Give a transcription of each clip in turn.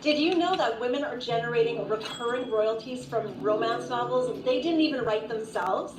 Did you know that women are generating recurring royalties from romance novels they didn't even write themselves?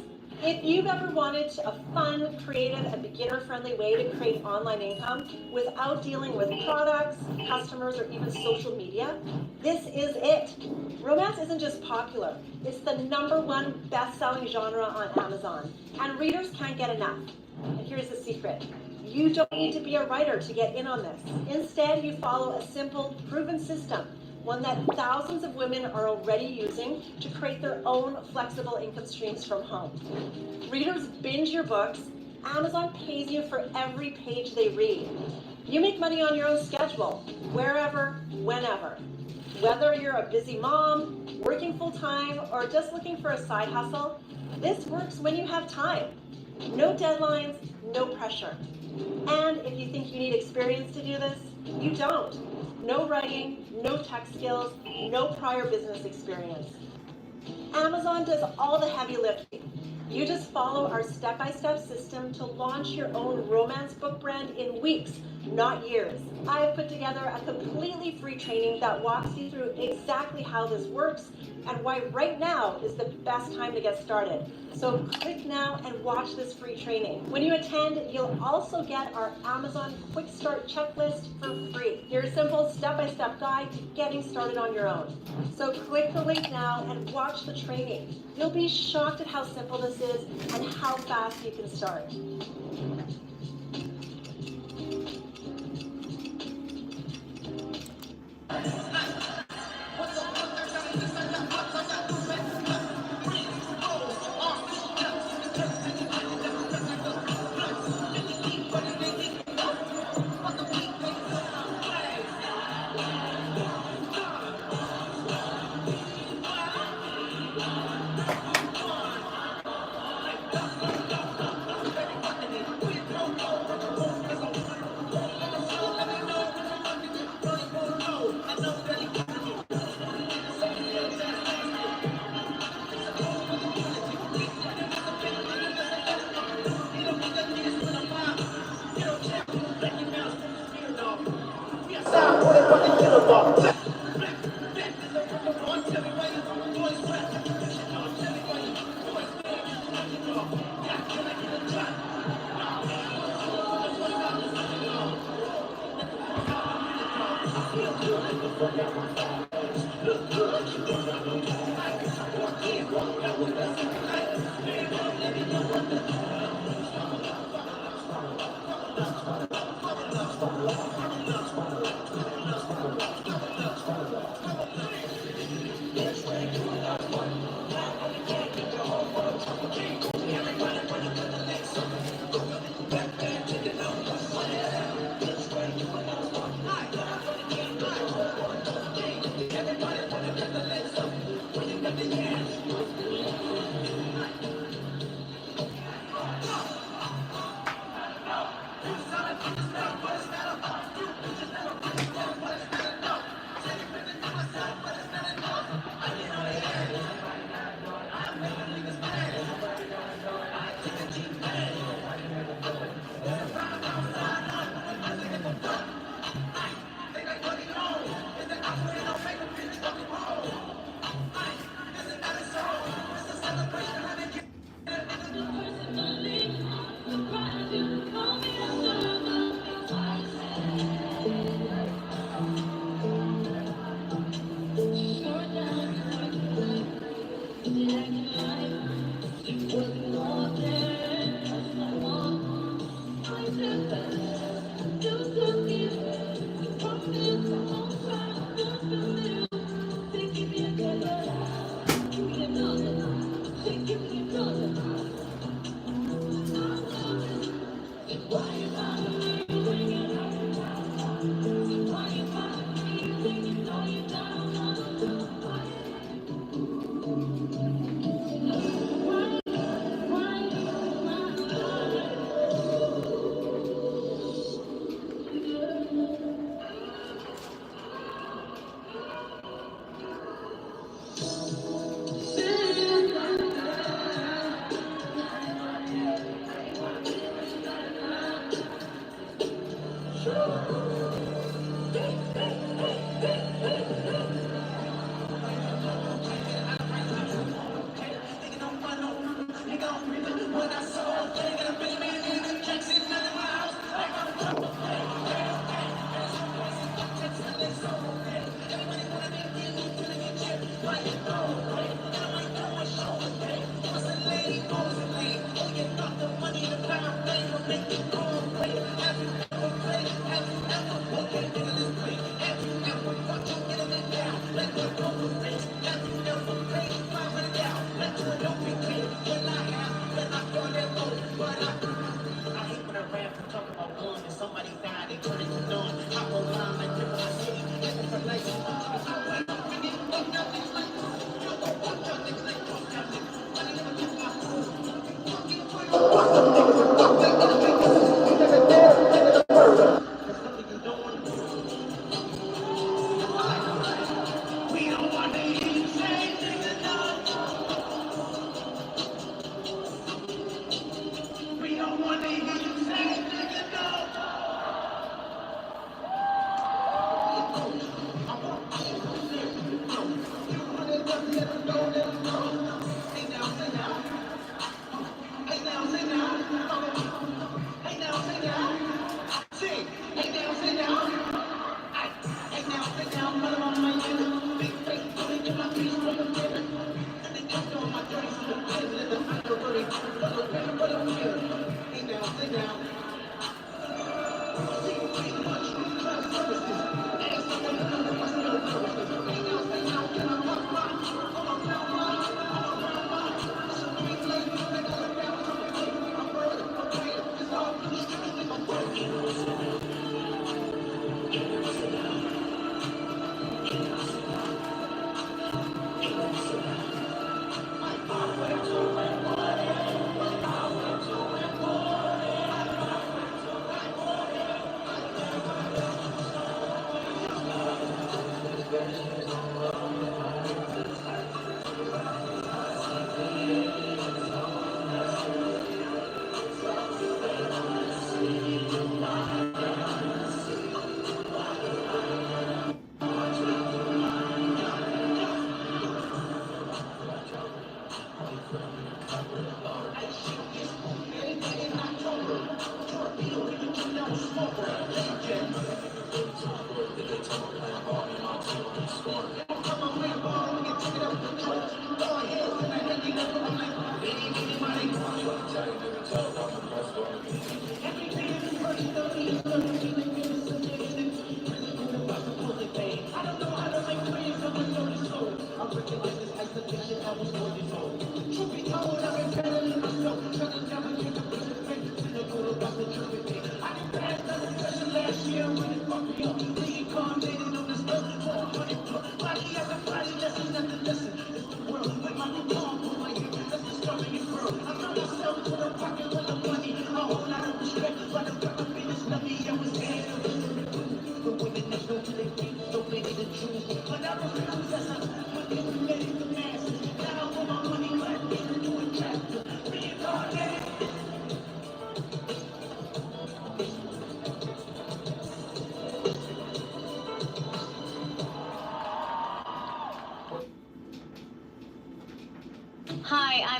If you've ever wanted a fun, creative, and beginner-friendly way to create online income without dealing with products, customers, or even social media, this is it. Romance isn't just popular, it's the #1 best-selling genre on Amazon, and readers can't get enough. And here's the secret. You don't need to be a writer to get in on this. Instead, you follow a simple, proven system, one that thousands of women are already using to create their own flexible income streams from home. Readers binge your books. Amazon pays you for every page they read. You make money on your own schedule, wherever, whenever. Whether you're a busy mom, working full-time, or just looking for a side hustle, this works when you have time. No deadlines, no pressure. And if you think you need experience to do this, you don't. No writing, no tech skills, no prior business experience. Amazon does all the heavy lifting. You just follow our step-by-step system to launch your own romance book brand in weeks, not years. I have put together a completely free training that walks you through exactly how this works and why right now is the best time to get started. So click now and watch this free training. When you attend, you'll also get our Amazon Quick Start Checklist for free. Your simple step-by-step guide to getting started on your own. So click the link now and watch the training. You'll be shocked at how simple this is and how fast you can start.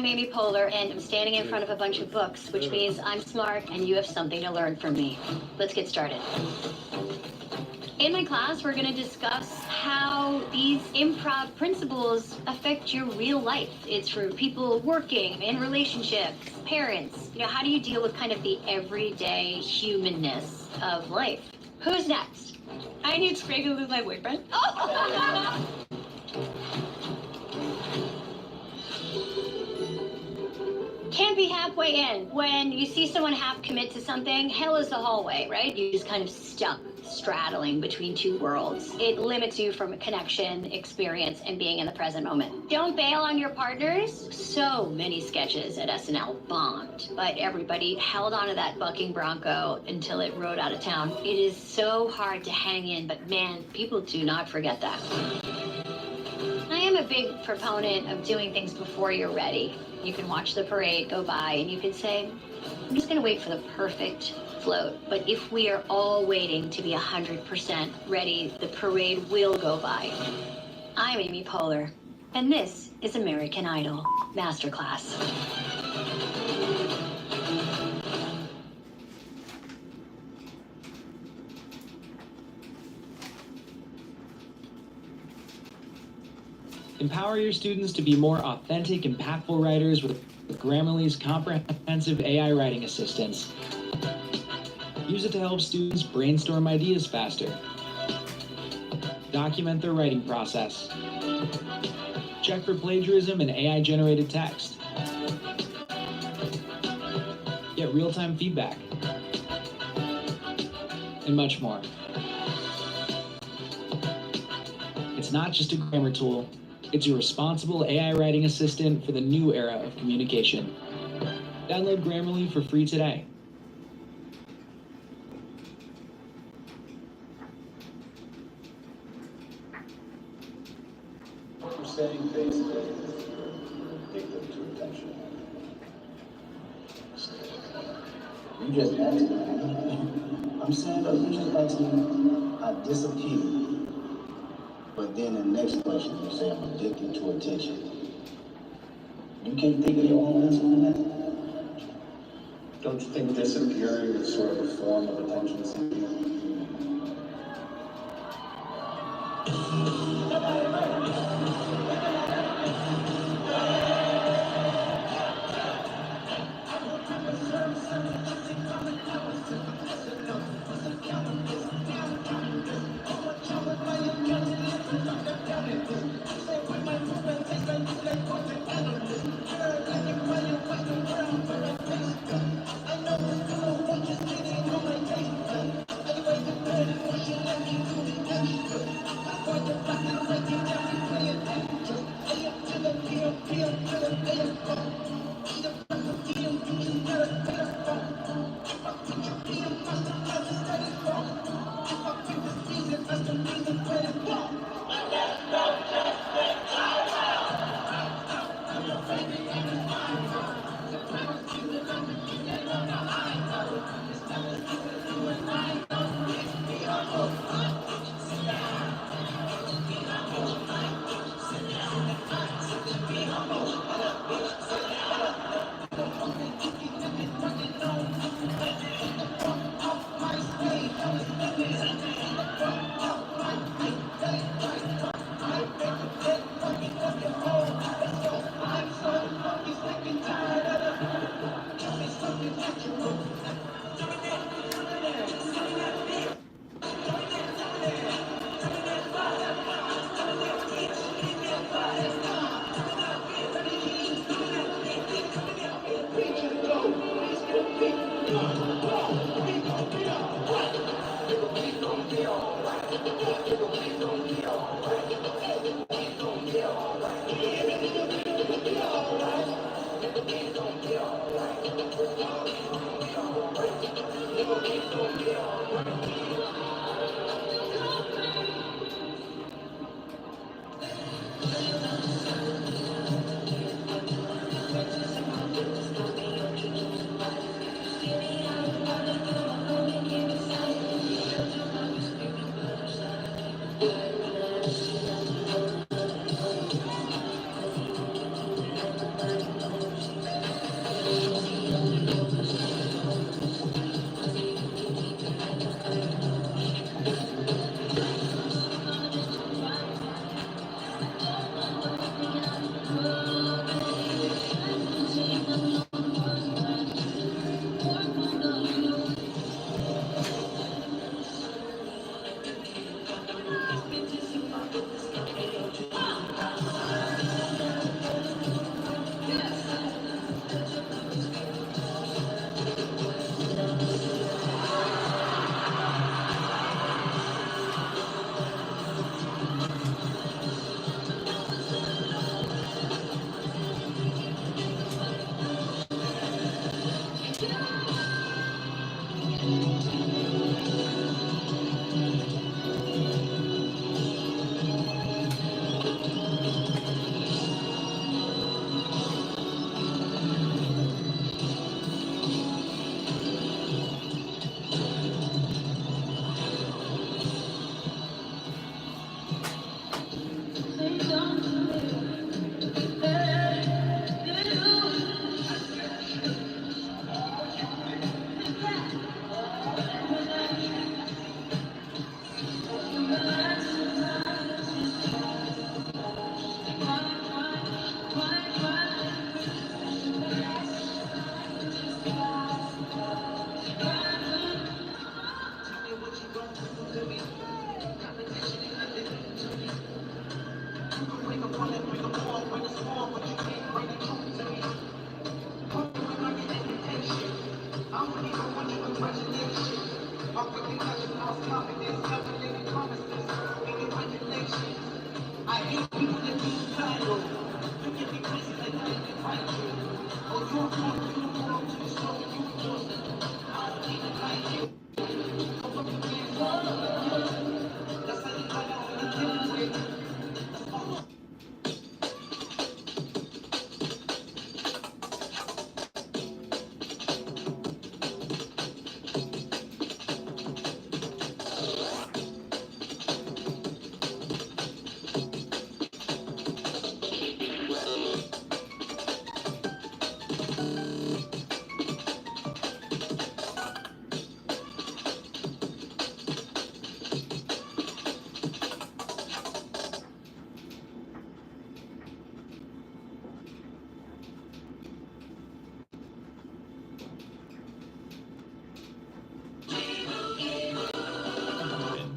I'm Amy Poehler, and I'm standing in front of a bunch of books, which means I'm smart and you have something to learn from me. Let's get started. In my class, we're going to discuss how these improv principles affect your real life. It's for people working, in relationships, parents. How do you deal with kind of the everyday humanness of life? Who's next? I need Scrappy to lose my boyfriend. Oh! Can't be halfway in. When you see someone half commit to something, hell is the hallway, right? You're just kind of stuck, straddling between two worlds. It limits you from connection, experience, and being in the present moment. Don't bail on your partners. So many sketches at SNL bombed, but everybody held onto that bucking bronco until it rode out of town. It is so hard to hang in, but man, people do not forget that. I am a big proponent of doing things before you're ready. You can watch the parade go by and you can say, I'm just gonna wait for the perfect float. But if we are all waiting to be 100% ready, the parade will go by. I'm Amy Poehler, and this is American Idol Masterclass. Empower your students to be more authentic, impactful writers with Grammarly's comprehensive AI writing assistance. Use it to help students brainstorm ideas faster, document their writing process, check for plagiarism and AI-generated text, get real-time feedback, and much more. It's not just a grammar tool. It's a responsible AI writing assistant for the new era of communication. Download Grammarly for free today. What you're saying basically is take them to attention. You just asked me. I'm saying, though, you just asked me, I disappeared. But then the next question, you say I'm addicted to attention. You can't think of your own answer to that? Don't you think disappearing is sort of a form of attention seeking?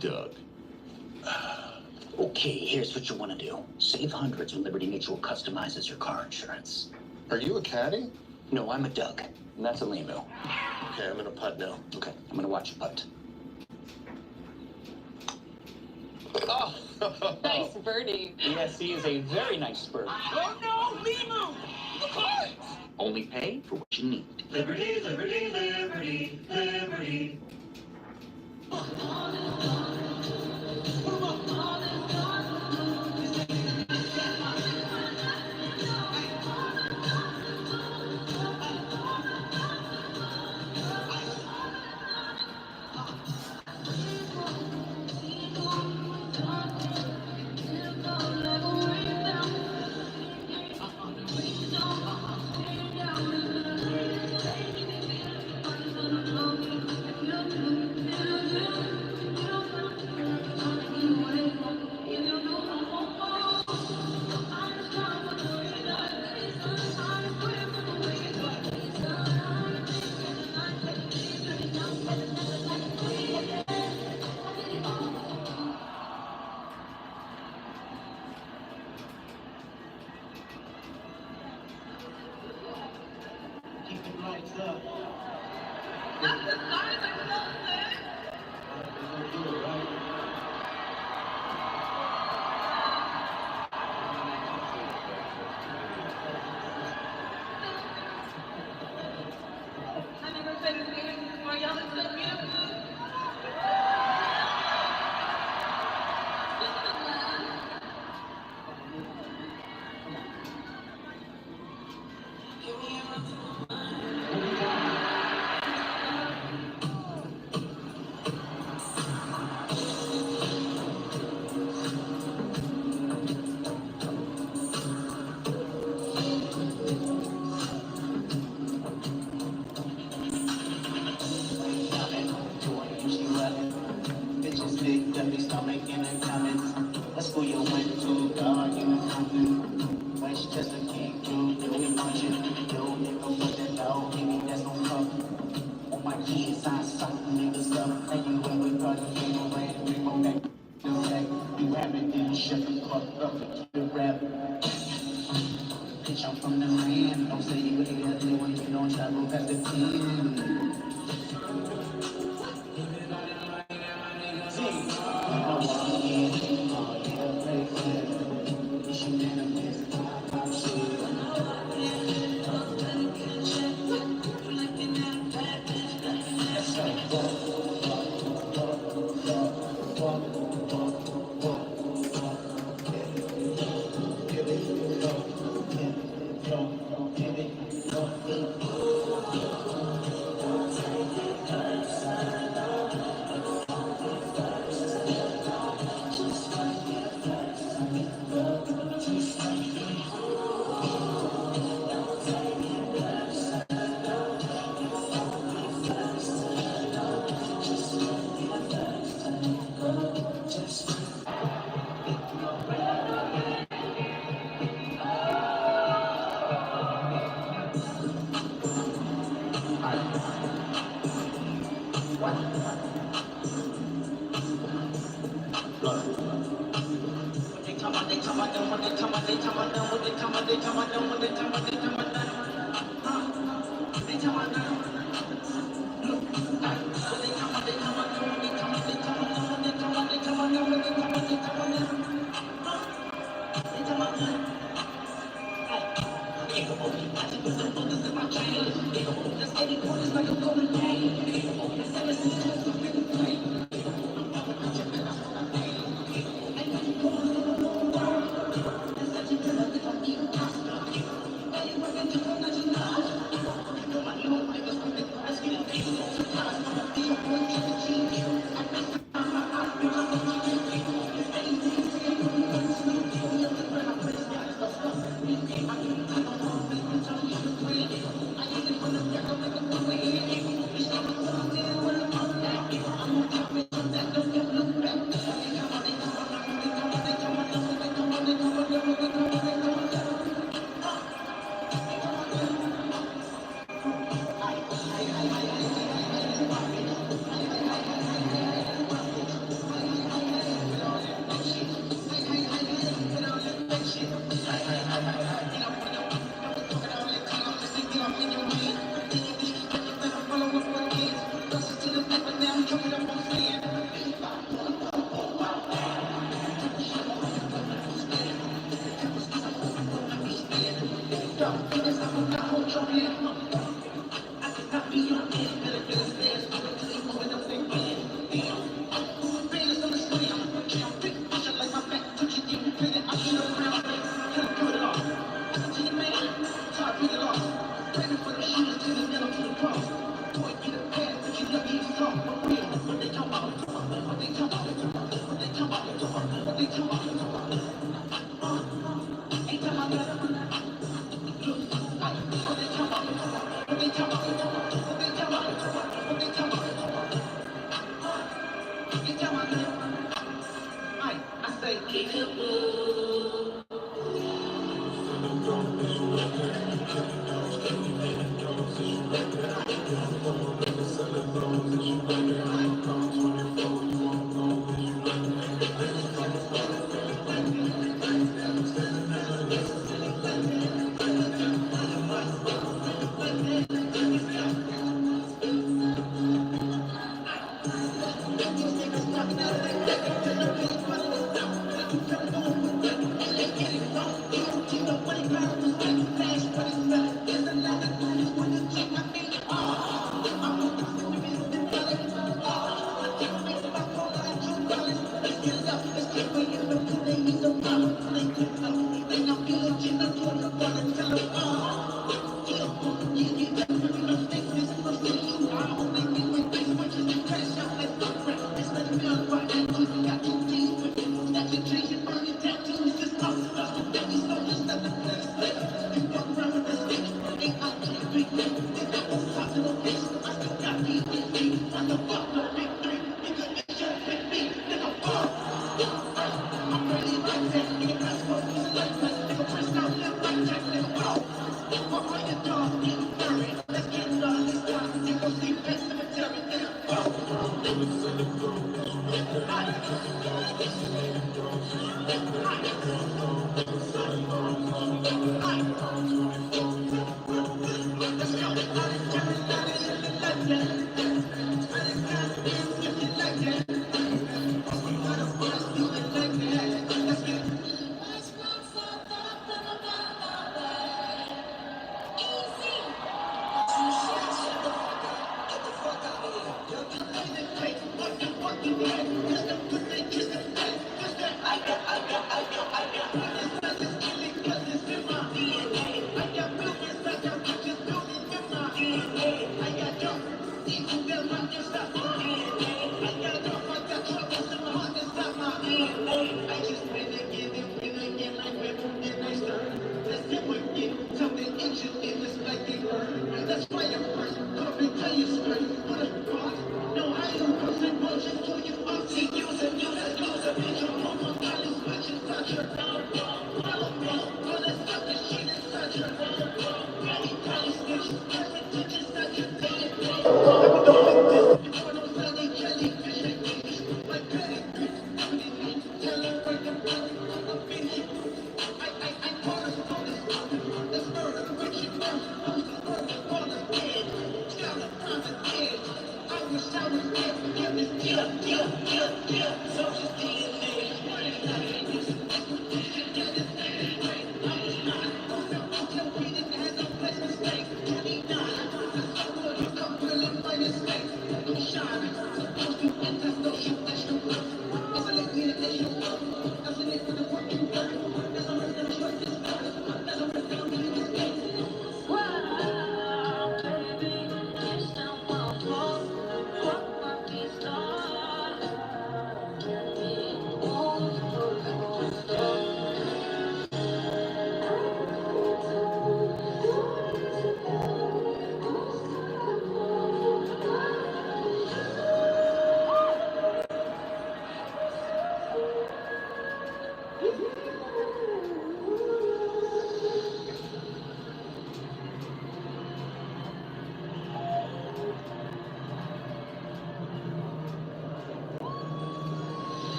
Doug. Okay, here's what you want to do. Save hundreds when Liberty Mutual customizes your car insurance. Are you a caddy? No, I'm a Doug, and that's a Limo. Okay, I'm gonna putt now. Okay, I'm gonna watch you putt. Oh! Nice birdie. Yes, he is a very nice bird. Oh no, Limo! The cards! Only pay for what you need. Liberty, liberty, liberty, liberty. Keep the lights up. Bitches big, then they start making them comments. Let's go, you went to God, you know something. Westchester can't do, yo, we punching. Yo, nigga, put that dog, nigga, that's no cup. On my kids, I suck niggas up. Anyway, we party, we no way, we go back. You rapping, then shut the fuck up, you rap. Bitch, I'm from the land, don't say you here, they want you don't travel past the 10. You tell my name. I say,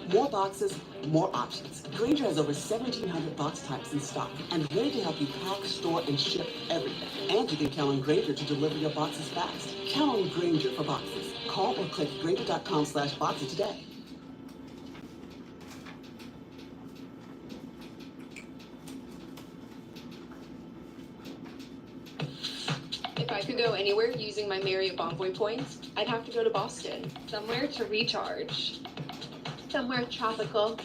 More boxes, more options. Grainger has over 1,700 box types in stock and ready to help you pack, store, and ship everything. And you can count on Grainger to deliver your boxes fast. Count on Grainger for boxes. Call or click Grainger.com/boxes today. If I could go anywhere using my Marriott Bonvoy points, I'd have to go to Boston. Somewhere to recharge. Somewhere tropical.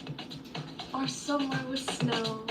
Or somewhere with snow.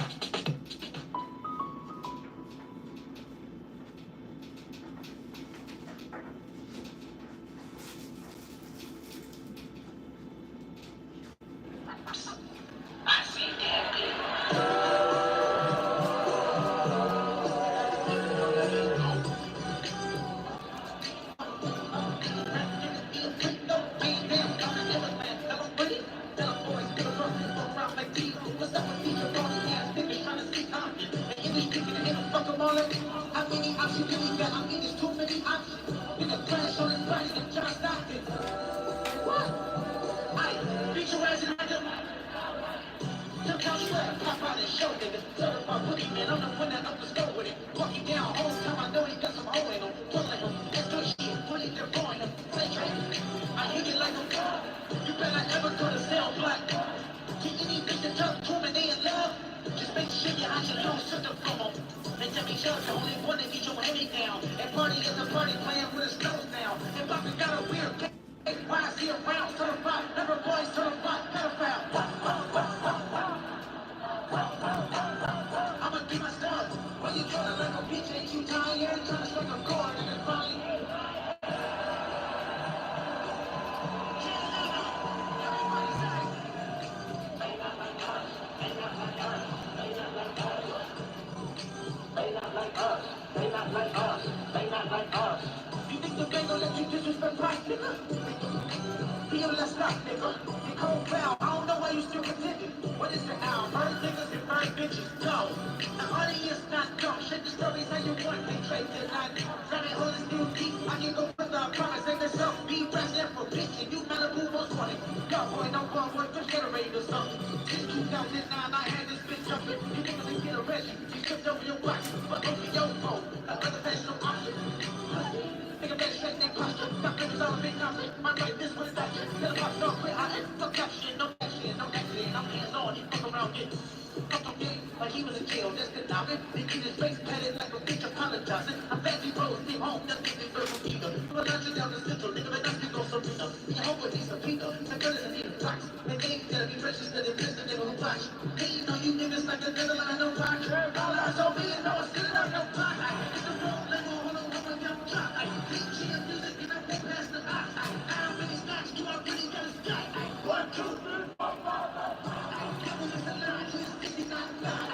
watch. Hey, you know you niggas like a nigga line no watch. All eyes on me and no one's sitting on your block. It's the road, let go, hold on, hold on, young drop. DJ music and I won't pass the eye. I don't really snatch, you already got a stop. 1, 2, 3, 4, 5. Devil is a lie, he's 69 God.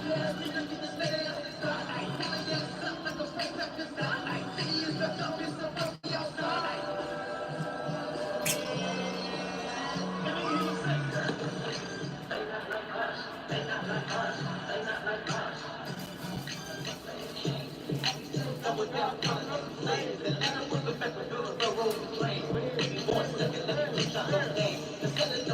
Yeah, nigga, get this lady out the side. Wanna get something like a face up the side. City is the dog, it's the road, the outside. Let me hear you say, they not like us, they not like us, they not like us. Double down, ladies, and let them put the back with the road to train. Baby boy, second, let me put your whole name. Instead of the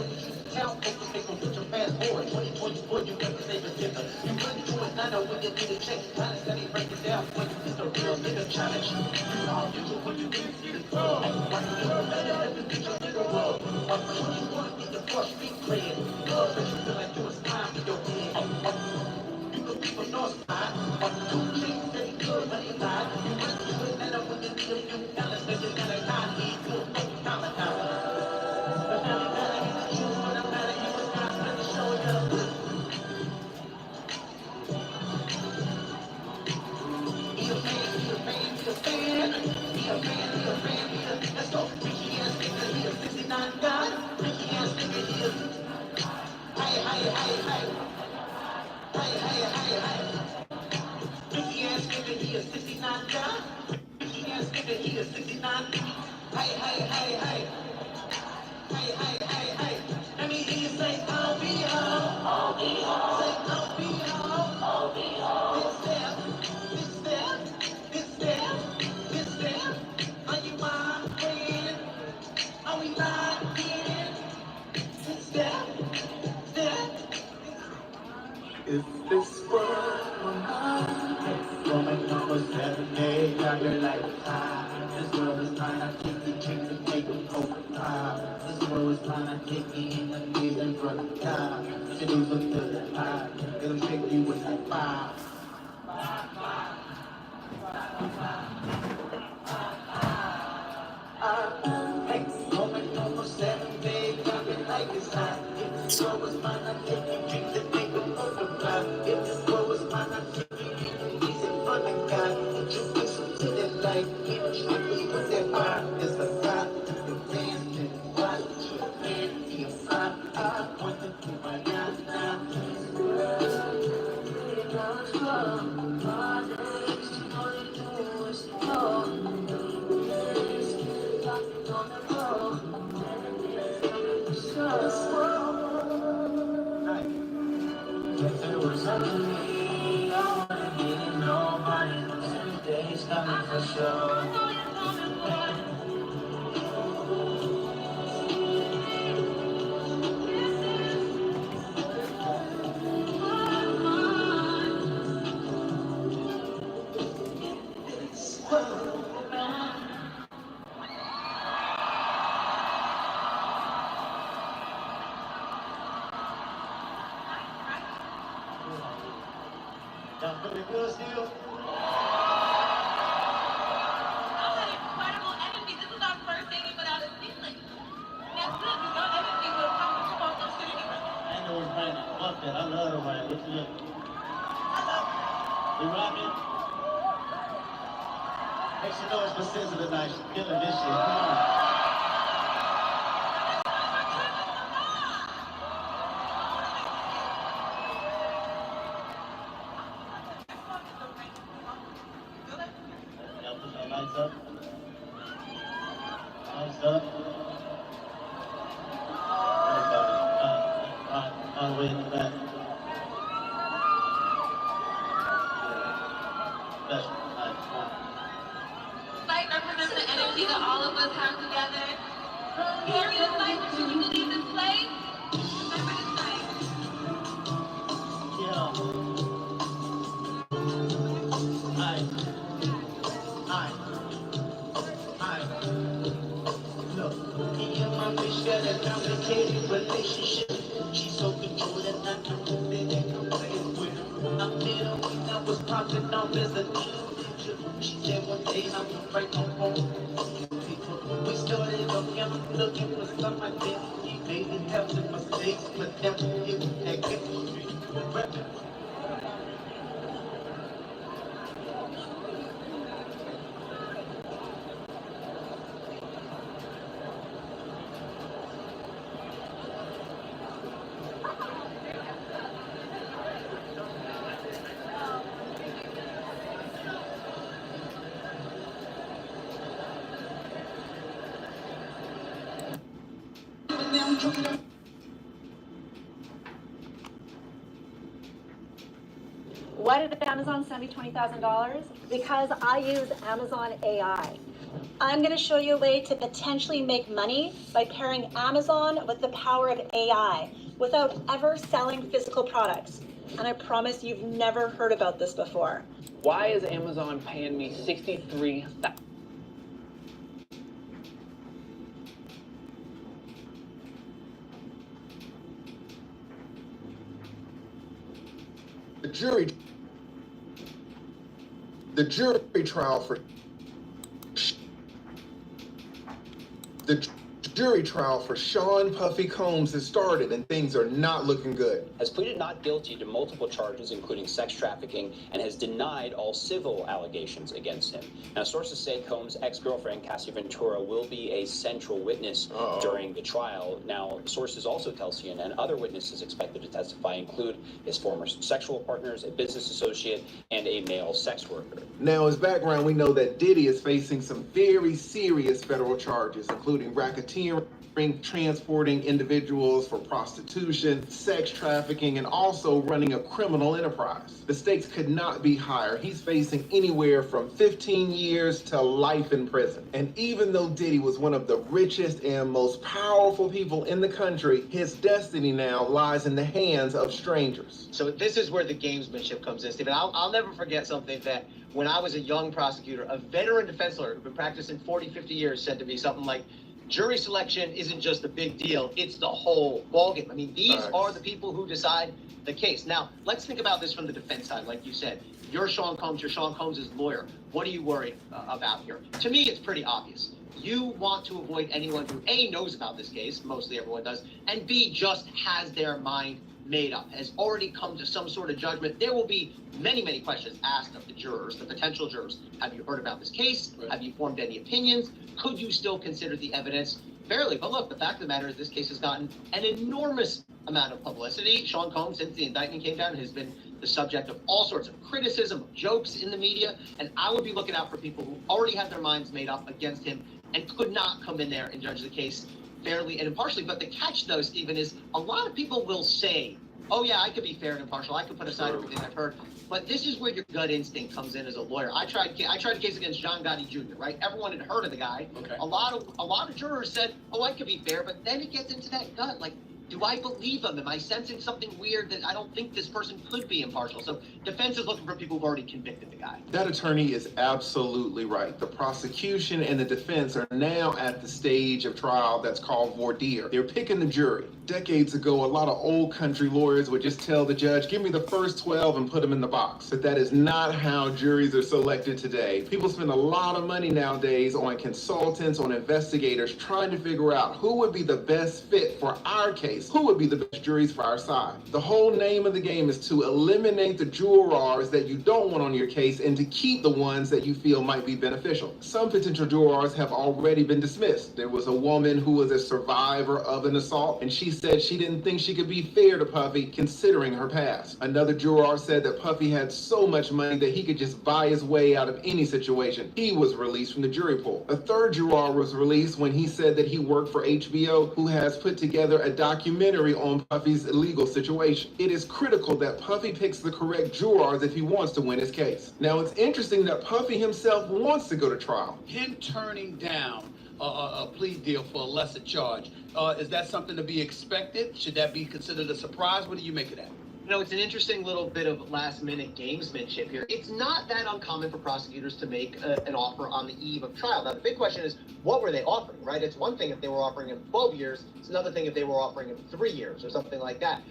town, focus, they gon' put your fast forward. 2024, you never say the differ. You really do it now, when you need a check. Honest, let me break it down for you. It's a real nigga challenge. You all you do when you get it wrong. Why you do better than you get your nigga wrong? Why you wanna get the first street cred? Love that you feel like you was time in your head. You could be from Northside, or 2 G's, that he good, but he lied. You really do it better when you need a few dollars, then you gotta not need good, no dollar. But now you gotta get the truth, but I'm not a human guy, let me show you. He a fan, let's go. Freaky ass nigga, he a 69 God. Freaky ass nigga, he a hey. Freaky ass nigga, he a 69 God. Freaky ass nigga, he a 69. Hey. Let me hear you say, I'll be home. Say, I'll be home. This there. Are you my friend? Are we locked in? This there. If this world were mine, woman number 7, 8, now you're like 5. This world is mine, I take the drink to make them overtime. This world is mine, I take me in the knees in front of time. She lose up to the high, it'll shake you with that 5. Hey, woman number 7, babe, got me like it's hot. If this world was mine, I take the drink to make them overtime. If this world was mine, I take me in the knees in front of God. Introduce him to that light, even strictly with that fire. It's a God, the dance, the body, the man, the fire. I want to keep my eyes down. If it was up to me, I wouldn't need nobody. Every day's coming for sure. Y'all feeling good still? Incredible energy. This is our first day without a ceiling. That's good, because our energy will come from tomorrow no city anyway. I ain't know what's right now. Fuck that. I love the right. What you look? We rocking? Make some noise for SZA tonight. She's killing this shit. Come on. Y'all put your lights up. Lights up. Everybody. All the way in the back. Special. Light represents the energy that all of us have together. Carry the light that you can leave this place. Remember this night. Yeah. Hi. Look, me and my bitch got a complicated relationship. She's so controlled and I know that ain't no playing with her. I'm in a week, I was popping off as a teenager. She said one day I would break my phone. We started off young, looking for some identity. Why did Amazon send me $20,000? Because I use Amazon AI. I'm going to show you a way to potentially make money by pairing Amazon with the power of AI without ever selling physical products. And I promise you've never heard about this before. Why is Amazon paying me $63,000? The jury trial for Sean Puffy Combs has started, and things are not looking good. Has pleaded not guilty to multiple charges, including sex trafficking, and has denied all civil allegations against him. Now, sources say Combs' ex-girlfriend, Cassie Ventura, will be a central witness during the trial. Now, sources also tell CNN other witnesses expected to testify include his former sexual partners, a business associate, and a male sex worker. Now, as background, we know that Diddy is facing some very serious federal charges, including racketeering, transporting individuals for prostitution, sex trafficking, and also running a criminal enterprise. The stakes could not be higher. He's facing anywhere from 15 years to life in prison. And even though Diddy was one of the richest and most powerful people in the country, his destiny now lies in the hands of strangers. So this is where the gamesmanship comes in, Stephen. I'll never forget something that when I was a young prosecutor, a veteran defense lawyer who'd been practicing 40, 50 years said to me something like, jury selection isn't just a big deal, it's the whole ballgame. I mean, these are the people who decide the case. Now, let's think about this from the defense side. Like you said, you're Sean Combs, you're Sean Combs' lawyer. What are you worried about here? To me, it's pretty obvious. You want to avoid anyone who A, knows about this case, mostly everyone does, and B, just has their mind made up, has already come to some sort of judgment. There will be many, many questions asked of the jurors, the potential jurors. Have you heard about this case? Right. Have you formed any opinions? Could you still consider the evidence fairly? But look, the fact of the matter is this case has gotten an enormous amount of publicity. Sean Combs, since the indictment came down, has been the subject of all sorts of criticism, jokes in the media, and I would be looking out for people who already have their minds made up against him and could not come in there and judge the case fairly and impartially. But the catch, though, Stephen, is a lot of people will say, oh, yeah, I could be fair and impartial. I could put aside everything I've heard. But this is where your gut instinct comes in as a lawyer. I tried a case against John Gotti Jr., right? Everyone had heard of the guy. Okay. A lot of jurors said, oh, I could be fair. But then it gets into that gut. Like, do I believe him? Am I sensing something weird that I don't think this person could be impartial? So defense is looking for people who've already convicted the guy. That attorney is absolutely right. The prosecution and the defense are now at the stage of trial that's called voir dire. They're picking the jury. Decades ago, a lot of old country lawyers would just tell the judge, give me the first 12 and put them in the box. But that is not how juries are selected today. People spend a lot of money nowadays on consultants, on investigators, trying to figure out who would be the best fit for our case, who would be the best juries for our side. The whole name of the game is to eliminate the jurors that you don't want on your case and to keep the ones that you feel might be beneficial. Some potential jurors have already been dismissed. There was a woman who was a survivor of an assault, and she said she didn't think she could be fair to Puffy considering her past. Another juror said that Puffy had so much money that he could just buy his way out of any situation. He was released from the jury pool. A third juror was released when he said that he worked for HBO, who has put together a documentary on Puffy's legal situation. It is critical that Puffy picks the correct jurors if he wants to win his case. Now, it's interesting that Puffy himself wants to go to trial. Him turning down a plea deal for a lesser charge, is that something to be expected? Should that be considered a surprise? What do you make of that? You know, it's an interesting little bit of last-minute gamesmanship here. It's not that uncommon for prosecutors to make an offer on the eve of trial. Now, the big question is, what were they offering, right? It's one thing if they were offering him 12 years. It's another thing if they were offering him 3 years or something like that.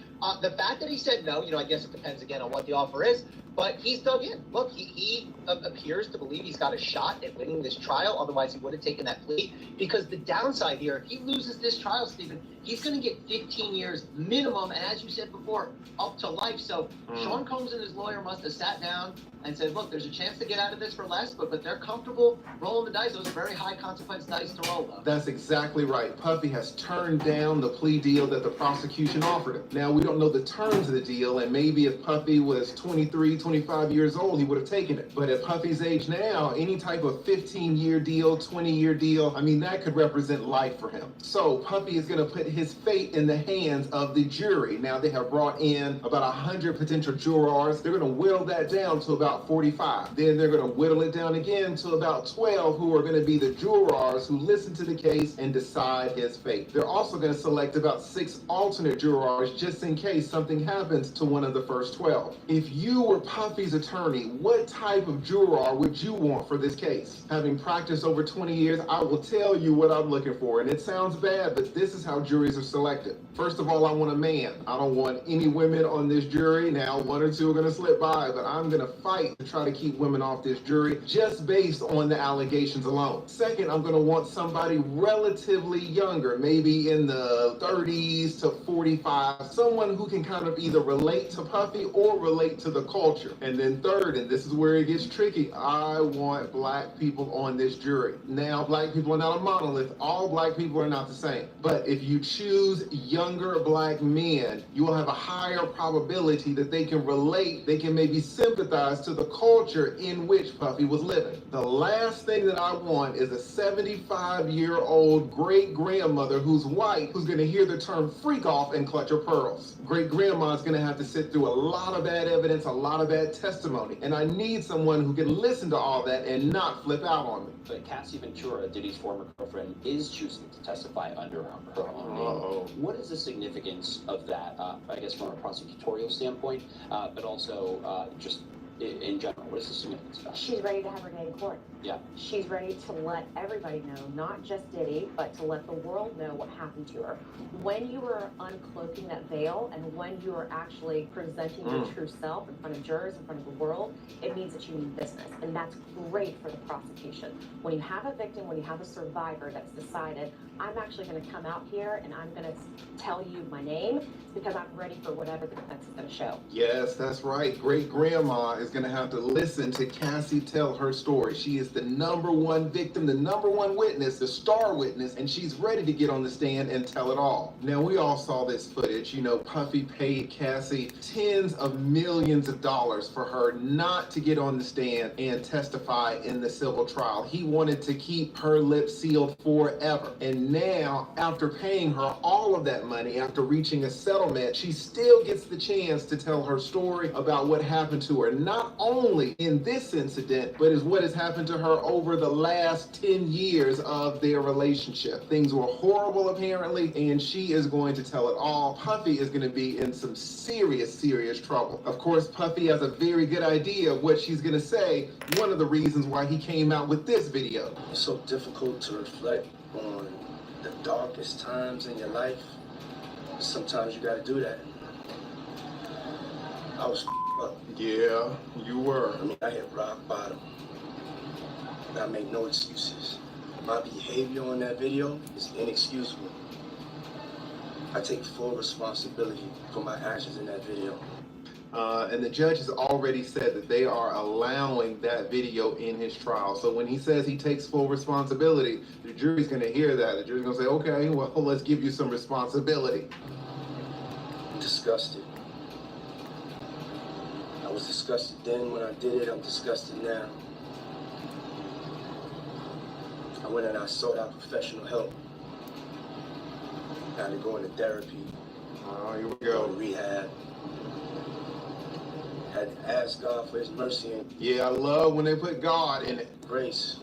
The fact that he said no, you know, I guess it depends again on what the offer is. But he's dug in. Look, he appears to believe he's got a shot at winning this trial. Otherwise, he would have taken that plea. Because the downside here, if he loses this trial, Stephen, he's going to get 15 years minimum. And as you said before, up to life. So Sean Combs and his lawyer must have sat down and said, look, there's a chance to get out of this for less, but they're comfortable rolling the dice. Those are very high consequence dice to roll, though. That's exactly right. Puffy has turned down the plea deal that the prosecution offered him. Now, we don't know the terms of the deal, and maybe if Puffy was 23, 25 years old, he would have taken it. But at Puffy's age now, any type of 15-year deal, 20-year deal, I mean, that could represent life for him. So Puffy is going to put his fate in the hands of the jury. Now, they have brought in about 100 potential jurors. They're going to whittle that down to about 45. Then they're going to whittle it down again to about 12 who are going to be the jurors who listen to the case and decide his fate. They're also going to select about 6 alternate jurors just in case something happens to one of the first 12. If you were Puffy's attorney, what type of juror would you want for this case? Having practiced over 20 years, I will tell you what I'm looking for. And it sounds bad, but this is how juries are selected. First of all, I want a man. I don't want any women on this jury. Now, 1 or 2 are going to slip by, but I'm going to fight to try to keep women off this jury just based on the allegations alone. Second, I'm going to want somebody relatively younger, maybe in the 30s to 45, someone who can kind of either relate to Puffy or relate to the culture. And then third, and this is where it gets tricky, I want black people on this jury. Now, black people are not a monolith. All black people are not the same. But if you choose younger black men, you will have a higher probability that they can relate, they can maybe sympathize to the culture in which Puffy was living. The last thing that I want is a 75-year-old great-grandmother who's white who's going to hear the term freak off and clutch her pearls. Great-grandma is going to have to sit through a lot of bad evidence, a lot of bad testimony, and I need someone who can listen to all that and not flip out on me. But Cassie Ventura, Diddy's former girlfriend, is choosing to testify under her own name. What is the significance of that, I guess from a prosecutorial standpoint, but also just in general? What is the significance of that? She's ready to have her day in court. Yeah. She's ready to let everybody know, not just Diddy, but to let the world know what happened to her. When you are uncloaking that veil and when you are actually presenting your true self in front of jurors, in front of the world, it means that you mean business. And that's great for the prosecution. When you have a victim, when you have a survivor that's decided, I'm actually going to come out here and I'm going to tell you my name because I'm ready for whatever the defense is going to show. Yes, that's right. Great-grandma is going to have to listen to Cassie tell her story. She is the #1 victim, the #1 witness, the star witness, and she's ready to get on the stand and tell it all. Now, we all saw this footage. You know, Puffy paid Cassie tens of millions of dollars for her not to get on the stand and testify in the civil trial. He wanted to keep her lips sealed forever. And now, after paying her all of that money, after reaching a settlement, she still gets the chance to tell her story about what happened to her, not only in this incident, but is what has happened to her over the last 10 years of their relationship. Things were horrible, apparently, and she is going to tell it all. Puffy is going to be in some serious, serious trouble. Of course, Puffy has a very good idea of what she's going to say, one of the reasons why he came out with this video. It's so difficult to reflect on the darkest times in your life. Sometimes you got to do that. I was up. Yeah, you were. I mean, I hit rock bottom. I make no excuses. My behavior on that video is inexcusable. I take full responsibility for my actions in that video. And the judge has already said that they are allowing that video in his trial. So when he says he takes full responsibility, the jury's going to hear that. The jury's going to say, okay, well, let's give you some responsibility. I'm disgusted. I was disgusted then when I did it. I'm disgusted now. I went and I sought out professional help. I had to go into therapy. Oh, here we go. Go to rehab. Had to ask God for his mercy and yeah, I love when they put God in it. Grace.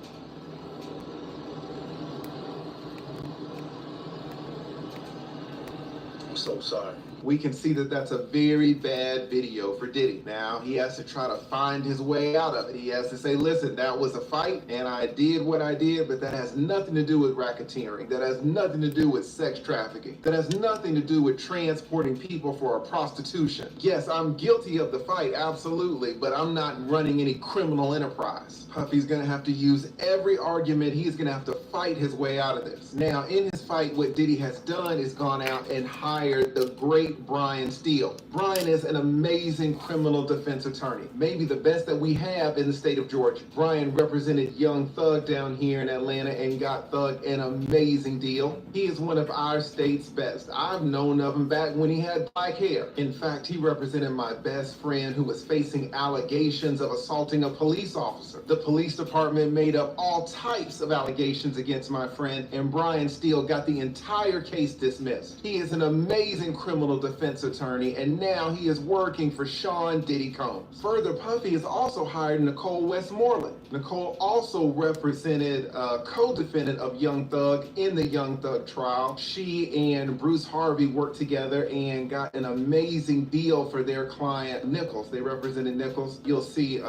I'm so sorry. We can see that that's a very bad video for Diddy. Now, he has to try to find his way out of it. He has to say, listen, that was a fight, and I did what I did, but that has nothing to do with racketeering. That has nothing to do with sex trafficking. That has nothing to do with transporting people for a prostitution. Yes, I'm guilty of the fight, absolutely, but I'm not running any criminal enterprise. Puffy's gonna have to use every argument. He's gonna have to fight his way out of this. Now, in his fight, what Diddy has done is gone out and hired the great Brian Steele. Brian is an amazing criminal defense attorney, maybe the best that we have in the state of Georgia. Brian represented Young Thug down here in Atlanta and got Thug an amazing deal. He is one of our state's best. I've known of him back when he had black hair. In fact, he represented my best friend who was facing allegations of assaulting a police officer. The police department made up all types of allegations against my friend, and Brian Steele got the entire case dismissed. He is an amazing criminal defense attorney, and now he is working for Sean Diddy Combs. Further, Puffy has also hired Nicole Westmoreland. Nicole also represented a co-defendant of Young Thug in the Young Thug trial. She and Bruce Harvey worked together and got an amazing deal for their client, Nichols. They represented Nichols. You'll see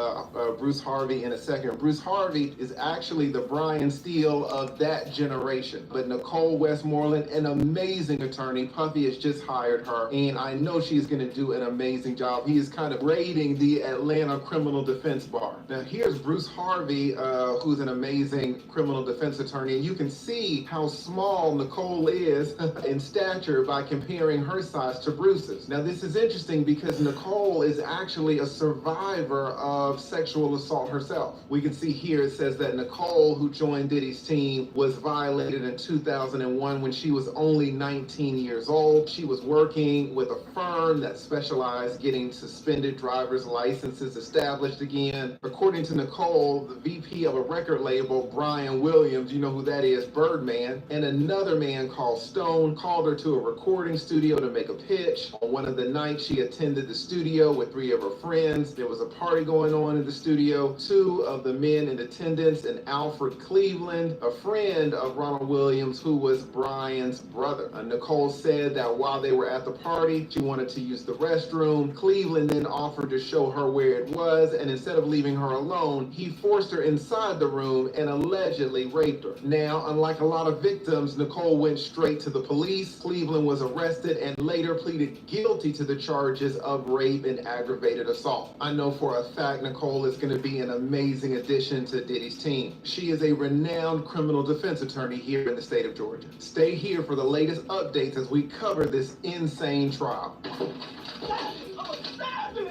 Bruce Harvey in a second. Bruce Harvey is actually the Brian Steele of that generation. But Nicole Westmoreland, an amazing attorney. Puffy has just hired her, and I know she's going to do an amazing job. He is kind of raiding the Atlanta criminal defense bar. Now, here's Bruce Harvey, who's an amazing criminal defense attorney, and you can see how small Nicole is in stature by comparing her size to Bruce's. Now, this is interesting because Nicole is actually a survivor of sexual assault herself. We can see here it says that Nicole, who joined Diddy's team, was violated in 2001 when she was only 19 years old. She was working with a firm that specialized getting suspended driver's licenses established again. According to Nicole, the VP of a record label, Brian Williams, you know who that is, Birdman, and another man called Stone called her to a recording studio to make a pitch. On one of the nights she attended the studio with 3 of her friends. There was a party going on in the studio. 2 of the men in attendance, and Alfred Cleveland, a friend of Ronald Williams, who was Brian's brother. Nicole said that while they were at the party, she wanted to use the restroom. Cleveland then offered to show her where it was, and instead of leaving her alone, he forced her inside the room and allegedly raped her. Now, unlike a lot of victims, Nicole went straight to the police. Cleveland was arrested and later pleaded guilty to the charges of rape and aggravated assault. I know for a fact Nicole is going to be an amazing addition to Diddy's team. She is a renowned criminal defense attorney here in the state of Georgia. Stay here for the latest updates as we cover this insane trial.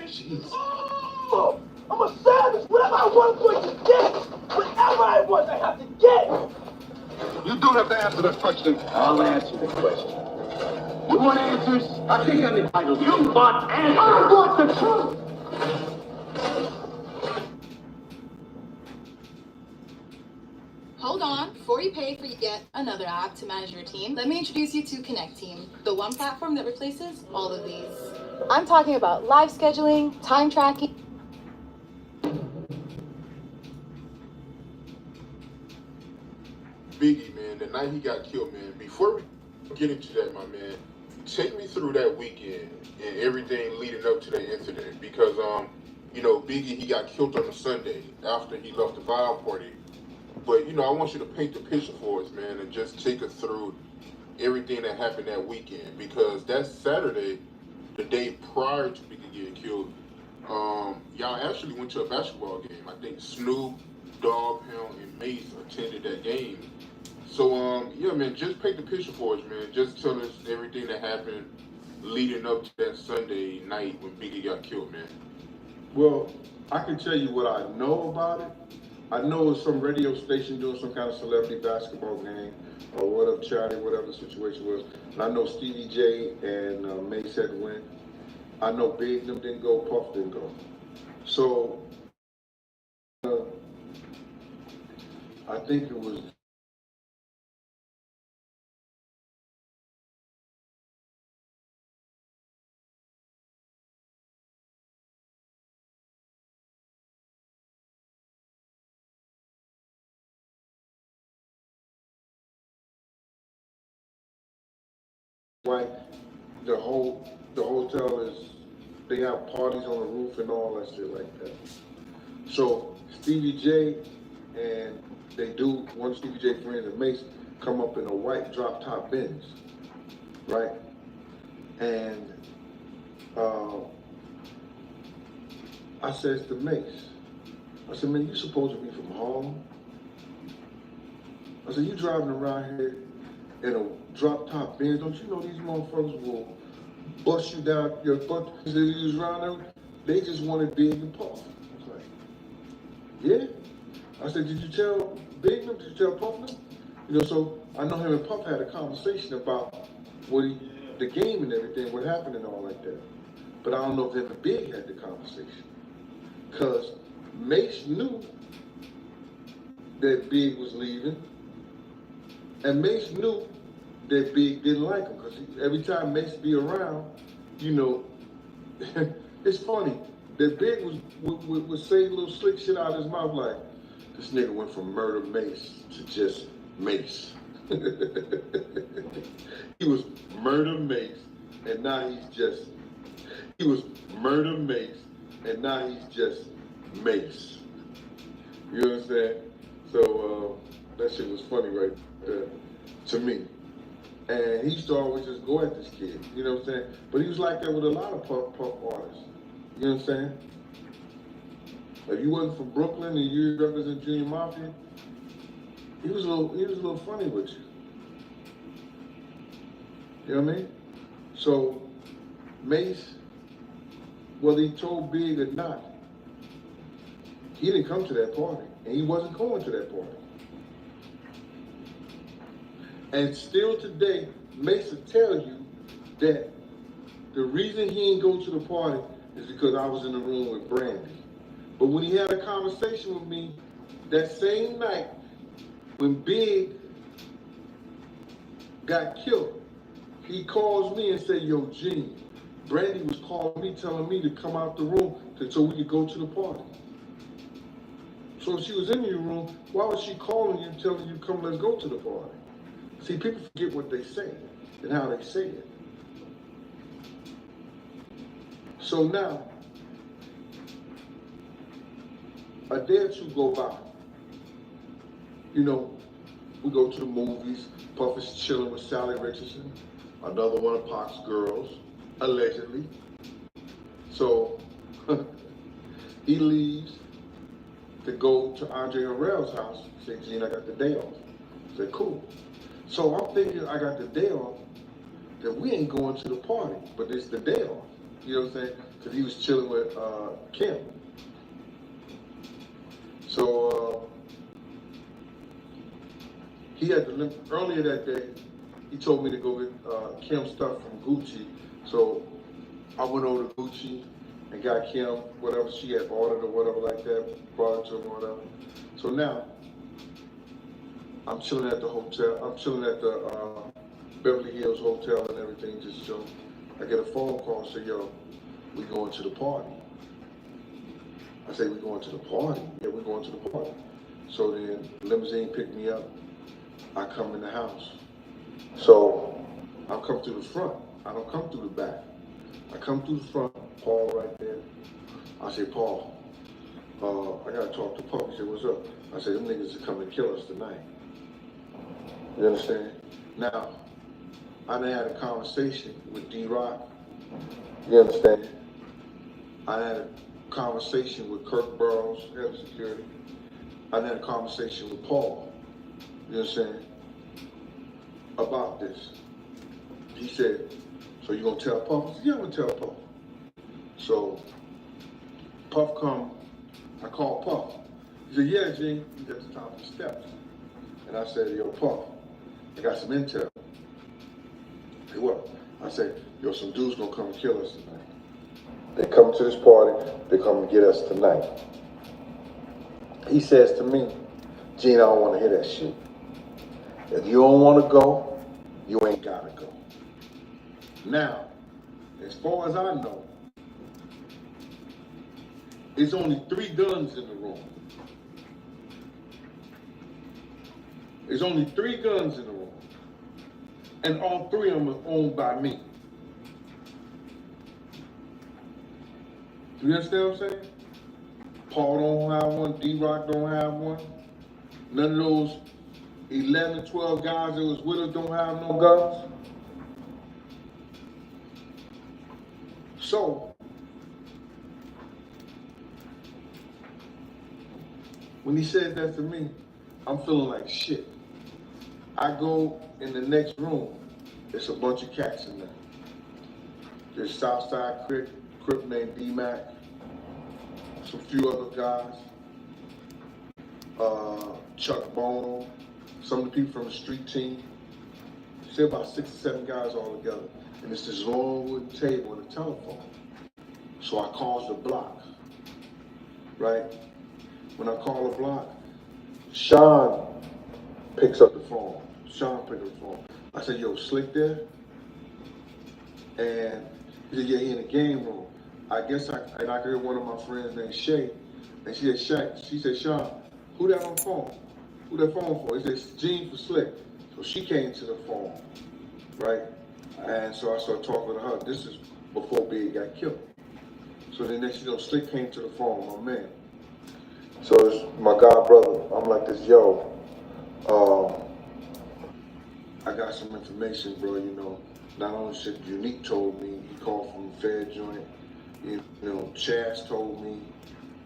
Jeez. Oh, I'm a savage. Whatever I want, I'm going to get. Whatever I want, I have to get. You don't have to answer that question. I'll answer the question. You want answers? I think I'm entitled. You want answers? I want the truth. Hold on, before you pay for yet another app to manage your team, let me introduce you to Connect Team, the one platform that replaces all of these. I'm talking about live scheduling, time tracking. Biggie, man, the night he got killed, man, before we get into that, my man, take me through that weekend and everything leading up to that incident, because, you know, Biggie, he got killed on a Sunday after he left the vibe party. But, you know, I want you to paint the picture for us, man, and just take us through everything that happened that weekend, because that Saturday, the day prior to Biggie getting killed, y'all actually went to a basketball game. I think Snoop, Dogg Pound, and Mace attended that game. So, yeah, man, just paint the picture for us, man. Just tell us everything that happened leading up to that Sunday night when Biggie got killed, man. Well, I can tell you what I know about it. I know it's some radio station doing some kind of celebrity basketball game or whatever, charity, whatever the situation was. And I know Stevie J and Mace had to win. I know Big them didn't go, Puff didn't go. So, I think it was like the whole the hotel is, they have parties on the roof and all that shit like that. So Stevie J and one of Stevie J friends and Mace come up in a white drop top Benz, right? And I says to Mace, I said, man, you supposed to be from Harlem? I said, you driving around here in a drop top Benz, don't you know these motherfuckers will bust you down your butt? He said, you was around there, they just wanted Big and Puff. I was like, yeah? I said, did you tell Big them? Did you tell Puff them? You know, so I know him and Puff had a conversation about the game and everything, what happened and all like that. But I don't know if him and Big had the conversation. Because Mace knew that Big was leaving, and Mace knew that Big didn't like him, because every time Mace be around, you know, it's funny that Big would say little slick shit out of his mouth like, this nigga went from murder Mace to just Mace. He was murder Mace, and now he's just, he was murder Mace, and now he's just Mace. You understand? So that shit was funny right there to me. And he used to always just go at this kid, you know what I'm saying? But he was like that with a lot of Puff artists. You know what I'm saying? If you wasn't from Brooklyn and you represent Junior Mafia, he was a little funny with you. You know what I mean? So Mace, whether he told Big or not, he didn't come to that party, and he wasn't going to that party. And still today, Mace will tell you that the reason he didn't go to the party is because I was in the room with Brandy. But when he had a conversation with me that same night, when Big got killed, he calls me and said, yo, Gene, Brandy was calling me, telling me to come out the room so we could go to the party. So if she was in your room, why was she calling you, telling you, come, let's go to the party? See, people forget what they say and how they say it. So now, a day or two go by. You know, we go to the movies. Puff is chilling with Sally Richardson, another one of Pac's girls, allegedly. So he leaves to go to Andre Harrell's house. Say, Gene, I got the day off. I said, cool. So I'm thinking I got the day off, that we ain't going to the party, but it's the day off. You know what I'm saying? Because he was chilling with Kim. So he had to, earlier that day, he told me to go get Kim stuff from Gucci. So I went over to Gucci and got Kim whatever she had ordered or whatever like that, brought it to him or whatever. So now, I'm chilling at the hotel. I'm chilling at the Beverly Hills Hotel and everything, just chilling. I get a phone call and say, yo, we going to the party. I say, we going to the party? Yeah, we're going to the party. So then limousine picked me up. I come in the house. So I come through the front. I don't come through the back. I come through the front, Paul right there. I say, Paul, I gotta talk to Puff. He said, what's up? I said, them niggas are coming to kill us tonight. You understand? Now, I done had a conversation with D-Rock. You understand? I had a conversation with Kirk Burroughs, head of security. I had a conversation with Paul. You understand? About this. He said, so you gonna tell Puff? I said, yeah, I'm gonna tell Puff. So Puff come, I call Puff. He said, yeah, Gene, he's at the top of the steps. And I said, yo, Puff, I got some intel. Hey, what? I said, yo, some dudes gonna come and kill us tonight. They come to this party, they come to get us tonight. He says to me, Gene, I don't wanna hear that shit. If you don't wanna go, you ain't gotta go. Now, as far as I know, there's only 3 guns in the room. There's only 3 guns in the room. And all 3 of them are owned by me. Do you understand what I'm saying? Paul don't have one, D-Rock don't have one. None of those 11, 12 guys that was with us don't have no guns. So, when he said that to me, I'm feeling like shit. I go in the next room, it's a bunch of cats in there. There's Southside Crip named D-Mac, some few other guys, Chuck Bono, some of the people from the street team. Say about 6 or 7 guys all together. And it's this long wooden table and a telephone. So I calls the block, right? When I call the block, Sean picks up the phone. I said, yo, Slick there? And he said, yeah, he in the game room. I guess I could hear one of my friends named Shay. And she said, Sean, who that on the phone? Who that phone for? He said, Gene for Slick. So she came to the phone, right? And so I started talking to her. This is before Big got killed. So then next, Slick came to the phone, my man. So it's my god brother. I'm like this, yo, I got some information, bro, Not only shit Unique told me, he called from the Fed joint. Chaz told me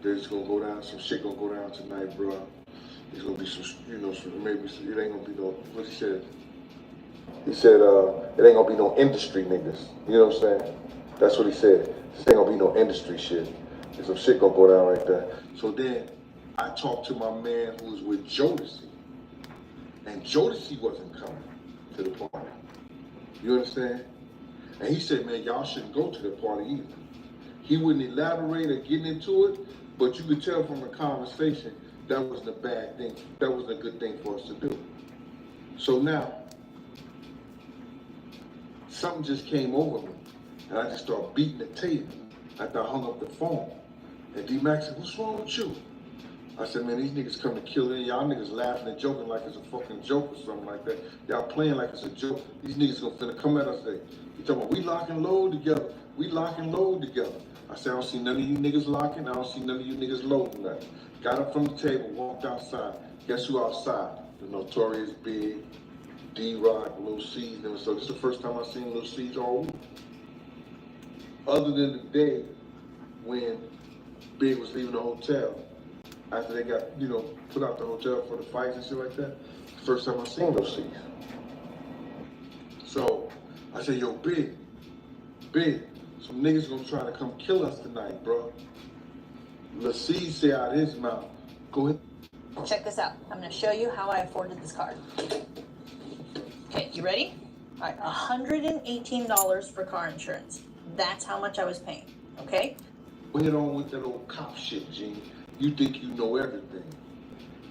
there's gonna go down, some shit gonna go down tonight, bro. There's gonna be some, maybe it ain't gonna be no, what he said? He said, it ain't gonna be no industry niggas. You know what I'm saying? That's what he said. This ain't gonna be no industry shit. There's some shit gonna go down right there. So then I talked to my man who was with Jodeci. And Jodeci wasn't coming to the party. You understand? And he said, man, y'all shouldn't go to the party either. He wouldn't elaborate or get into it, but you could tell from the conversation that wasn't a bad thing. That wasn't a good thing for us to do. So now, something just came over me, and I just started beating the table after I hung up the phone. And D-Max said, what's wrong with you? I said, man, these niggas come to kill it. Y'all niggas laughing and joking like it's a fucking joke or something like that. Y'all playing like it's a joke. These niggas gonna finna come at us today. He talking about, we lock and load together. We lock and load together. I said, I don't see none of you niggas locking. I don't see none of you niggas loading nothing. Got up from the table, walked outside. Guess who outside? The Notorious Big, D-Rock, Lil C's. So this is the first time I seen Lil C's all week. Other than the day when Big was leaving the hotel, after they got, put out the hotel for the fights and shit like that, first time I seen those C's. So I said, yo, Big, some niggas gonna try to come kill us tonight, bro. Lil C say out his mouth, go ahead. Check this out. I'm gonna show you how I afforded this card. Okay, you ready? All right, $118 for car insurance. That's how much I was paying, okay? Bring it on with that old cop shit, Gene. You think you know everything.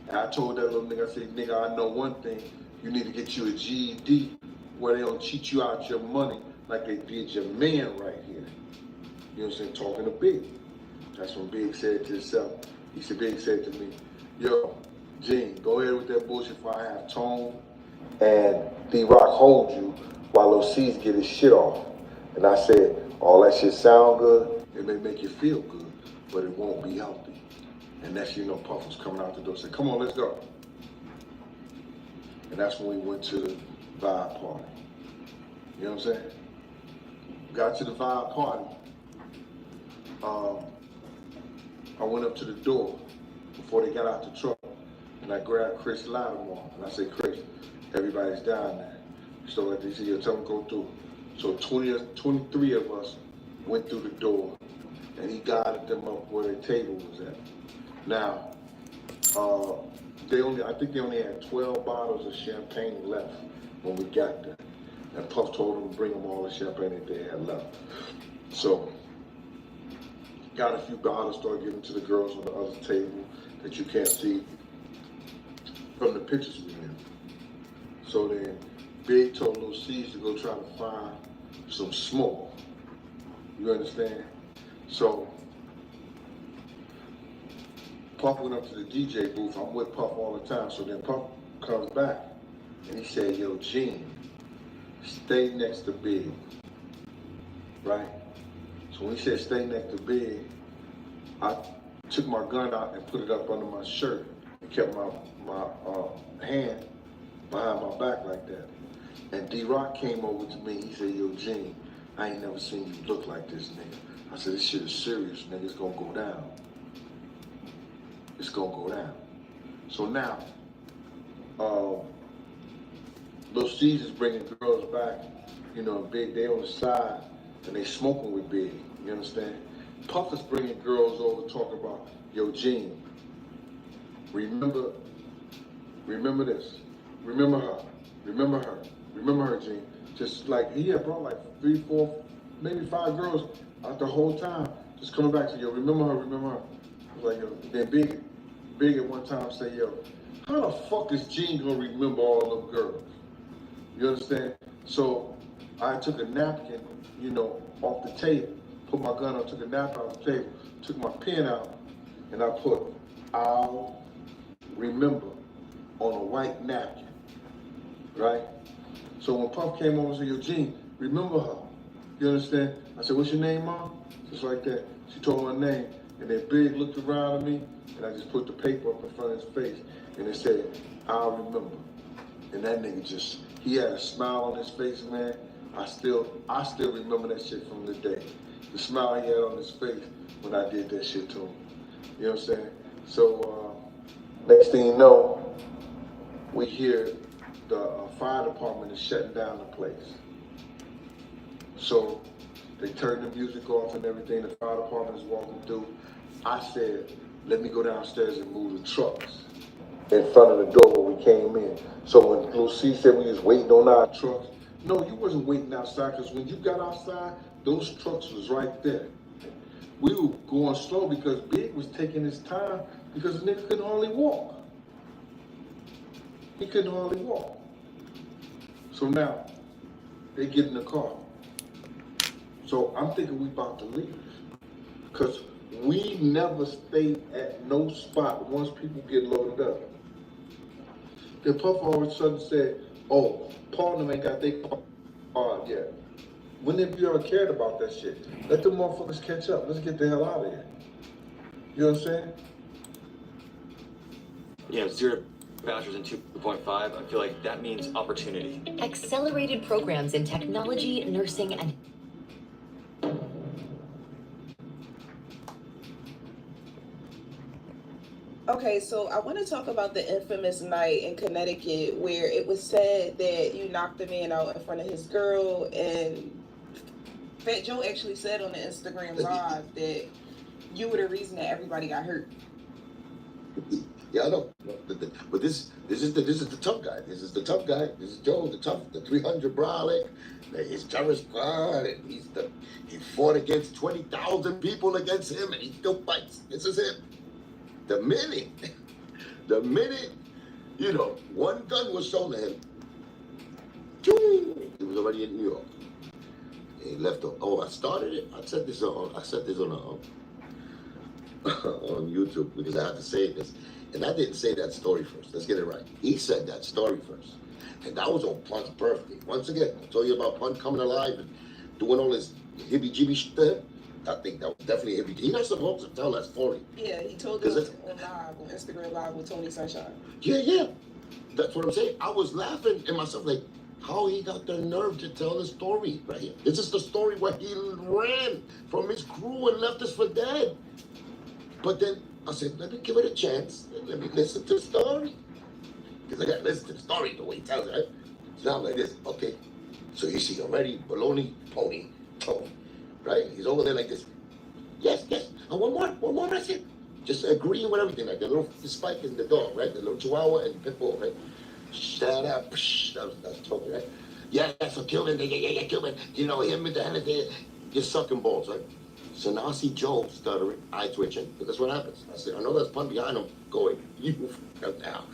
And I told that little nigga, I said, nigga, I know one thing. You need to get you a GED where they don't cheat you out your money like they did your man right here. You know what I'm saying? Talking to Big. That's when Big said to himself. Big said to me, yo, Gene, go ahead with that bullshit before I have Tone and D-Rock hold you while Lil C's get his shit off. And I said, all that shit sound good. It may make you feel good, but it won't be healthy. And that's, Puff was coming out the door and said, come on, let's go. And that's when we went to the vibe party. You know what I'm saying? Got to the vibe party. I went up to the door before they got out the truck, and I grabbed Chris Lattimore, and I said, Chris, everybody's down there. So like they said, yo, tell them go through. So 23 of us went through the door, and he guided them up where their table was at. Now, I think they only had 12 bottles of champagne left when we got there. And Puff told them to bring them all the champagne that they had left. So, got a few bottles, started giving to the girls on the other table that you can't see from the pictures we in. So then, Big told Lil C's to go try to find some smoke. You understand? So, Puff went up to the DJ booth. I'm with Puff all the time. So then Puff comes back and he said, yo, Gene, stay next to Big, right? So when he said stay next to Big, I took my gun out and put it up under my shirt and kept my hand behind my back like that. And D-Rock came over to me. He said, "Yo, Gene, I ain't never seen you look like this, nigga." I said, "This shit is serious, nigga. It's gonna go down. It's gonna go down." So now, Lil C's is bringing girls back, you know, Big, they on the side, and they smoking with Big, you understand? Puff is bringing girls over talking about, "Yo, Gene, remember this, remember her, Gene." Just like, he had brought like 3, 4, maybe 5 girls out the whole time, just coming back to, "Yo, remember her. I was like, yo, then Big at one time say, "Yo, how the fuck is Gene gonna remember all them girls?" You understand? So I took a napkin, you know, off the table, put my gun on, took a napkin off the table, took my pen out, and I put, "I'll remember," on a white napkin, right? So when Puff came over and said, "Yo, Gene, remember her." You understand? I said, "What's your name, Mom?" Just like that. She told my name, and then Big looked around at me, and I just put the paper up in front of his face, and it said, "I'll remember." And that nigga just, he had a smile on his face, man. I still remember that shit from the day. The smile he had on his face when I did that shit to him. You know what I'm saying? So, next thing you know, we hear the fire department is shutting down the place. So they turned the music off and everything. The fire department is walking through. I said, "Let me go downstairs and move the trucks in front of the door where we came in." So when Lucy said we was waiting on our trucks, no, you wasn't waiting outside, because when you got outside, those trucks was right there. We were going slow because Big was taking his time because the nigga couldn't hardly walk. He couldn't hardly walk. So now, they get in the car. So I'm thinking we about to leave, because we never stayed at no spot once people get loaded up. Then Puff all of a sudden said, "Oh, Paul and them ain't got their car yet." When have you ever cared about that shit? Let the motherfuckers catch up. Let's get the hell out of here. You know what I'm saying? Yeah, 0 bachelor's in 2.5. I feel like that means opportunity. Accelerated programs in technology, nursing, and Okay, so I want to talk about the infamous night in Connecticut where it was said that you knocked the man out in front of his girl, and Fat Joe actually said on the Instagram Live that you were the reason that everybody got hurt. Yeah, I know. But this is the tough guy. This is the tough guy. This is Joe, the 300 brolic. He's Jarvis Squad, and he fought against 20,000 people against him, and he still fights. This is him. The minute, you know, one gun was shown to him, he was already in New York. He left. I started it. I said this on on YouTube because I had to say this, and I didn't say that story first. Let's get it right. He said that story first, and that was on Pun's birthday. Once again, I told you about Pun coming alive and doing all this hibby-jibby shit. I think that was definitely hibby. He's not supposed to tell that story. Yeah, he told us on Instagram Live with Tony Sunshine. Yeah. That's what I'm saying. I was laughing at myself like, how he got the nerve to tell the story right here. This is the story where he ran from his crew and left us for dead. But then I said, let me give it a chance and let me listen to the story. Because I got to listen to the story the way he tells it, right? So now I'm like this, okay. So you see already, baloney, pony, tone, right? He's over there like this. Yes. And one more, that's it. Just agreeing with everything, like the little spike in the dog, right? The little chihuahua and the pit bull, right? Shut up, that's Tony, right? Yeah, so Cuban, yeah, Cuban. You know, him with the hand there, just sucking balls, right? So now I see Joe stuttering, eye twitching, because that's what happens. I said, I know that's Pun behind him going, you f*** now.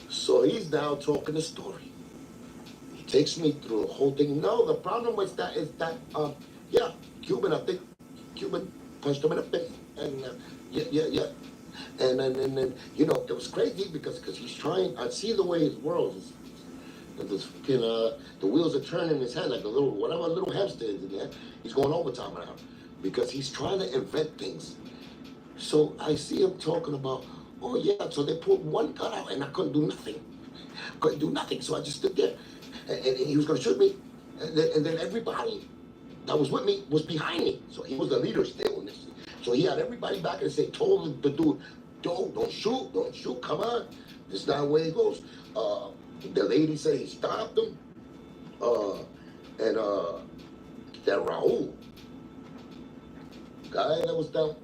So he's now talking the story. He takes me through the whole thing. No, the problem with that is that, Cuban, I think Cuban punched him in the face. And, yeah. And then, you know, it was crazy because he's trying, I see the way his world is. The wheels are turning in his head like a little hamster is in there. He's going overtime now. because he's trying to invent things. So I see him talking about, oh yeah, so they pulled one gun out and I couldn't do nothing. Couldn't do nothing, so I just stood there and he was gonna shoot me. And then everybody that was with me was behind me. So he was the leader still in this. So he had everybody back and told the dude, don't shoot, come on. This is not where he goes. The lady said he stopped him. And that Raul, guy that was down,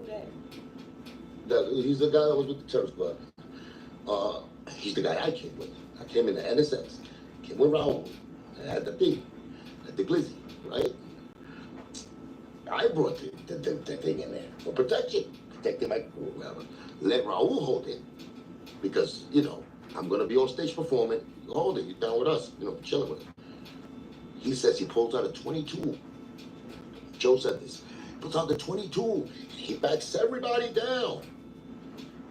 he's the guy that was with the terror squad. He's the guy I came with. I came in the NSX, came with Raul. I had the thing, the glizzy, right? I brought the thing in there for protection. Protecting my crew, whatever. Let Raul hold it. Because, you know, I'm going to be on stage performing. You hold it. You're down with us. You know, chilling with it. He says he pulls out a 22. Joe said this. He pulls out the 22. He backs everybody down.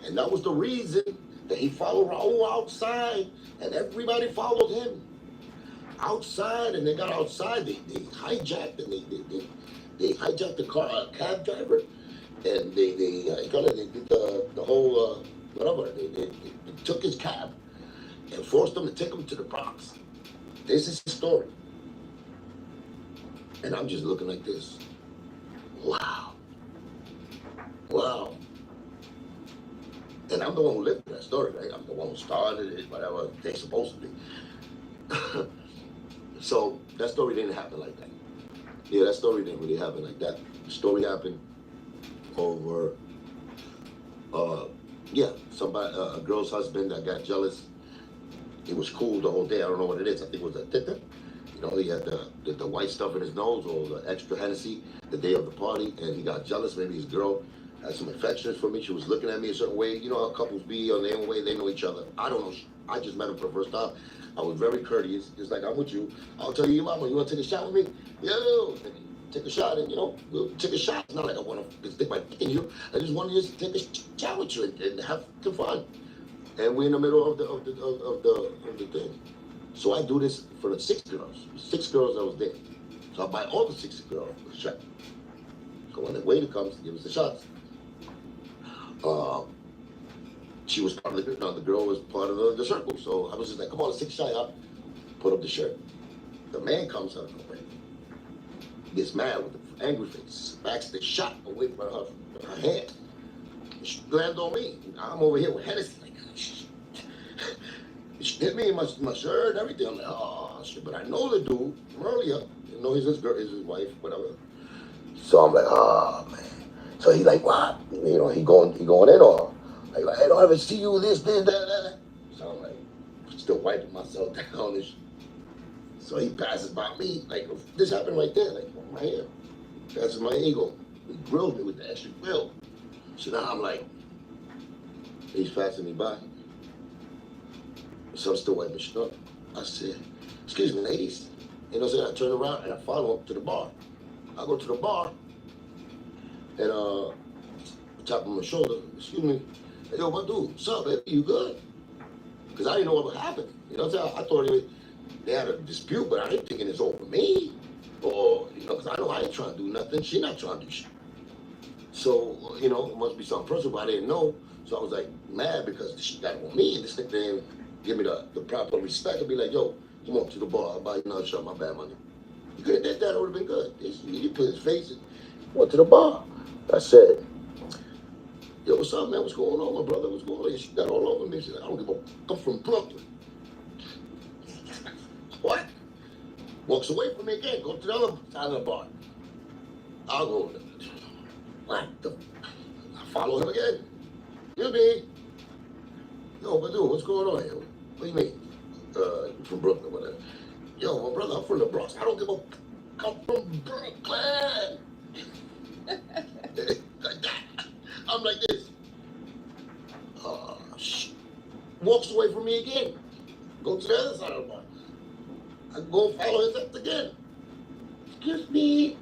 And that was the reason that he followed Raul outside. And everybody followed him. Outside. And they got outside. They hijacked and they hijacked the car, cab driver. And they did the whole, whatever. They took his cab and forced him to take him to the Bronx. This is his story. And I'm just looking like this. Wow. Wow. And I'm the one who lived that story, right? I'm the one who started it, whatever they're supposed to be. So that story didn't happen like that. Yeah, that story didn't really happen like that. The story happened over, somebody, a girl's husband that got jealous. It was cool the whole day. I don't know what it is. I think it was a tita. You know, he had the white stuff in his nose or the extra Hennessy the day of the party, and he got jealous. Maybe his girl had some affections for me. She was looking at me a certain way. You know how couples be on their own way. They know each other. I don't know. I just met him for the first time. I was very courteous. Just like, I'm with you. I'll tell you, mama, you want to take a shot with me? Yo, take a shot, and, you know, we'll take a shot. It's not like I want to stick my dick in you. I just want to just take a shot with you and have some fun. And we're in the middle of the thing. So I do this for the 6 girls. 6 girls that was there. So I buy all the 6 girls a shot. So when the waiter comes, give us the shots. She was part of the girl was part of the circle. So I was just like, come on, 6 shot up, put up the shirt. The man comes out of the way, gets mad with an angry face, backs the shot away from her hand. She landed on me. I'm over here with Hennessy. Like, she hit me in my shirt and everything. I'm like, oh shit. But I know the dude from earlier. You know, he's his girl, is his wife, whatever. So I'm like, oh man. So he like, what? You know, he going in on her. Like, I don't ever see you this, that. So I'm like, still wiping myself down. So he passes by me. Like, this happened right there, like right here. Passes my ego. He grills me with the extra grill. So now I'm like, he's passing me by. So I'm still wiping shit up. I said, excuse me, ladies. You know what I'm saying? I turn around and I follow him to the bar. I go to the bar and tap on my shoulder. Excuse me. Hey, yo, my dude, what's up, baby? You good? Because I didn't know what would happen. You know what I'm saying? I thought they had a dispute, but I ain't thinking it's over me. Or, you know, because I know I ain't trying to do nothing. She not trying to do shit. So, you know, it must be something personal, but I didn't know. So I was like mad because she got on me and this nigga didn't give me the proper respect and be like, yo, come on to the bar, I'll buy you another shot, my bad money. You could have did that, it would have been good. He put his face and went to the bar. I said, yo, what's up, man? What's going on, my brother? What's going on? And she got all over me. She said, I don't give a I'm from Brooklyn. What? Walks away from me again, go to the other side of the bar. I'll go, what the? I follow him again. You me? Yo, but dude, what's going on here? What do you mean? From Brooklyn, whatever. Yo, my brother, I'm from the Bronx. I don't give a I'm from Brooklyn. Like that. I'm like this. Walks away from me again. Go to the other side of the bar. I go follow his ass again. Excuse me.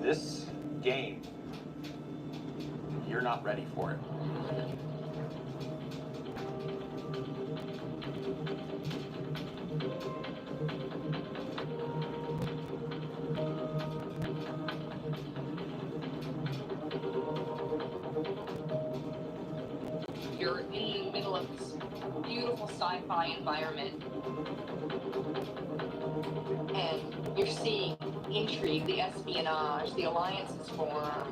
This game, you're not ready for it. beautiful sci-fi environment. And you're seeing intrigue, the espionage, the alliances form.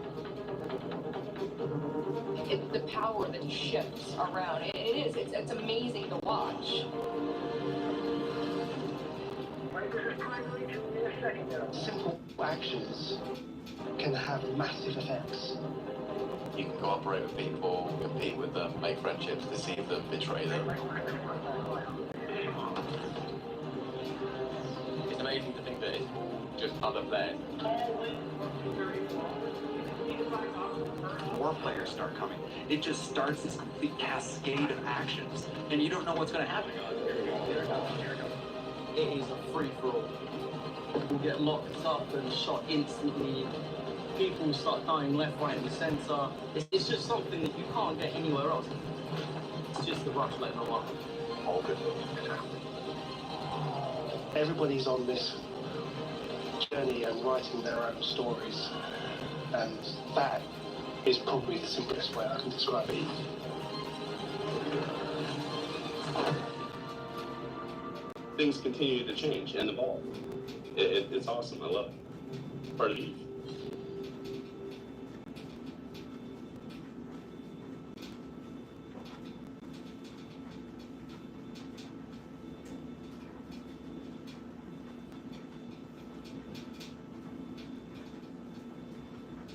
The power that shifts around. It's amazing to watch. Simple actions can have massive effects. You can cooperate with people, compete with them, make friendships, deceive them, betray them. It's amazing to think that it's just other players. More players start coming. It just starts this complete cascade of actions, and you don't know what's going to happen. It is a free-for-all. People get locked up and shot instantly. People start dying left, right, and centre. It's just something that you can't get anywhere else. It's just the rush like no other. All good. Everybody's on this journey and writing their own stories, and that is probably the simplest way I can describe it. Things continue to change and evolve. It's awesome. I love it. Part of the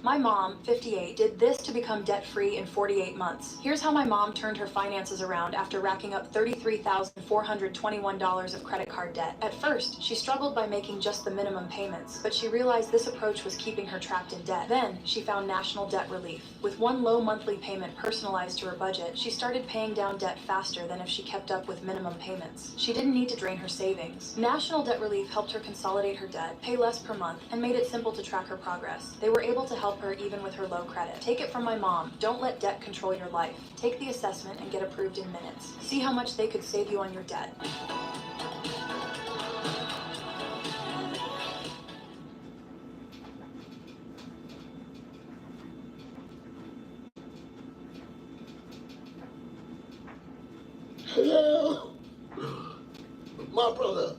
My mom, 58, did this to become debt-free in 48 months. Here's how my mom turned her finances around after racking up $33,421 of credit card debt. At first, she struggled by making just the minimum payments, but she realized this approach was keeping her trapped in debt. Then, she found national debt relief. With one low monthly payment personalized to her budget, she started paying down debt faster than if she kept up with minimum payments. She didn't need to drain her savings. National debt relief helped her consolidate her debt, pay less per month, and made it simple to track her progress. They were able to help her even with her low credit. Take it from my mom. Don't let debt control your life. Take the assessment and get approved in minutes. See how much they could save you on your debt. Hello? My brother.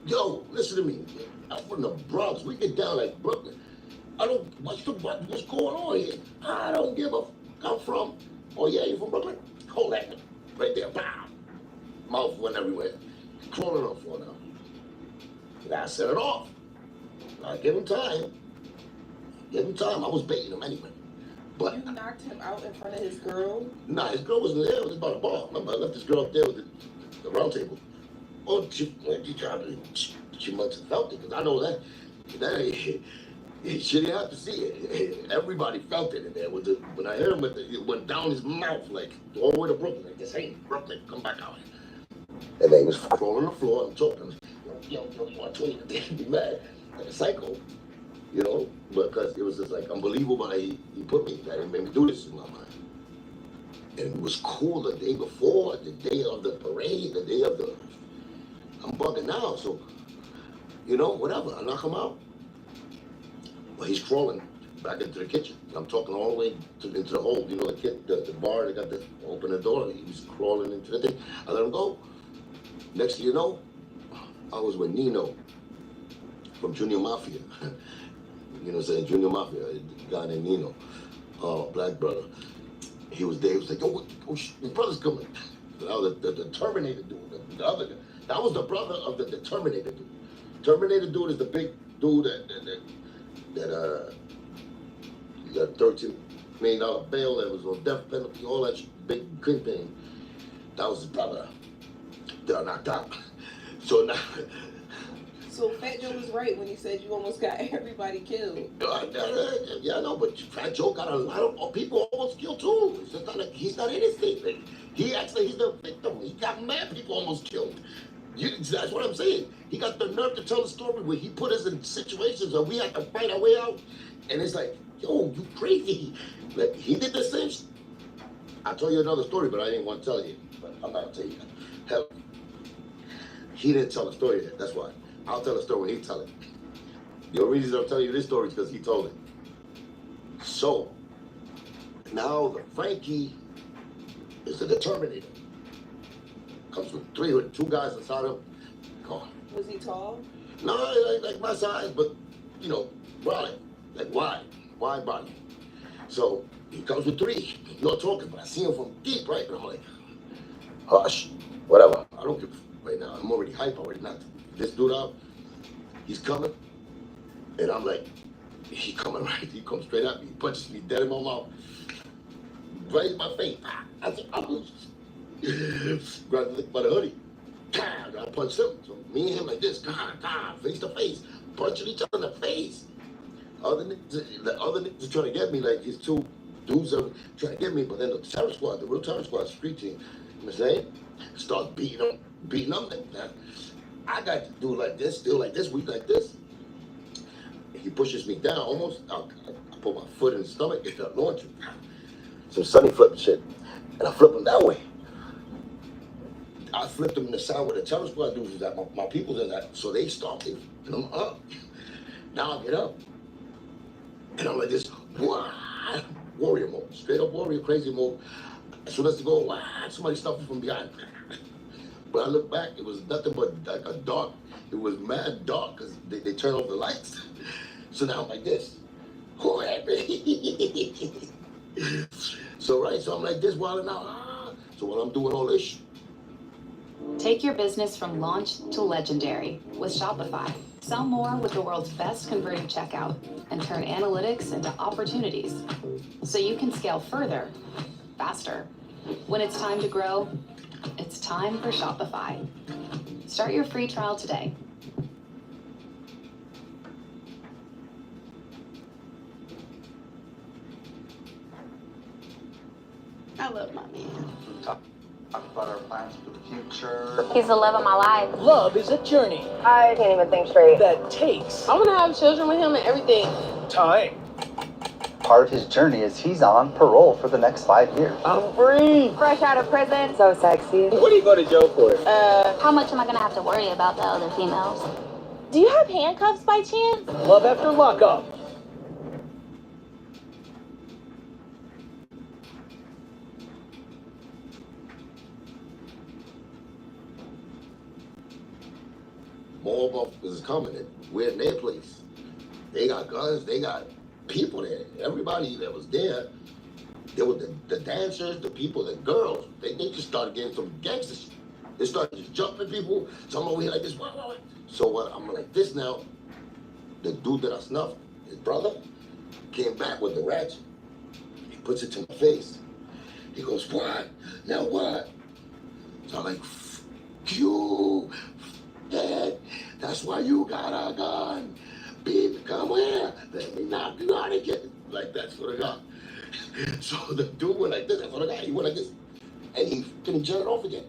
Yo, listen to me. I'm from the Bronx. We get down like Brooklyn. What's going on here? I don't give a I'm from. Oh yeah, you from Brooklyn? Hold that. Right there. Pow. Mouth went everywhere. Crawling on the floor now. And I set it off. I give him time. Give him time. I was baiting him anyway. But you knocked him out in front of his girl? Nah, his girl wasn't there. It was about a bar. Remember, I left this girl up there with the round table. Oh, she must have felt it, because I know that she didn't have to see it. Everybody felt it in there. When I heard him, it went down his mouth, like, all the way to Brooklyn. Like, this ain't Brooklyn. Come back out. And then he was crawling on the floor and talking. Yo, you want to be mad? Like a psycho, you know? Because it was just, like, unbelievable how he put me. That he made me do this in my mind. And it was cool the day before, the day of the parade, the day of the... I'm bugging now, so, you know, whatever. I knock him out. Well, he's crawling back into the kitchen. I'm talking all the way into the hole. You know, the bar, they got to open the door. He's crawling into the thing. I let him go. Next thing you know, I was with Nino from Junior Mafia. You know what I'm saying? Junior Mafia, a guy named Nino, black brother. He was there. He was like, oh his brother's coming. That was the Terminator dude, the other guy. That was the brother of the Terminator dude. Terminator dude is the big dude that got $13 million bail, that was on death penalty, all that big kingpin. That was his brother. That I knocked out. So now. So Fat Joe was right when he said you almost got everybody killed. Yeah, I know, but Fat Joe got a lot of people almost killed too. It's just not like, he's not innocent. He's the victim. He got mad people almost killed. That's what I'm saying. He got the nerve to tell the story where he put us in situations where we had to fight our way out. And it's like, yo, you crazy. Like, he did the same. I'll tell you another story, but I didn't want to tell you. But I'm not going to tell you. Hell, he didn't tell the story yet. That's why. I'll tell the story when he tell it. The only reason I'm telling you this story is because he told it. So, now the Frankie is the Terminator. comes with two guys inside him. God. Was he tall? No, like my size, but you know, broad, like wide body. So he comes with three. Not talking, but I see him from deep, right? And I'm like, hush, whatever. I don't give a right now. I'm already hype, already knocked this dude out. He's coming, and I'm like, he coming right. He comes straight at me. He punches me dead in my mouth, right in my face. I said, I'm grabbed the by the hoodie. I punched him. So me and him like this, face to face, punching each other in the face. The other niggas are trying to get me, like his two dudes are trying to get me, but then the terror squad, the real terror squad, street team, you know what I'm saying? Start beating them like that. I got to do like this, still like this, weak like this. He pushes me down almost. I put my foot in his stomach, it felt launch. Some sunny flipping shit. And I flip him that way. I flipped him in the side where the terror squad dudes was at, my people was at, so they stopped it, and I'm up. Now I get up. And I'm like this, warrior mode, straight up warrior, crazy mode. As soon as they go, somebody stopped me from behind. But I look back, it was nothing but like a dark, it was mad dark because they turned off the lights. So now I'm like this, who had me? So I'm like this while now. So while I'm doing all this, Take your business from launch to legendary with Shopify. Sell more with the world's best converting checkout and turn analytics into opportunities so you can scale further, faster. When it's time to grow, it's time for Shopify. Start your free trial today. I love my man. Talk about our plans for the future. He's the love of my life. Love is a journey I can't even think straight. that takes I want to have children with him and everything. time. Part of his journey is he's on parole for the next 5 years. I'm free. Fresh out of prison. So sexy. What do you go to jail for? How much am I gonna have to worry about the other females? Do you have handcuffs by chance? Love after lockup. more motherfuckers is coming and we're in their place. They got guns, they got people there. Everybody that was there were the dancers, the people, the girls. They just started getting some gangster shit. They started just jumping people. So I'm over here like this, what? So I'm like this now. The dude that I snuffed, his brother, came back with the ratchet. He puts it to my face. He goes, what? Now what? So I'm like, f you, Dad. That's why you got a gun. Baby, come here. Let me knock you out again. Like that, sort of guy. So the dude went like this, I sort of guy, he went like this. And he couldn't turn it off again.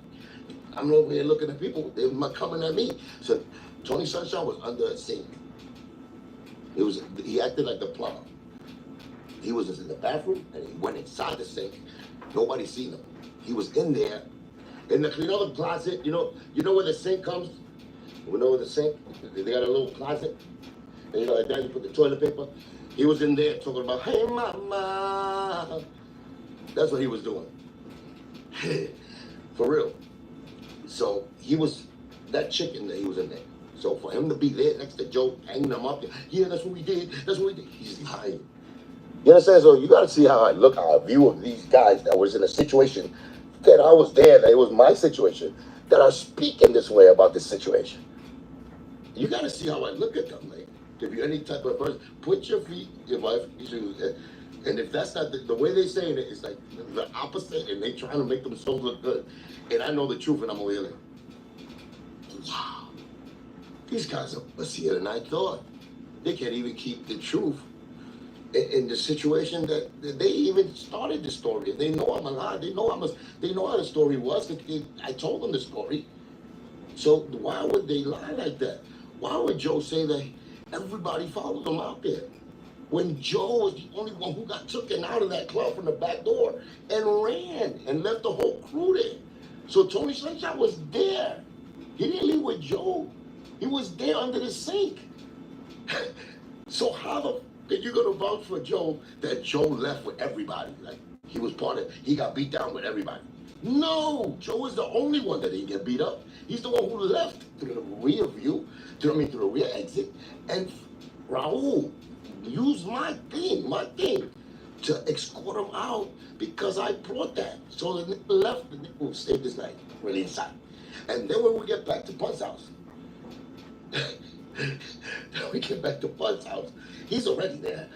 I'm over here looking at people, they were coming at me. So Tony Sunshine was under a sink. He acted like the plumber. He was just in the bathroom and he went inside the sink. Nobody seen him. He was in there, in the closet. You know where the sink comes? You know where the sink? They got a little closet. And like that, you put the toilet paper. He was in there talking about, hey mama. That's what he was doing. For real. So he was that chicken that he was in there. So for him to be there next to Joe, hanging him up, yeah, that's what we did. That's what we did. He's lying. You understand? So you got to see how I look, how I view of these guys that was in a situation that I was there, that it was my situation, that are speaking this way about this situation. You got to see how I look at them. Like, if you're any type of person, put your feet in my shoes. And if that's not the way they're saying it, it's like the opposite, and they trying to make themselves look good. And I know the truth, and I'm over here like, wow. These guys are busier than I thought. They can't even keep the truth in the situation that they even started the story. They know I'm alive. They know how the story was. I told them the story. So why would they lie like that? Why would Joe say that everybody followed him out there? When Joe was the only one who got taken out of that club from the back door and ran and left the whole crew there. So Tony Sunshine was there. He didn't leave with Joe. He was there under the sink. So how the did you go to vouch for Joe that Joe left with everybody? Like he was he got beat down with everybody. No, Joe is the only one that didn't get beat up. He's the one who left through the rear view, through the rear exit, and Raul used my thing to escort him out because I brought that. So the nigga left, the nigga will stay this night, really inside. And then when we get back to Pun's house, he's already there.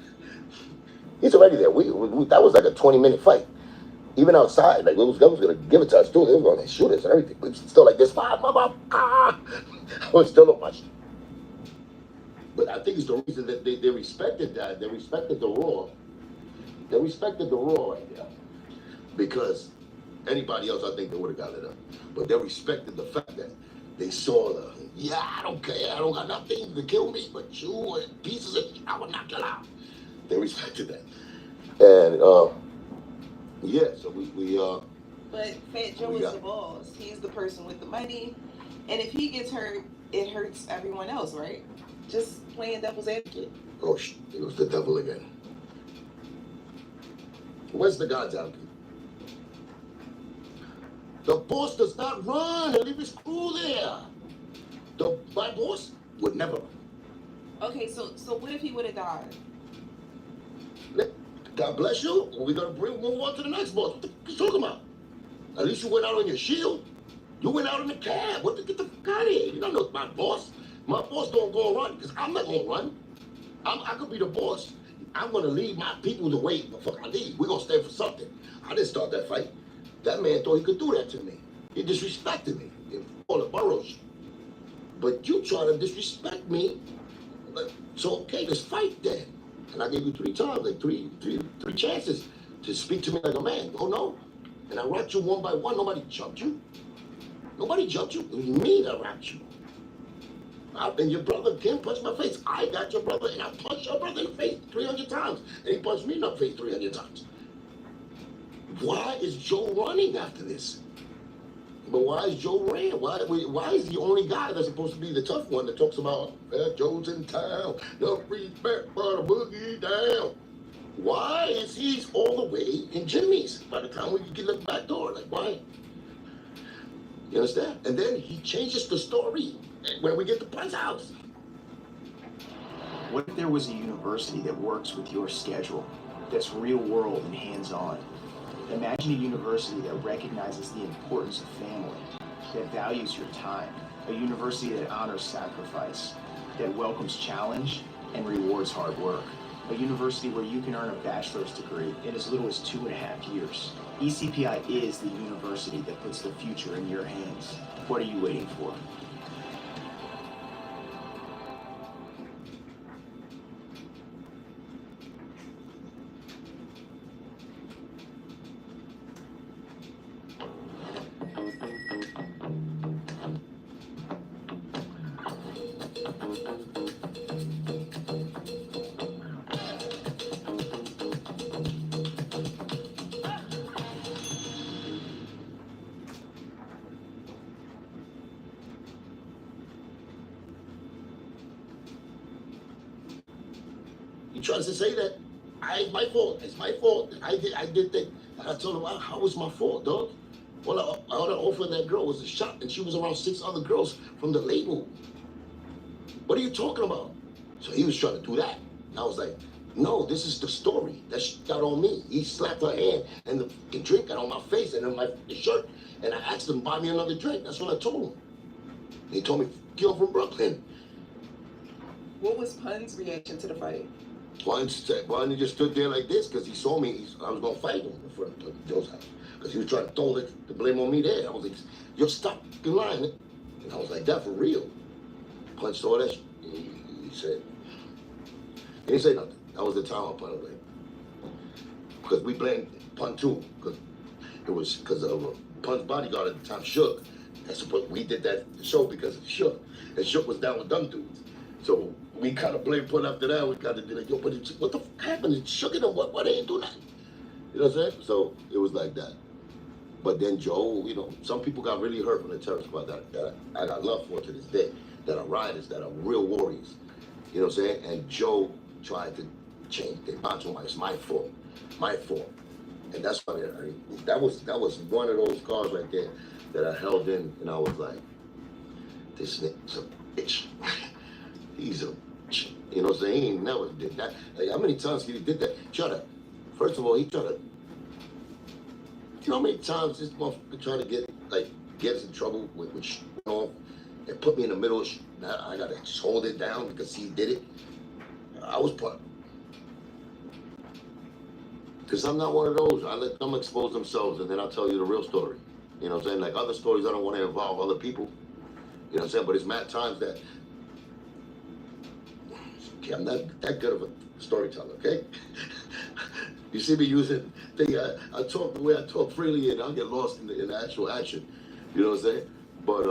He's already there. We that was like a 20-minute fight. Even outside, like, they was gonna give it to us too. They were gonna shoot us and everything. But still like this, I was still on my shit. But I think it's the reason that they respected that. They respected the Raw. They respected the Raw right there. Because anybody else, I think they would have got it up. But they respected the fact that they saw I don't care, I don't got nothing to kill me, but you and pieces of shit, I would knock you out. They respected that. And yeah, so we But Fat Joe is the boss. He's the person with the money. And if he gets hurt, it hurts everyone else, right? Just playing devil's advocate. Oh, it was the devil again. Where's the God's advocate? The boss does not run and leave his crew there. My boss would never run. Okay, so what if he would have died? God bless you. We're gonna move on to the next boss. What the fuck you talking about? At least you went out on your shield. You went out in the cab. Get the fuck out of here. You don't know my boss. My boss don't go run because I'm not gonna run. I could be the boss. I'm gonna leave my people the way the fuck I leave. We're gonna stand for something. I didn't start that fight. That man thought he could do that to me. He disrespected me in all the boroughs. But you try to disrespect me. So okay, let's fight then. And I gave you 3 times, like three chances to speak to me like a man. Oh no. And I rocked you one by one. Nobody jumped you. Nobody jumped you. It was me that rocked you. And your brother Kim punched my face. I got your brother and I punched your brother in the face 300 times. And he punched me in the face 300 times. Why is Joe running after this? But why is Joe ran? Why is the only guy that's supposed to be the tough one that talks about Joe's in town, the respect for the boogie down? Why is he all the way in Jimmy's by the time we get the back door? Like, why? You understand? And then he changes the story when we get to Pun's house. What if there was a university that works with your schedule, that's real world and hands-on? Imagine a university that recognizes the importance of family, that values your time, a university that honors sacrifice, that welcomes challenge and rewards hard work, a university where you can earn a bachelor's degree in as little as 2.5 years. ECPI is the university that puts the future in your hands. What are you waiting for? He tries to say that it's my fault. It's my fault. I did that. And I told him, how was my fault, dog? All I offered that girl was a shot, and she was around 6 other girls from the label. What are you talking about? So he was trying to do that. And I was like, no, this is the story. That got on me. He slapped her hand, and the drink got on my face and on my shirt. And I asked him to buy me another drink. That's what I told him. And he told me, "Girl from Brooklyn." What was Pun's reaction to the fight? Pun just stood there like this because he saw me. I was going to fight him in front of Joe's house because he was trying to throw the blame on me there. I was like, yo, stop lying. And I was like, that for real. Pun saw that. He said, he didn't say nothing. That was the time I Pun was like, because we blamed Pun too because it was because of Pun's bodyguard at the time, Shook. We did that show because of Shook. And Shook was down with them dudes. So we kind of blamed Pun after that. We kind of did like, yo, but what the fuck happened? It shook it up. Why they ain't do nothing? You know what I'm saying? So it was like that. But then Joe, you know, some people got really hurt from the terror squad that I got love for to this day, that are riders, that are real warriors. You know what I'm saying? And Joe tried to change their mind to him. It's my fault. My fault. And that's why that was one of those cars right there that I held in, and I was like, this nigga's a bitch. He's a, you know what I'm saying? He ain't never did that. Like, how many times he did that? First of all, he tried to, you know how many times this motherfucker tried to get us in trouble with and put me in the middle of I gotta just hold it down because he did it. I was part. Because I'm not one of those. I let them expose themselves and then I'll tell you the real story. You know what I'm saying? Like other stories, I don't want to involve other people. You know what I'm saying? But it's mad times that, okay, I'm not that good of a storyteller, okay? You see me using, I talk the way I talk freely and I'll get lost in the actual action. You know what I'm saying? But,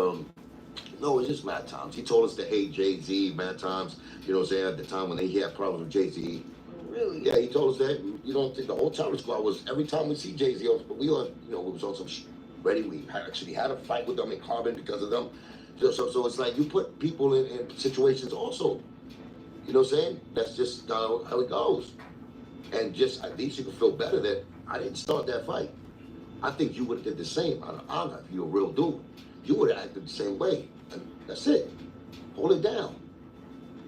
no, it's just mad times. He told us to hate Jay-Z mad times. You know what I'm saying? At the time when he had problems with Jay-Z. Really? Yeah, he told us that. You don't think the whole Terror Squad was, every time we see Jay-Z, but we were, you know, we was on some ready. We actually had a fight with them in Carbon because of them. So it's like you put people in situations also. You know what I'm saying? That's just how it goes. And just, at least you can feel better that I didn't start that fight. I think you would have did the same out of honor if you're a real dude. You would have acted the same way. And that's it. Hold it down.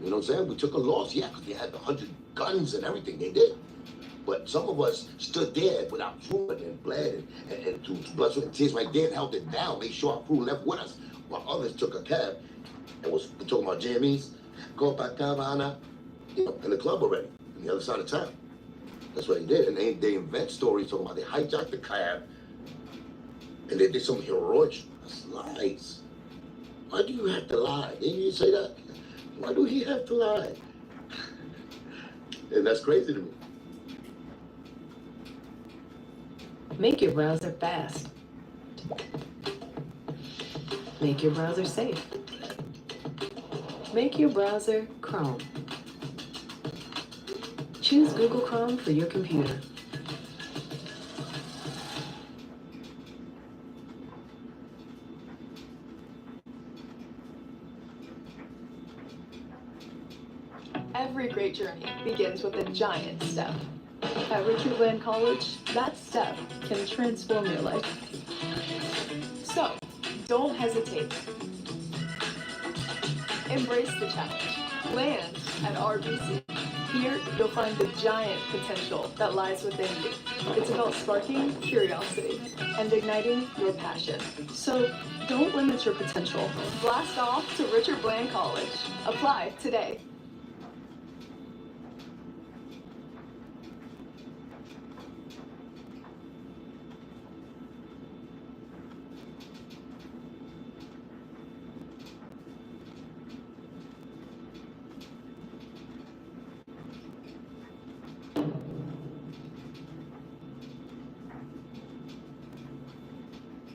You know what I'm saying? We took a loss, yeah, because they had 100 guns and everything. They did. But some of us stood there without crew and bled and through blood, sweat, and tears right there and held it down, made sure our crew left with us, while others took a cab and was talking about jammies, Copacabana, you know, in the club already, on the other side of town. That's what they did. And they invent stories talking about they hijacked the cab and they did some heroic lies. Why do you have to lie? Didn't you say that? Why do he have to lie? And that's crazy to me. Make your browser fast. Make your browser safe. Make your browser Chrome. Choose Google Chrome for your computer. Every great journey begins with a giant step. At Richard Bland College, that step can transform your life. So, don't hesitate. Embrace the challenge. Land at RBC. Here, you'll find the giant potential that lies within you. It's about sparking curiosity and igniting your passion. So, don't limit your potential. Blast off to Richard Bland College. Apply today.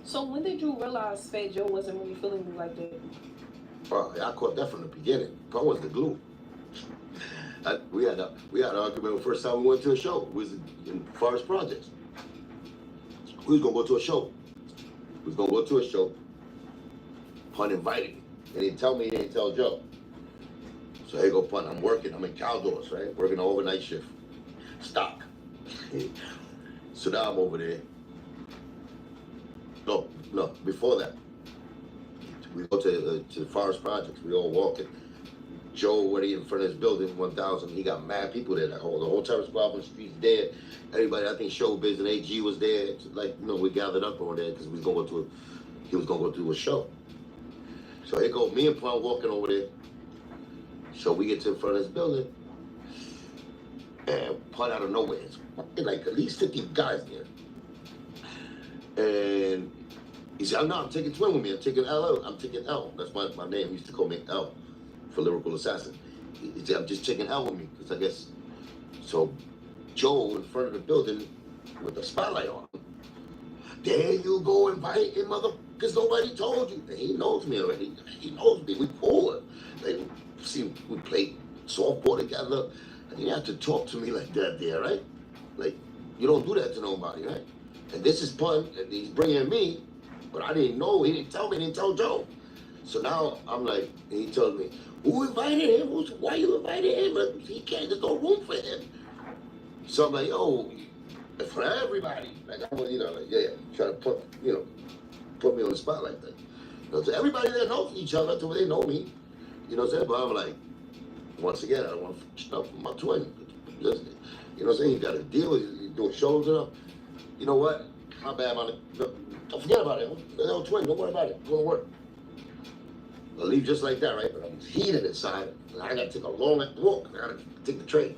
So when did you realize Fat Joe wasn't really feeling you like that? Well, I caught that from the beginning. Pun was the glue. We had an argument the first time we went to a show. We was in Forest Projects. We was gonna go to a show. Pun invited me. He didn't tell me, he didn't tell Joe. So here go Pun, I'm working, I'm in Caldors, right? Working an overnight shift. Stock. So now I'm over there. No, before that. We go to the Forest Projects, we all walking. Joe already in front of his building, 1,000, he got mad people there. The whole Terror Squad on the streets there. Everybody, I think Showbiz and AG was there. Like, you know, we gathered up over there because he was gonna go to a show. So here go me and Pun walking over there. So we get to the front of his building. And Pun out of nowhere, it's like at least 50 guys there. And he said, I'm taking twin with me. I'm taking L. I'm taking L. That's my name. He used to call me L for Lyrical Assassin. He said, I'm just taking L with me, because I guess. So Joe in front of the building with the spotlight on him. There you go inviting mother, because nobody told you. And he knows me already. He knows me. We cool. Like, see, we played softball together. And you have to talk to me like that there, right? Like, you don't do that to nobody, right? And this is Pun, and he's bringing me, but I didn't know. He didn't tell me. He didn't tell Joe. So now I'm like, and he tells me, who invited him? Why you invited him? He can't. There's no room for him. So I'm like, yo, for everybody. Like, I was, try to put me on the spot like that. So everybody there knows each other until they know me. You know what I'm saying? But I'm like, once again, I don't want stuff from my twin. You know what I'm saying? You got to deal with it. You're doing shows and stuff. You know what? My bad, man. Don't forget about it. No twin. Don't worry about it. Go to work. I'll leave just like that, right? But I'm heated inside. I got to take a long walk. I got to take the train.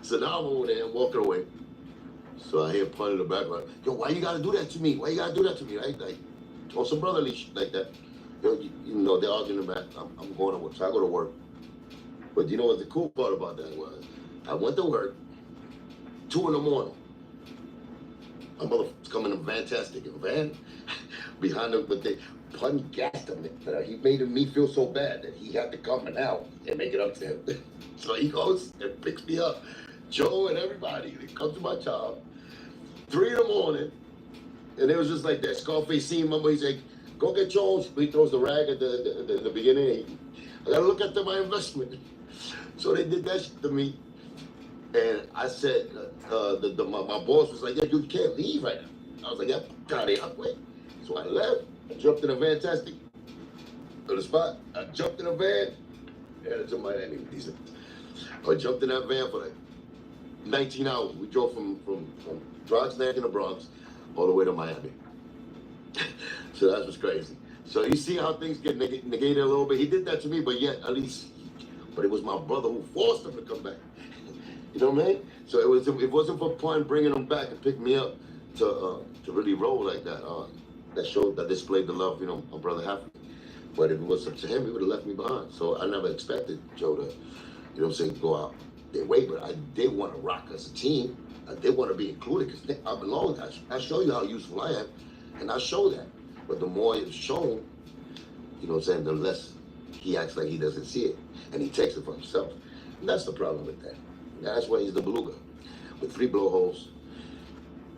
So now I'm over there walking away. So I hear Pun in the background. Yo, why you got to do that to me? Why you got to do that to me? Right? Like, on some brotherly shit like that. You know, they're arguing in the back. I'm going to work. So I go to work. But you know what the cool part about that was? I went to work, 2 in the morning. My motherfucker's coming in fantastic in a van behind him, but Pun gassed him. He made me feel so bad that he had to come out and make it up to him. So he goes and picks me up. Joe and everybody, they come to my job, 3 in the morning, and it was just like that Scarface scene. Remember, he's like, go get Jones. He throws the rag at the beginning. I gotta look at my investment. So they did that shit to me. And I said, my boss was like, yeah, you can't leave right now. I was like, yeah, God, I quit. So I left. I jumped in a Fantastic to the spot. I jumped in a van. Yeah, that's in Miami. I jumped in that van for like 19 hours. We drove from Bronx Neck in the Bronx all the way to Miami. So that was crazy. So you see how things get negated a little bit. He did that to me, but yet at least, but it was my brother who forced him to come back. You know what I mean? So it wasn't for Pun bringing him back and pick me up to really roll like that. That displayed the love, my brother had for me. But if it was up to him, he would have left me behind. So I never expected Joe to, go out their way. But I did want to rock as a team. I did want to be included because I belong. I show you how useful I am, and I show that. But the more it's shown, the less he acts like he doesn't see it, and he takes it for himself. And that's the problem with that. That's why he's the beluga, with 3 blowholes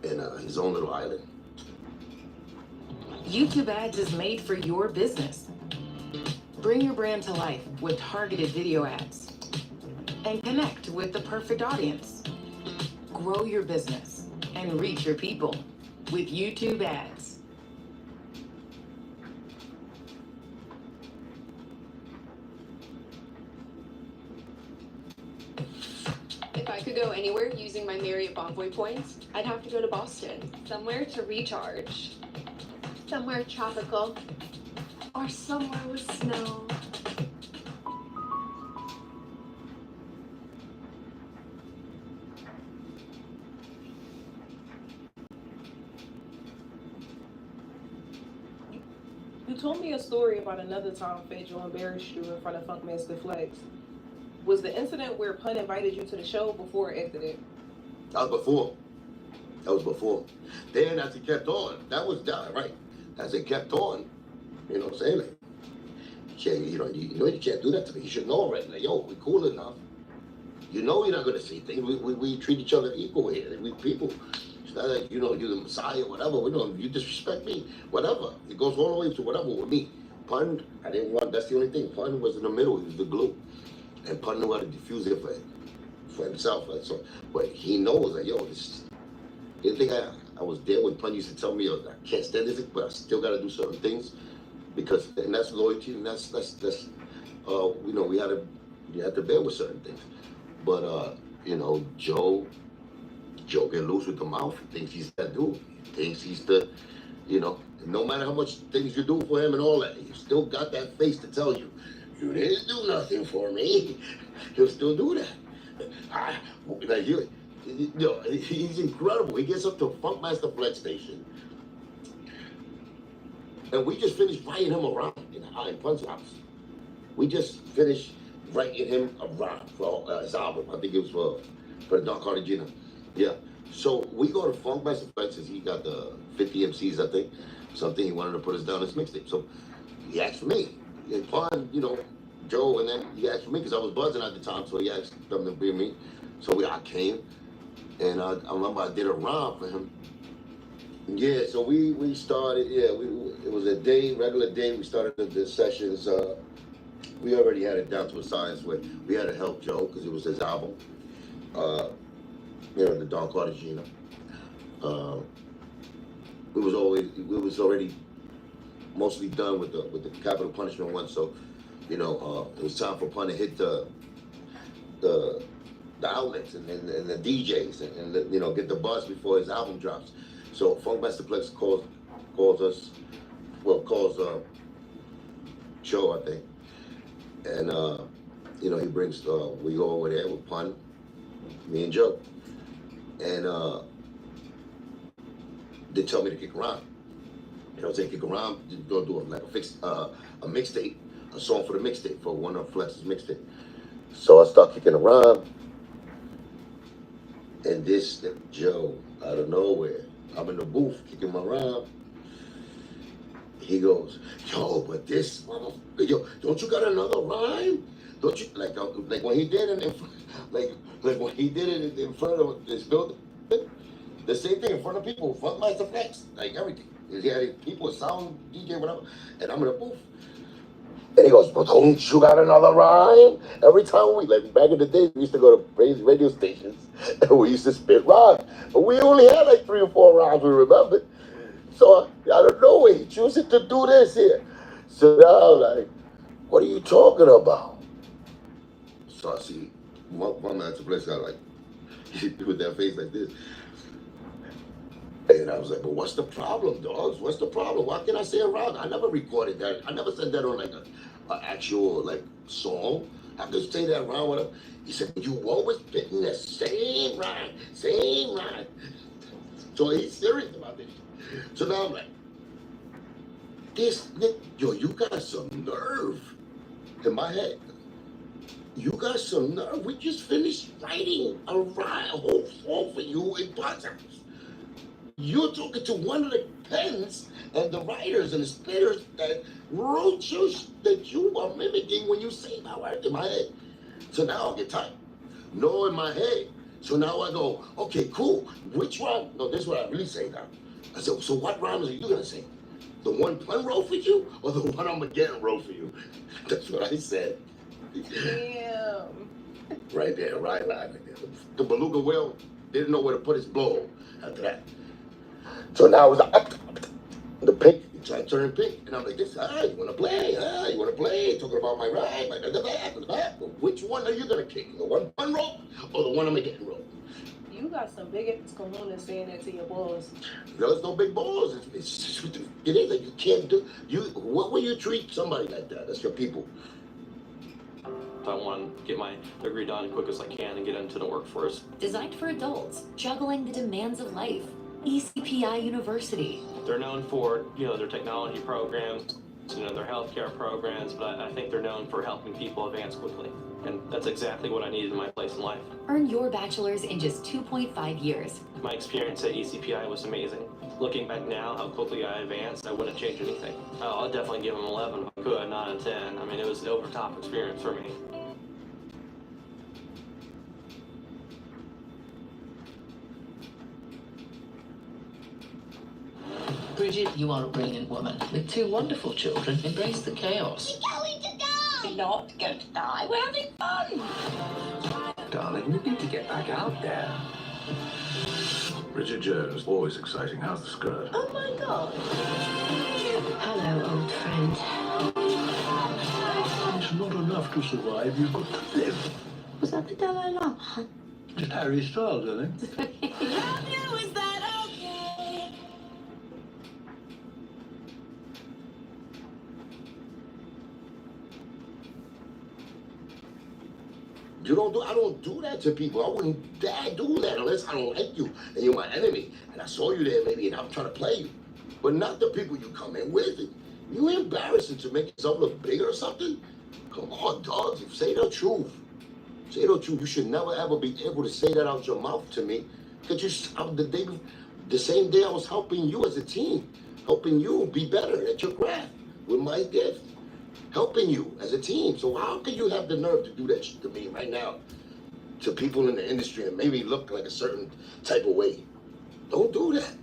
and his own little island. YouTube ads is made for your business. Bring your brand to life with targeted video ads and connect with the perfect audience. Grow your business and reach your people with YouTube ads. If I could go anywhere using my Marriott Bonvoy points, I'd have to go to Boston. Somewhere to recharge. Somewhere tropical. Or somewhere with snow. You told me a story about another time Phaedra embarrassed you in front of Funkmaster Flex. Was the incident where Pun invited you to the show before or after that? That was before. Then as it kept on, that was done, right? As it kept on, you know what I'm saying? Like, you can't do that to me. You should know already. Like, yo, we cool enough. You know you're not gonna say things. We treat each other equal here. We people. It's not like you're the Messiah, whatever. You disrespect me, whatever. It goes all the way to whatever with me. Pun, I didn't want. That's the only thing. Pun was in the middle. He was the glue, and Pun knew how to diffuse it for himself. Like, so, but he knows that you think I was there when Pun used to tell me I can't stand this, but I still got to do certain things because, and that's loyalty, and that's you have to bear with certain things. But Joe get loose with the mouth. He thinks he's that dude. He thinks he's the, no matter how much things you do for him and all that, you still got that face to tell you, you didn't do nothing for me. He'll still do that. He's incredible. He gets up to Funkmaster Flex Station, and we just finished writing him around in Pun's house. We just finished writing him around for his album. I think it was for the Don Cartagena. Yeah. So we go to Funkmaster Flex, he got the 50 MCs, I think, something. He wanted to put us down his mixtape. So he asked for me. And Pun, Joe, and then he asked for me because I was buzzing at the time, so he asked them to bring me. So I came, and I remember I did a rhyme for him. Yeah, so we started, it was a regular day. We started the sessions. We already had it down to a science where we had to help Joe because it was his album. the Don Cartagena. We was already mostly done with the capital punishment one, so it was time for Pun to hit the outlets and the DJs and get the buzz before his album drops. So Funk Masterplex calls Joe, I think, and he brings we go over there with Pun, me and Joe, and they tell me to kick around. Say kick around, go do a mixtape, a song for the mixtape, for one of Flex's mixtape. So I start kicking around, and this Joe, out of nowhere, I'm in the booth kicking around. He goes, yo, but this yo, don't you got another rhyme? Don't you like when he did it when he did it in front of this building? The same thing in front of people, Funk Masterplex, like everything. He had people, sound, DJ, whatever, and I'm in the booth. And he goes, but don't you got another rhyme? Every time back in the day, we used to go to radio stations, and we used to spit rhymes. But we only had 3 or 4 rhymes, we remember. So out of nowhere, he chooses to do this here. So now I'm like, what are you talking about? So I see one man at the place got with that face like this. And I was like, but what's the problem, dogs? What's the problem? Why can't I say a rhyme? I never recorded that. I never said that on an actual song. I could say that rhyme with him. He said, you always spitting the same rhyme. So he's serious about this. So now I'm like, you got some nerve. In my head, you got some nerve. We just finished writing a whole song for you in Podcast. You're talking to one of the pens and the writers and the spitters that wrote that you are mimicking when you say my word in my head. So now I get tight. No, in my head. So now I go, okay, cool. Which rhyme? No, this is what I really say now. I said, so what rhymes are you going to sing? The one Pun wrote for you or the one Armageddon wrote for you? That's what I said. Damn. Right there, right there. The beluga whale didn't know where to put his blow after that. So now it was the pink, turning pink. And I'm like, you want to play? You want to play? Talking about my rhyme, the back. Which one are you going to kick? The one Pun wrote or the one Armageddon wrote? You got some big ass kahunas saying that to your boys. There's no big balls. It is like you can't do. What will you treat somebody like that? That's your people. I want to get my degree done as quick as I can and get into the workforce. Designed for adults, juggling the demands of life. ECPI University. They're known for, their technology programs, their healthcare programs, but I think they're known for helping people advance quickly. And that's exactly what I needed in my place in life. Earn your bachelor's in just 2.5 years. My experience at ECPI was amazing. Looking back now, how quickly I advanced, I wouldn't change anything. I'll definitely give them 11 if I could, not a 10. I mean, it was an over-top experience for me. Bridget, you are a brilliant woman. With 2 wonderful children, embrace the chaos. We're going to die! We're not going to die. We're having fun! Darling, you need to get back out there. Bridget Jones, always exciting. How's the skirt? Oh my God. Hello, old friend. It's not enough to survive, you've got to live. Was that the Dalai Lama? Just Harry Styles, I think. Love you, is that okay? I don't do that to people. I wouldn't dare do that unless I don't like you and you're my enemy. And I saw you there maybe and I'm trying to play you. But not the people you come in with. You embarrassing to make yourself look bigger or something? Come on, dogs. Say the truth. Say the truth. You should never ever be able to say that out your mouth to me. Because the same day I was helping you as a team. Helping you be better at your craft with my gift. Helping you as a team. So how can you have the nerve to do that shit to me right now? To people in the industry and maybe look like a certain type of way. Don't do that.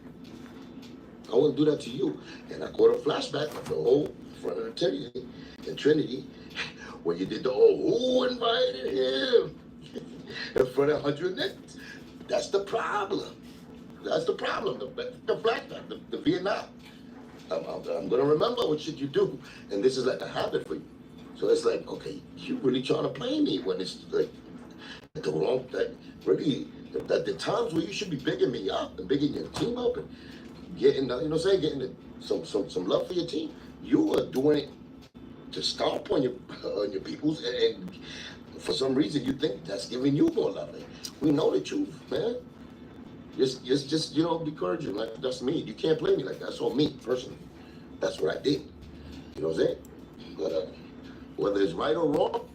I wouldn't do that to you. And I caught a flashback of the whole front of the Trinity when you did the whole, who invited him? In front of 100 niggas. That's the problem. That's the problem. The flashback, the Vietnam. I'm gonna remember what shit you do, and this is like a habit for you. So it's like, okay, you really trying to play me when it's like the wrong, like really, the times where you should be bigging me up and bigging your team up and getting, you know what I'm saying, getting some love for your team. You are doing it to stomp on your peoples, and for some reason you think that's giving you more love. Like, we know the truth, man. Just you know, be encouraging. Like, that's me. You can't play me like that. That's on me personally. That's what I did. You know what I'm saying? But whether it's right or wrong,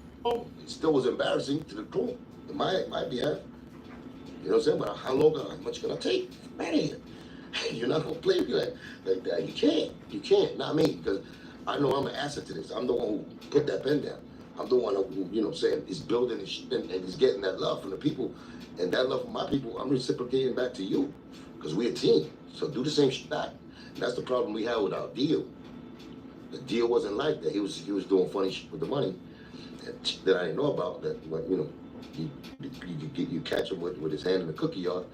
it still was embarrassing to the crew. In my behalf. You know what I'm saying? But how much can I take? Man, you're not gonna play me like that. You can't. You can't. Not me, because I know I'm an asset to this. I'm the one who put that pen down. I'm the one who, you know what I'm saying, is building and is getting that love from the people. And that love from my people, I'm reciprocating back to you. Because we're a team. So do the same shit back. And that's the problem we had with our deal. The deal wasn't like that. He was doing funny shit with the money that I didn't know about. That, you know, you catch him with his hand in the cookie jar,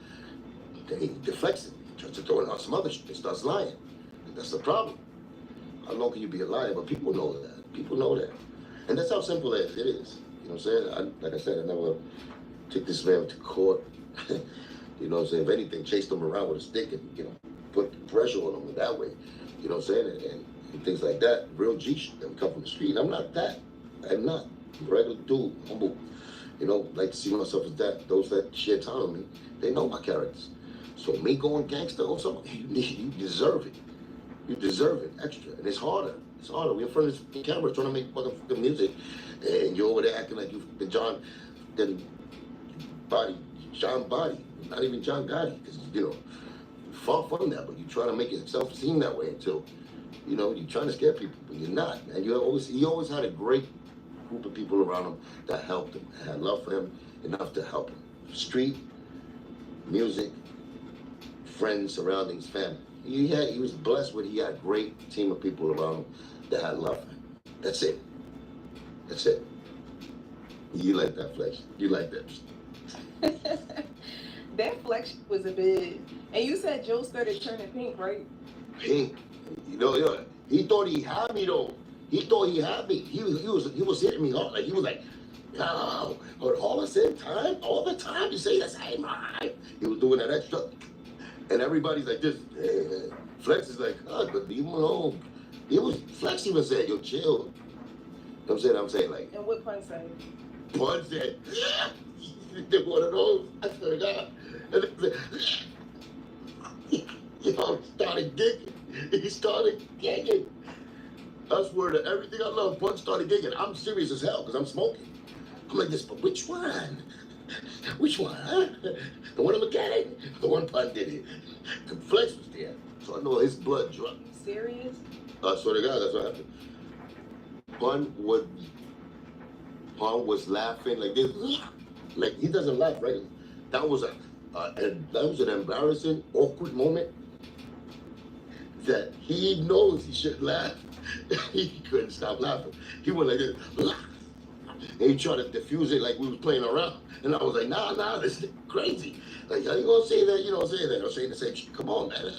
then he deflects it. He tries to throw it on some other shit and starts lying. And that's the problem. How long can you be a liar? But people know that. People know that. And that's how simple it is. You know what I'm saying? Like I said, I never took this man to court. You know what I'm saying? If anything, chased him around with a stick and, you know, put pressure on him in that way. You know what I'm saying? And things like that. Real G shit that come from the street. I'm not that. I'm not. I'm a regular dude, humble. You know, like to see myself as that. Those that share time with me, they know my characters. So me going gangster or something, you deserve it. You deserve it extra. And it's harder. It's harder. We're in front of this camera trying to make motherfucking music, and you're over there acting like you've been John Body, not even John Gotti, because, you know, far from that, but you're trying to make yourself seem that way until, you know, you're trying to scare people, but you're not. And he always had a great group of people around him that helped him, had love for him enough to help him. Street, music, friends, surroundings, family. He was blessed with, he had a great team of people around him that had love for him. That's it. That's it. You like that flex. You like that. That flex was a bit. And you said Joe started turning pink, right? Pink. You know, he thought he had me though. He thought he had me. He was hitting me hard. Like, he was like, no, but all the same time, all the time you say the same line. He was doing that extra. And everybody's like this. Hey. Flex is like, oh, but leave him alone. Flex even said, yo, chill. You know what I'm saying? Like. And what Pun said? Pun said, yeah. He did one of those. I swear to God. And he started gigging. He started gigging. I swear to everything I love, Pun started gigging. I'm serious as hell because I'm smoking. I'm like this, but which one? Which one, huh? The one I'm getting? The one Pun did it. The Flex was there. So I know his blood dropped. Serious? I swear to God, that's what happened. Pun was laughing like this. Like, he doesn't laugh, right? That was an embarrassing, awkward moment that he knows he shouldn't laugh. He couldn't stop laughing. He went like this. And he tried to diffuse it like we was playing around. And I was like, nah, this is crazy. Like, how you gonna say that? You don't say that. I'm saying the same shit. Come on, man.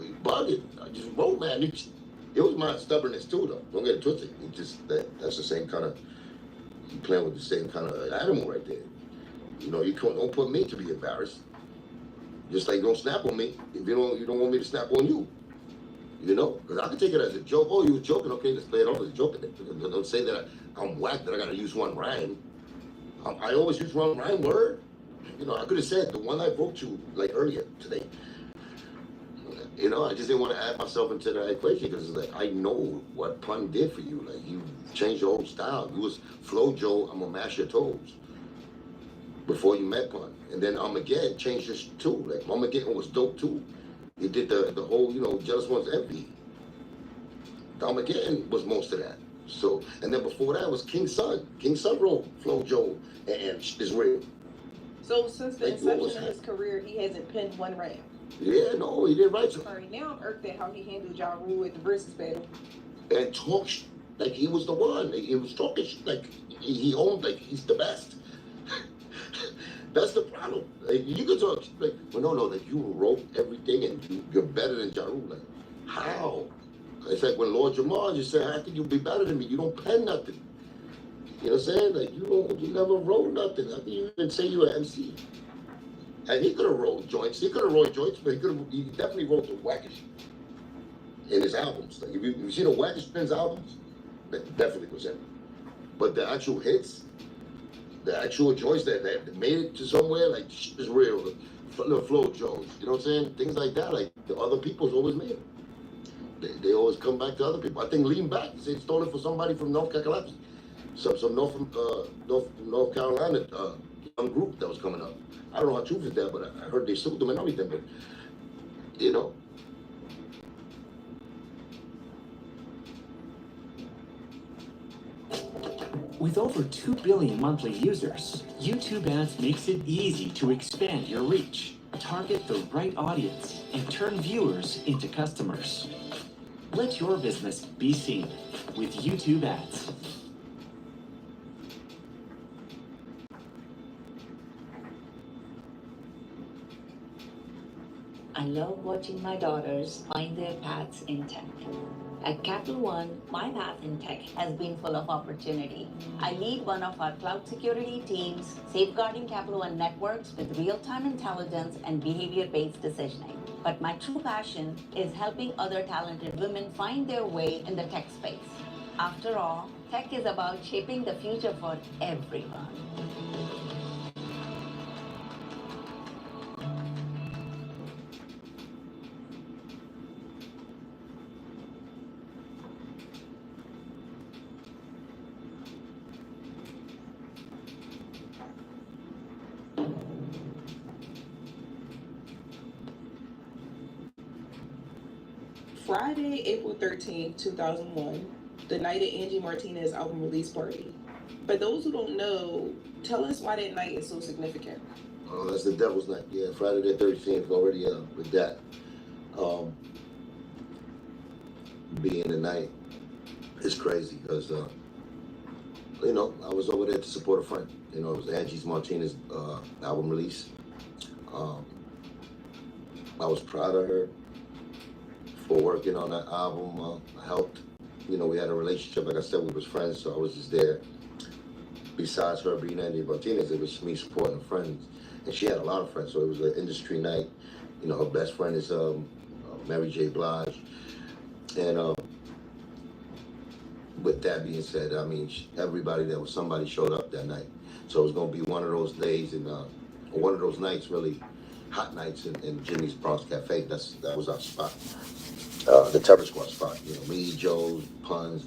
You bugging. I just wrote, man. It was my stubbornness too, though. Don't get it twisted. It just, that's the same kind of, you playing with the same kind of animal right there. You know, you don't put me to be embarrassed. Just like don't snap on me if you don't want me to snap on you. You know, because I can take it as a joke. Oh, you were joking. Okay, let's play it off as a joke. Don't say that I'm whack, that I gotta use one rhyme. I always use one rhyme word. You know, I could have said the one I wrote you like earlier today. You know, I just didn't want to add myself into the equation because it's like, I know what Pun did for you. Like, you changed your whole style. You was Flo Joe, I'm gonna mash your toes. Before you met Pun. And then Armageddon changed this too. Like, Armageddon was dope too. He did the whole, you know, Jealous One's Envy. Armageddon was most of that. So, and then before that was King Sun. King Sun wrote Flo Joe and Israel. So since the inception of his career, he hasn't penned one rap. Yeah, no, he didn't write so. Sorry, now I'm irked at how he handled Ja Rule at the versus battle. And talk like he was the one. Like, he was talking like he owned, like he's the best. That's the problem. Like, you could talk like, well, no, that you wrote everything and you're better than Ja Rule. Like, how? It's like when Lord Jamar just said, "How can you be better than me? You don't pen nothing." You know what I'm saying? Like you never wrote nothing. How can you even say you're an MC? And he could have wrote joints. He could have wrote joints, but he definitely wrote the wackest in his albums. Like if you see the Wackest Prince albums, that definitely was him. But the actual hits, the actual joints that made it to somewhere, like is real. The Flo Jones, you know what I'm saying? Things like that, like the other people's always made it. They always come back to other people. I think Lean Back, they stole it for somebody from North Carolina. Some North Carolina young group that was coming up. I don't know how true is that, but I heard they sued them and everything. But you know, with over 2 billion monthly users, YouTube Ads makes it easy to expand your reach, target the right audience, and turn viewers into customers. Let your business be seen with YouTube Ads. I love watching my daughters find their paths in tech. At Capital One, my path in tech has been full of opportunity. I lead one of our cloud security teams, safeguarding Capital One networks with real-time intelligence and behavior-based decisioning. But my true passion is helping other talented women find their way in the tech space. After all, tech is about shaping the future for everyone. Friday, April 13th, 2001, the night of Angie Martinez's album release party. For those who don't know, tell us why that night is so significant. oh, that's the Devil's Night. Yeah, Friday the 13th already with that. Being the night is crazy because, you know, I was over there to support a friend. You know, it was Angie Martinez's album release. I was proud of her for working on that album. I helped. You know, we had a relationship. Like I said, we was friends, so I was just there. Besides her being Angie Martinez, it was me supporting friends. And she had a lot of friends, so it was an industry night. You know, her best friend is Mary J. Blige. And with that being said, I mean, everybody that was somebody showed up that night. So it was going to be one of those days and one of those nights, really hot nights in Jimmy's Bronx Cafe. That was our spot. The Terror Squad spot. You know, me, Joe, Puns.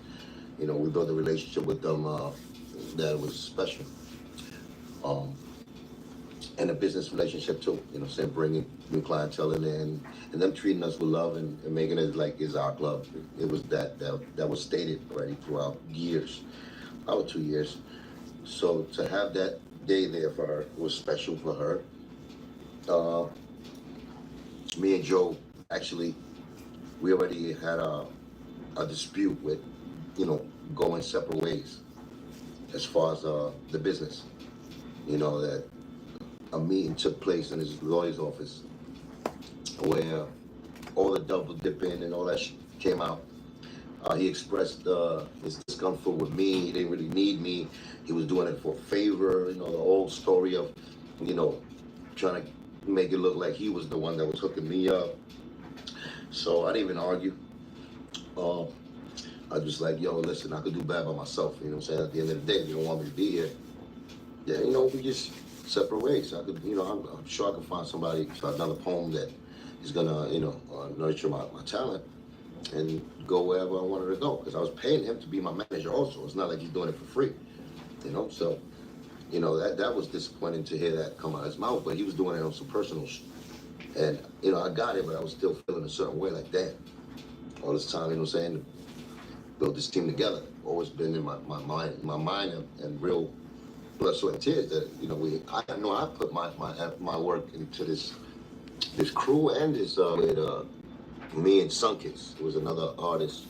You know, we built a relationship with them that was special. And a business relationship too. You know, saying bringing new clientele in there and them treating us with love and making it like it's our club. It was that was stated already throughout years, about 2 years. So to have that day there for her was special for her. Me and Joe, actually, we already had a dispute with, you know, going separate ways as far as the business. You know, that a meeting took place in his lawyer's office where all the double dipping and all that came out. He expressed his discomfort with me. He didn't really need me. He was doing it for a favor. You know, the old story of, you know, trying to make it look like he was the one that was hooking me up. So I didn't even argue. I just like, yo, listen, I could do bad by myself. You know what I'm saying? At the end of the day, if you don't want me to be here, yeah, you know, we just separate ways. I could, you know, I'm sure I can find somebody, another poem that is gonna, you know, nurture my talent and go wherever I wanted to go. Because I was paying him to be my manager also. It's not like he's doing it for free, you know? So, you know, that was disappointing to hear that come out of his mouth, but he was doing it on some personal shit. And, you know, I got it, but I was still feeling a certain way, like, damn, all this time, you know what I'm saying, to build this team together. Always been in my mind and real blood, sweat, and tears that, you know, I know I put my work into this crew and this with me and Sunkist. It was another artist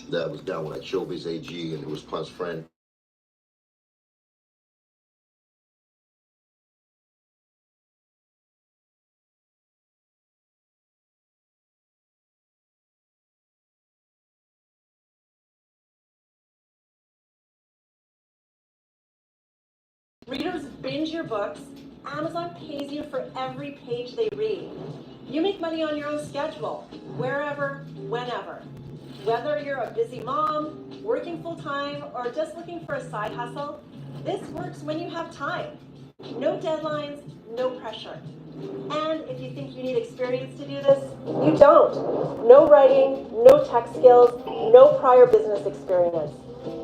that was down with like Showbiz AG, and it was Pun's friend. Readers binge your books. Amazon pays you for every page they read. You make money on your own schedule, wherever, whenever. Whether you're a busy mom, working full-time, or just looking for a side hustle, this works when you have time. No deadlines, no pressure. And if you think you need experience to do this, you don't. No writing, no tech skills, no prior business experience.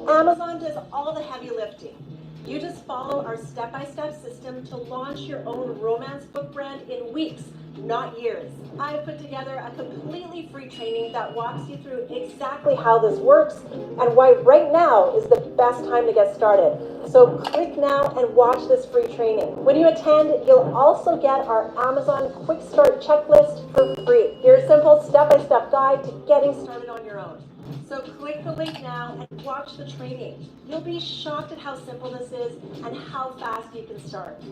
Amazon does all the heavy lifting. You just follow our step-by-step system to launch your own romance book brand in weeks, not years. I've put together a completely free training that walks you through exactly how this works and why right now is the best time to get started. So click now and watch this free training. When you attend, you'll also get our Amazon Quick Start checklist for free. Your simple step-by-step guide to getting started on your own. So click the link now and watch the training. You'll be shocked at how simple this is and how fast you can start.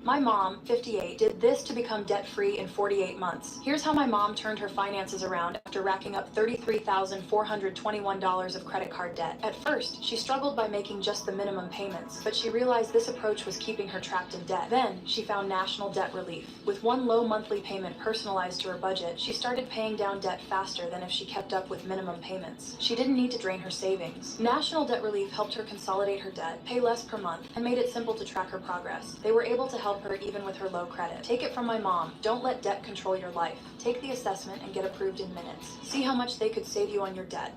My mom, 58, did this to become debt-free in 48 months. Here's how my mom turned her finances around after racking up $33,421 of credit card debt. At first, she struggled by making just the minimum payments, but she realized this approach was keeping her trapped in debt. Then, she found national debt relief. With one low monthly payment personalized to her budget, she started paying down debt faster than if she kept up with minimum payments. She didn't need to drain her savings. National debt relief helped her consolidate her debt, pay less per month, and made it simple to track her progress. They were able to help her even with her low credit. Take it from my mom. Don't let debt control your life. Take the assessment and get approved in minutes. See how much they could save you on your debt.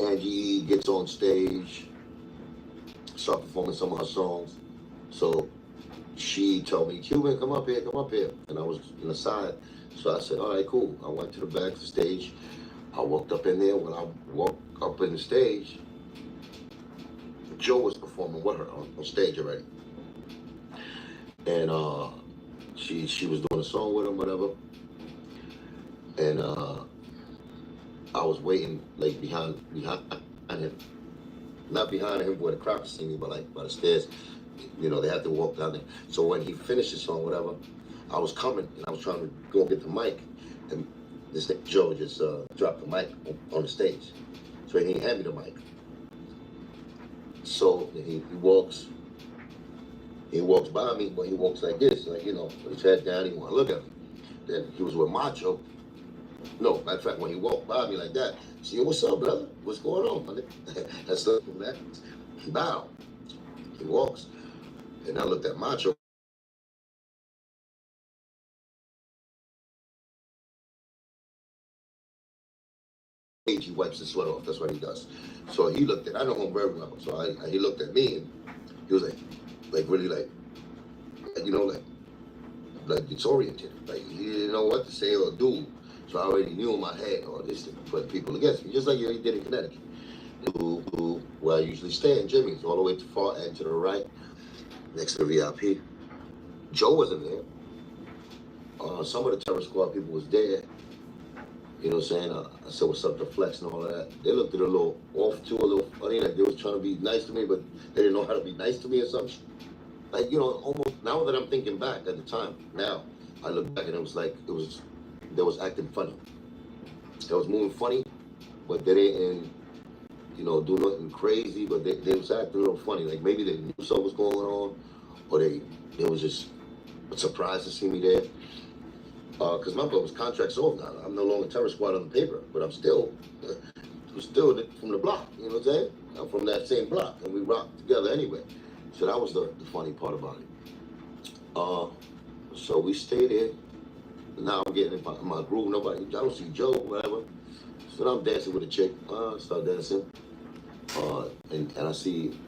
Angie gets on stage, start performing some of her songs. So she told me, Cuban, come up here. And I was in the side. So I said, all right, cool. I went to the back of the stage. I walked up in there. When I walked up in the stage, Joe was performing with her on stage already. And she was doing a song with him, whatever. And I was waiting like behind him. Not behind him where the crowd was singing, but like by the stairs. You know, they had to walk down there. So when he finished his song, whatever, I was coming and I was trying to go get the mic. And this thing, Joe just dropped the mic on the stage. So he didn't hand me the mic. So he walks by me, but he walks like this, like, you know, with his head down, he want to look at me. Then he was with Macho. No, matter of fact, when he walked by me like that, I said, yo, what's up, brother? What's going on? That's the that. Bow. He walks. And I looked at Macho. He wipes his sweat off. That's what he does. So he looked at, I know him very well. So he looked at me and he was like really like, you know, like disoriented. Like he didn't know what to say or do. So I already knew in my head, oh, this to put people against me, just like he did in Connecticut. Where I usually stay in Jimmy's, all the way to far end to the right, next to the VIP. Joe wasn't there. Some of the terror squad people was there. You know what I'm saying? I said, what's up to Flex and all of that. They looked at it a little off too, a little funny, like they was trying to be nice to me, but they didn't know how to be nice to me or something. Like, you know, almost, now that I'm thinking back at the time, now, I look back and it was like, they was acting funny. They was moving funny, but they didn't, you know, do nothing crazy, but they was acting a little funny. Like maybe they knew something was going on, or they was just surprised to see me there. Because my book was contracts off now. I'm no longer terror squad on the paper, but I'm still from the block. You know what I'm saying? I'm from that same block, and we rock together anyway. So that was the funny part about it. So we stayed there. Now I'm getting in my groove. I don't see Joe, whatever. So now I'm dancing with a chick. Start dancing. And I see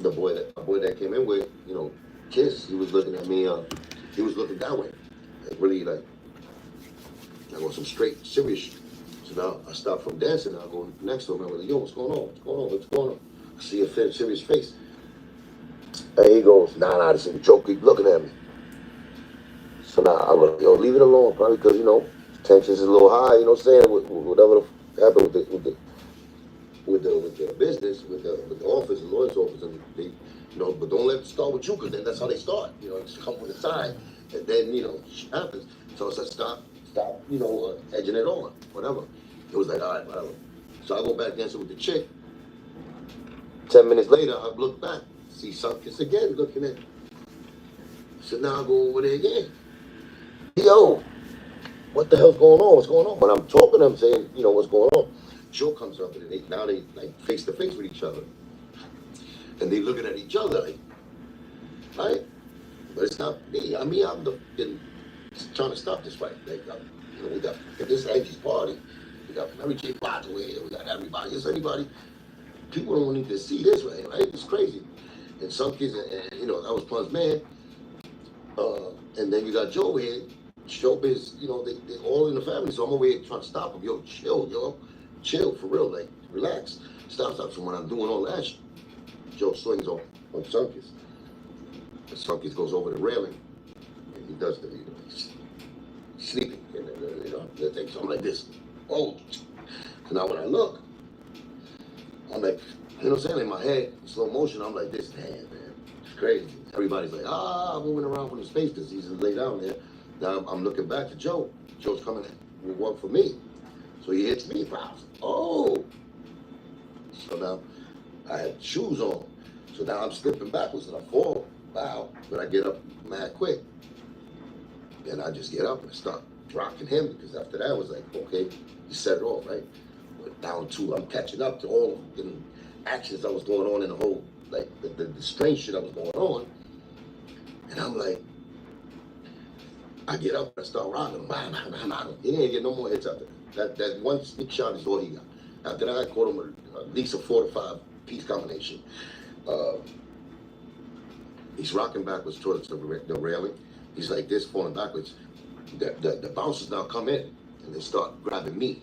the boy that came in with, you know, Kiss. He was looking at me. He was looking that way. Like really like on some straight, serious So now I stop from dancing, and I go next to him, and I'm like, yo, what's going on? What's going on? What's going on? I see a serious face. And he goes, nah, this is a joke. Keep looking at me. So now I go, yo, leave it alone, probably because, you know, tensions is a little high, you know what I'm saying? Whatever happened with the business, with the office, the lawyer's office, and they, you know, but don't let it start with you, because then that's how they start. You know, just come with a sign, and then, you know, shit happens. So I said, stop, you know, edging it on, whatever. It was like, all right, whatever. So I go back dancing with the chick. 10 minutes later, I look back, see Sunkiss again looking at me. So now I go over there again. Yo, what the hell's going on? What's going on? When I'm talking to him, saying, you know, what's going on? Joe comes up, and now they like face to face with each other, and they looking at each other like, right? But it's not me. I mean, I'm been trying to stop this fight. Like, you know, we got this Angie's party. We got Mary J. Blige here. We got everybody. It's anybody. People don't need to see this, right? It's crazy. And some kids, and you know, that was Pun's man. And then you got Joe here. Showbiz, you know, they all in the family. So I'm over here trying to stop them. Yo, chill for real, like relax. Stop. So when I'm doing all that, Joe swings on Sunkiss. And Sunkiss goes over the railing, and he does the, you know, he's sleeping, and you know, the thing. So I'm like this. Oh, so now when I look, I'm like, you know what I'm saying? In my head, slow motion, I'm like this. Damn, man, it's crazy. Everybody's like, moving around from the space because he's laid down there. Now I'm looking back to Joe. Joe's coming with one for me. So he hits me, pops. Oh! So now I had shoes on. So now I'm slipping backwards and I fall. Wow. But I get up mad quick. Then I just get up and start rocking him, because after that I was like, okay, you set it off, right? But down to, I'm catching up to all the actions that was going on in the whole, like the strange shit that was going on. And I'm like, I get up and I start rocking him. He didn't get no more hits after that. That one sneak shot is all he got. After that, I caught him at least a 4 to 5 piece combination. He's rocking backwards towards the railing. He's like this, falling backwards. The bouncers now come in and they start grabbing me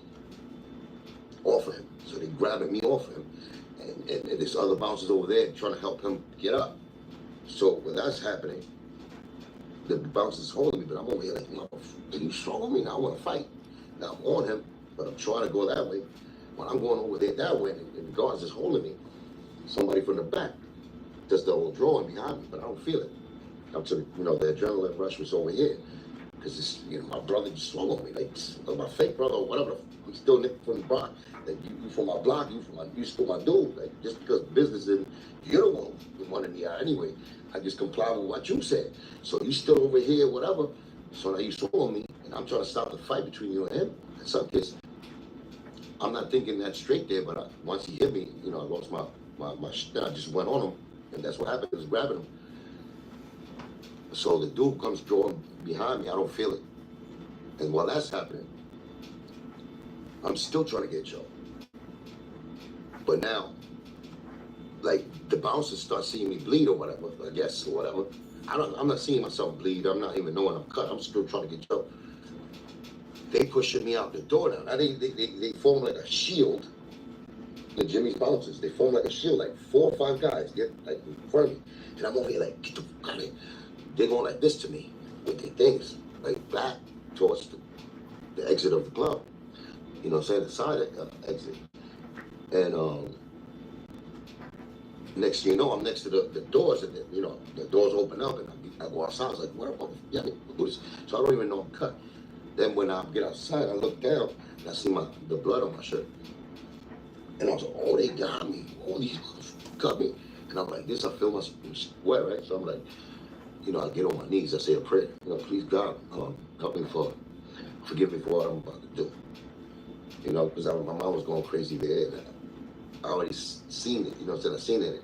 off of him. So they grabbing me off of him. And there's other bouncers over there trying to help him get up. So when that's happening, the bouncer's holding me, but I'm over here like, are you strong on me? Now I want to fight. Now I'm on him, but I'm trying to go that way. When I'm going over there that way, and the guards is holding me, somebody from the back does the whole drawing behind me, but I don't feel it. Up to, you know, the adrenaline rush was over here. Because it's, you know, my brother just swung on me, like my fake brother or whatever. I'm still Nick from the block. Like, you from my block, you still my dude. Like, just because business and you're the one who wanted me out anyway. I just comply with what you said. So you still over here, whatever. So now you swung on me, and I'm trying to stop the fight between you and him. And so I'm not thinking that straight there, but once he hit me, you know, I lost my I just went on him, and that's what happened. I was grabbing him. So the dude comes drawing behind me. I don't feel it. And while that's happening, I'm still trying to get Joe. But now, like, the bouncers start seeing me bleed or whatever, I guess, or whatever. I'm not seeing myself bleed. I'm not even knowing I'm cut. I'm still trying to get Joe. They pushing me out the door now. Now they form like a shield. The Jimmy's bouncers, they form like a shield, like 4 or 5 guys get like in front of me. And I'm over here like, get the fuck out of here. They're going like this to me with their things, like back towards the exit of the club. You know what I'm saying? The side exit. And next thing you know, I'm next to the doors, and you know, the doors open up, and I go outside. I was like, what the fuck? Yeah, do this. So I don't even know I'm cut. Then when I get outside, I look down, and I see the blood on my shirt. And I was like, oh, they got me. All these cut me. And I'm like, this, I feel my sweat, right? So I'm like, you know, I get on my knees, I say a prayer. You know, please God, help me forgive me for what I'm about to do. You know, because my mom was going crazy there, and I already seen it. You know what I'm saying? I seen it,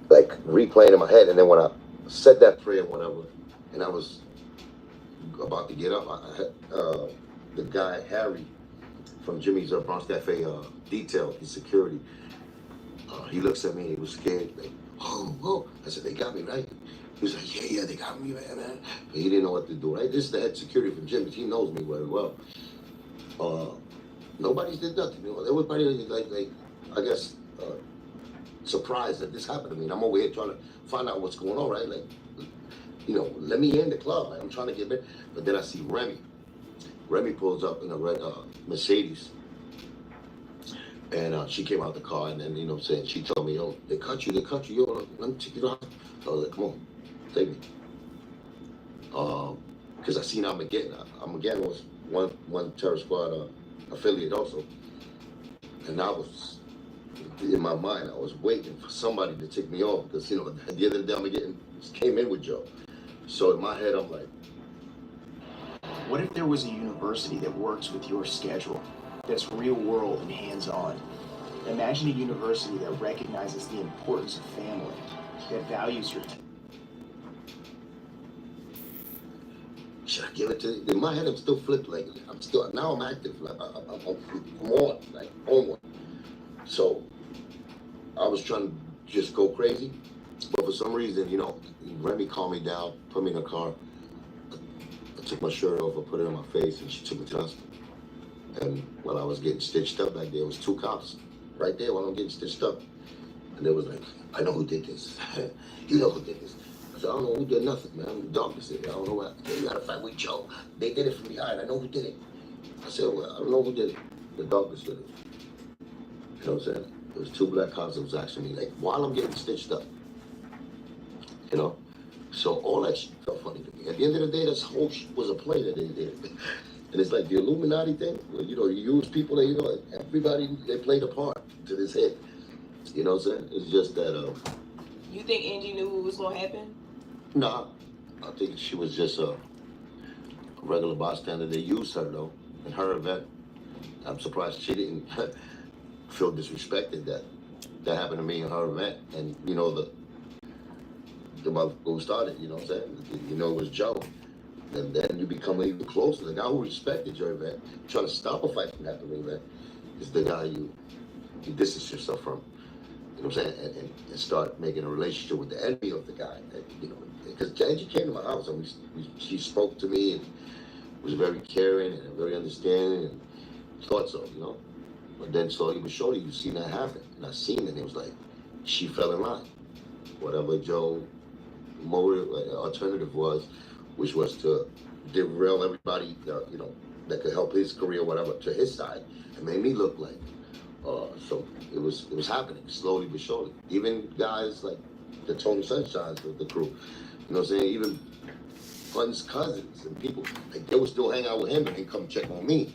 like replaying in my head. And then when I said that prayer, whatever, and I was about to get up, I had the guy Harry from Jimmy's Bronx Cafe detail, his security. He looks at me and he was scared, like, oh. I said, they got me, right? He was like, yeah, they got me, man. But he didn't know what to do, right? This is the head security from Jimmy's. He knows me very well. Nobody did nothing. You know, everybody like I guess surprised that this happened to me. And I'm over here trying to find out what's going on, right? Like, you know, let me in the club. Like, I'm trying to get in. But then I see Remy. Remy pulls up in a red Mercedes. And she came out the car, and then, you know what I'm saying, she told me, yo, they cut you, yo, let me take you to the hospital. I was like, come on, take me. Because I seen Armageddon. Armageddon was one terror squad affiliate also. And I was, in my mind, I was waiting for somebody to take me off, because, you know, at the end of the day, Armageddon came in with Joe. So in my head, I'm like, what if there was a university that works with your schedule, that's real world and hands-on? Imagine a university that recognizes the importance of family, that values your time. Should I give it to? In my head, I'm still flipped. Like now I'm active. Like I'm on, like on one. So I was trying to just go crazy, but for some reason, you know, Remy calmed me down, put me in a car. I took my shirt off, I put it on my face, and she took me to the hospital. And while I was getting stitched up back there, was 2 cops right there while I'm getting stitched up. And they was like, I know who did this. You know who did this. I said, I don't know who did nothing, man. I'm the darkness in there. I don't know what. You gotta fight with Joe. They did it from behind. I know who did it. I said, well, I don't know who did it. The darkness did it. You know what I'm saying? There was 2 black cops that was asking me, like, while I'm getting stitched up. You know? So all that shit felt funny to me. At the end of the day, this whole shit was a play that they did. And it's like the Illuminati thing, where, you know, you use people that, you know, everybody, they played a part to this hit. You know what I'm saying? It's just that, You think Angie knew what was going to happen? Nah, I think she was just a regular bystander. They used her, though, in her event. I'm surprised she didn't feel disrespected that happened to me in her event. And, you know, the mother who started, you know what I'm saying? You know, it was Joe. And then you become even closer. The guy who respected your event, trying to stop a fight from happening, event, is the guy you distance yourself from. You know what I'm saying? And start making a relationship with the enemy of the guy. And, you know, because Angie came to my house and she spoke to me and was very caring and very understanding and thought so, you know. But then slowly but surely you seen that happen. And I seen it and it was like, she fell in line. Whatever Joe's motive, alternative was, which was to derail everybody, you know, that could help his career, whatever, to his side. It made me look like, so it was happening slowly but surely. Even guys like the Tony Sunshines of the crew, you know what I'm saying? Even Fun's cousins and people, like they would still hang out with him and they come check on me.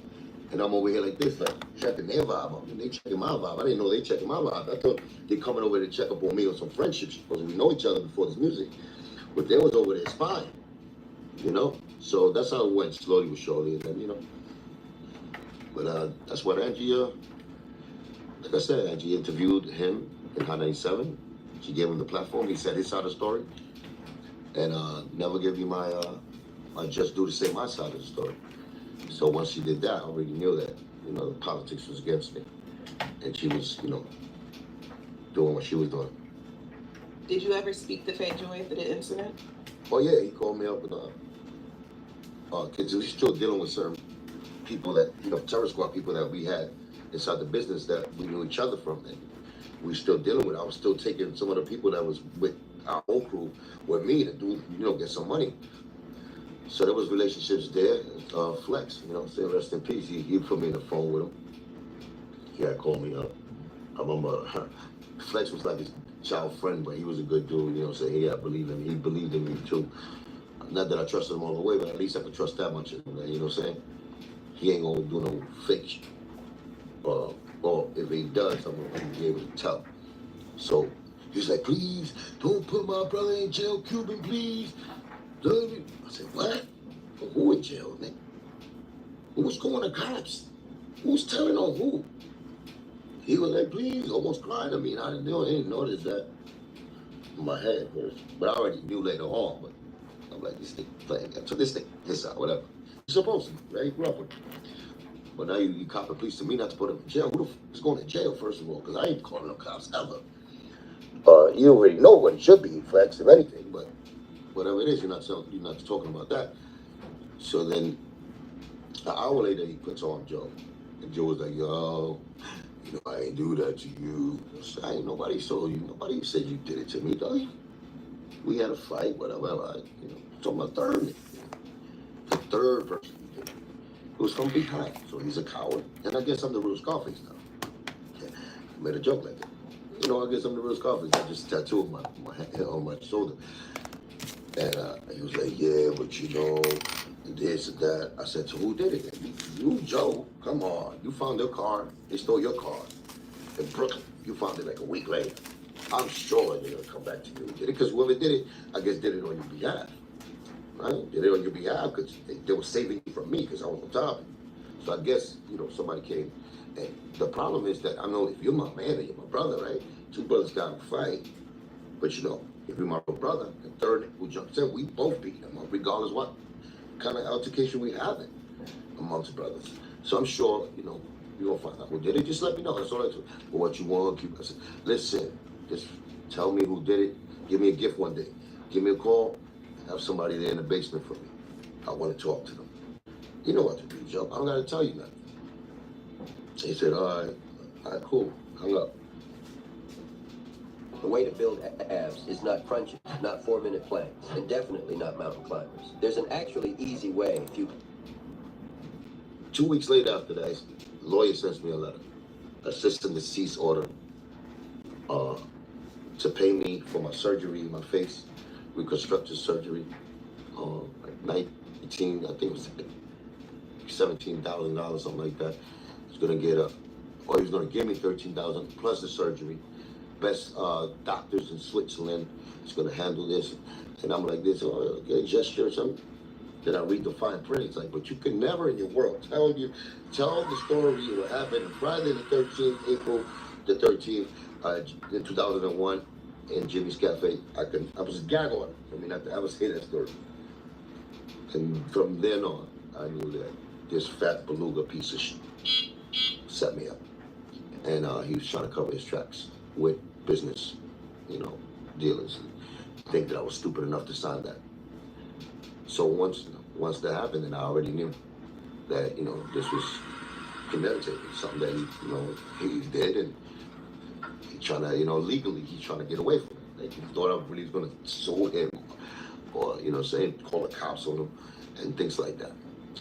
And I'm over here like this, like checking their vibe up. And they checking my vibe. I didn't know they checking my vibe. I thought they coming over to check up on me on some friendships because we know each other before this music. But they was over there spying, you know? So that's how it went slowly but surely. And then, you know, but that's what Angie, like I said, Angie interviewed him in Hot 97. She gave him the platform. He said his side of the story. And never gave me my just do to say my side of the story. So once she did that, I already knew that, you know, the politics was against me. And she was, you know, doing what she was doing. Did you ever speak to Fat Joe after the incident? Oh yeah, he called me up and because we're still dealing with certain people that, you know, terror squad people that we had inside the business that we knew each other from, and we still dealing with. I was still taking some of the people that was with our whole crew with me to do, you know, get some money. So there was relationships there. Flex, you know, say rest in peace. He put me in the phone with him. He had called me up. I remember Flex was like his child friend, but he was a good dude, you know, so I believe in him. He believed in me too. Not that I trusted him all the way, but at least I could trust that much in him, you know what I'm saying? He ain't gonna do no fake shit. Or if he does, I'm gonna be able to tell. So he's like, please, don't put my brother in jail, Cuban, please. I said, what? Who in jail, nigga? Who's calling the cops? Who's telling on who? He was like, please, almost crying to me. And I didn't notice that in my head first. But I already knew later on. But I'm like, this thing playing. So this thing, his side, whatever. You're supposed to, right? You grew up with him. But now you cop the police to me not to put him in jail. Who the f is going to jail, first of all? Because I ain't calling no cops ever. You already know what it should be, Flex, if anything. But whatever it is, you're not talking about that. So then, an hour later, he puts on Joe. And Joe was like, yo, you know, I ain't do that to you. I said, ain't nobody told you. Nobody said you did it to me, though. We had a fight, whatever. Talking about third. The third person he did it. It was from behind, so he's a coward. And I guess I'm the real Scarface now. Yeah, I made a joke like that. You know, I guess I'm the real Scarface. I just tattooed my head on my shoulder. And he was like, yeah, but you know, this and that. I said, so who did it? You, Joe. Come on. You found their car. They stole your car. In Brooklyn. You found it like a week later. I'm sure they're going to come back to you. Did it? Because whoever did it, I guess did it on your behalf. Right? Did it on your behalf because they were saving you from me because I was on top of you. So I guess, you know, somebody came. And the problem is that I know if you're my man or you're my brother, right? Two brothers got to fight. But you know, if you're my brother, the third who jumps in, we both beat him up, regardless what kind of altercation we have it amongst brothers. So I'm sure, you know, you're going to find out who did it. Just let me know. That's all I do. But what you want, keep. I said, listen, just tell me who did it. Give me a gift one day. Give me a call. Have somebody there in the basement for me. I want to talk to them. You know what to do, Joe. I don't got to tell you nothing. He said, all right, cool. Hung up. The way to build abs is not crunches, not 4-minute planks, and definitely not mountain climbers. There's an actually easy way if you... 2 weeks later after that, the lawyer sends me a letter. Assistant deceased order to pay me for my surgery, my face, reconstructive surgery. Like 19, I think it was $17,000, something like that. He's gonna get or he was gonna give me $13,000 plus the surgery. Best doctors in Switzerland is gonna handle this. And I'm like this, okay, gesture or something. Then I read the fine print. It's like, but you can never in your world tell the story of what happened Friday the 13th, April the 13th, in 2001 in Jimmy's Cafe. I was a gag order. I mean, I would say that story. And from then on, I knew that this fat beluga piece of shit set me up. And he was trying to cover his tracks with business, you know, dealers. I think that I was stupid enough to sign that. So once that happened, then I already knew that, you know, this was premeditated, something that he did, and he trying to, you know, legally, he's trying to get away from it. Like, he thought I really was going to sue him or, you know, say, call the cops on him and things like that.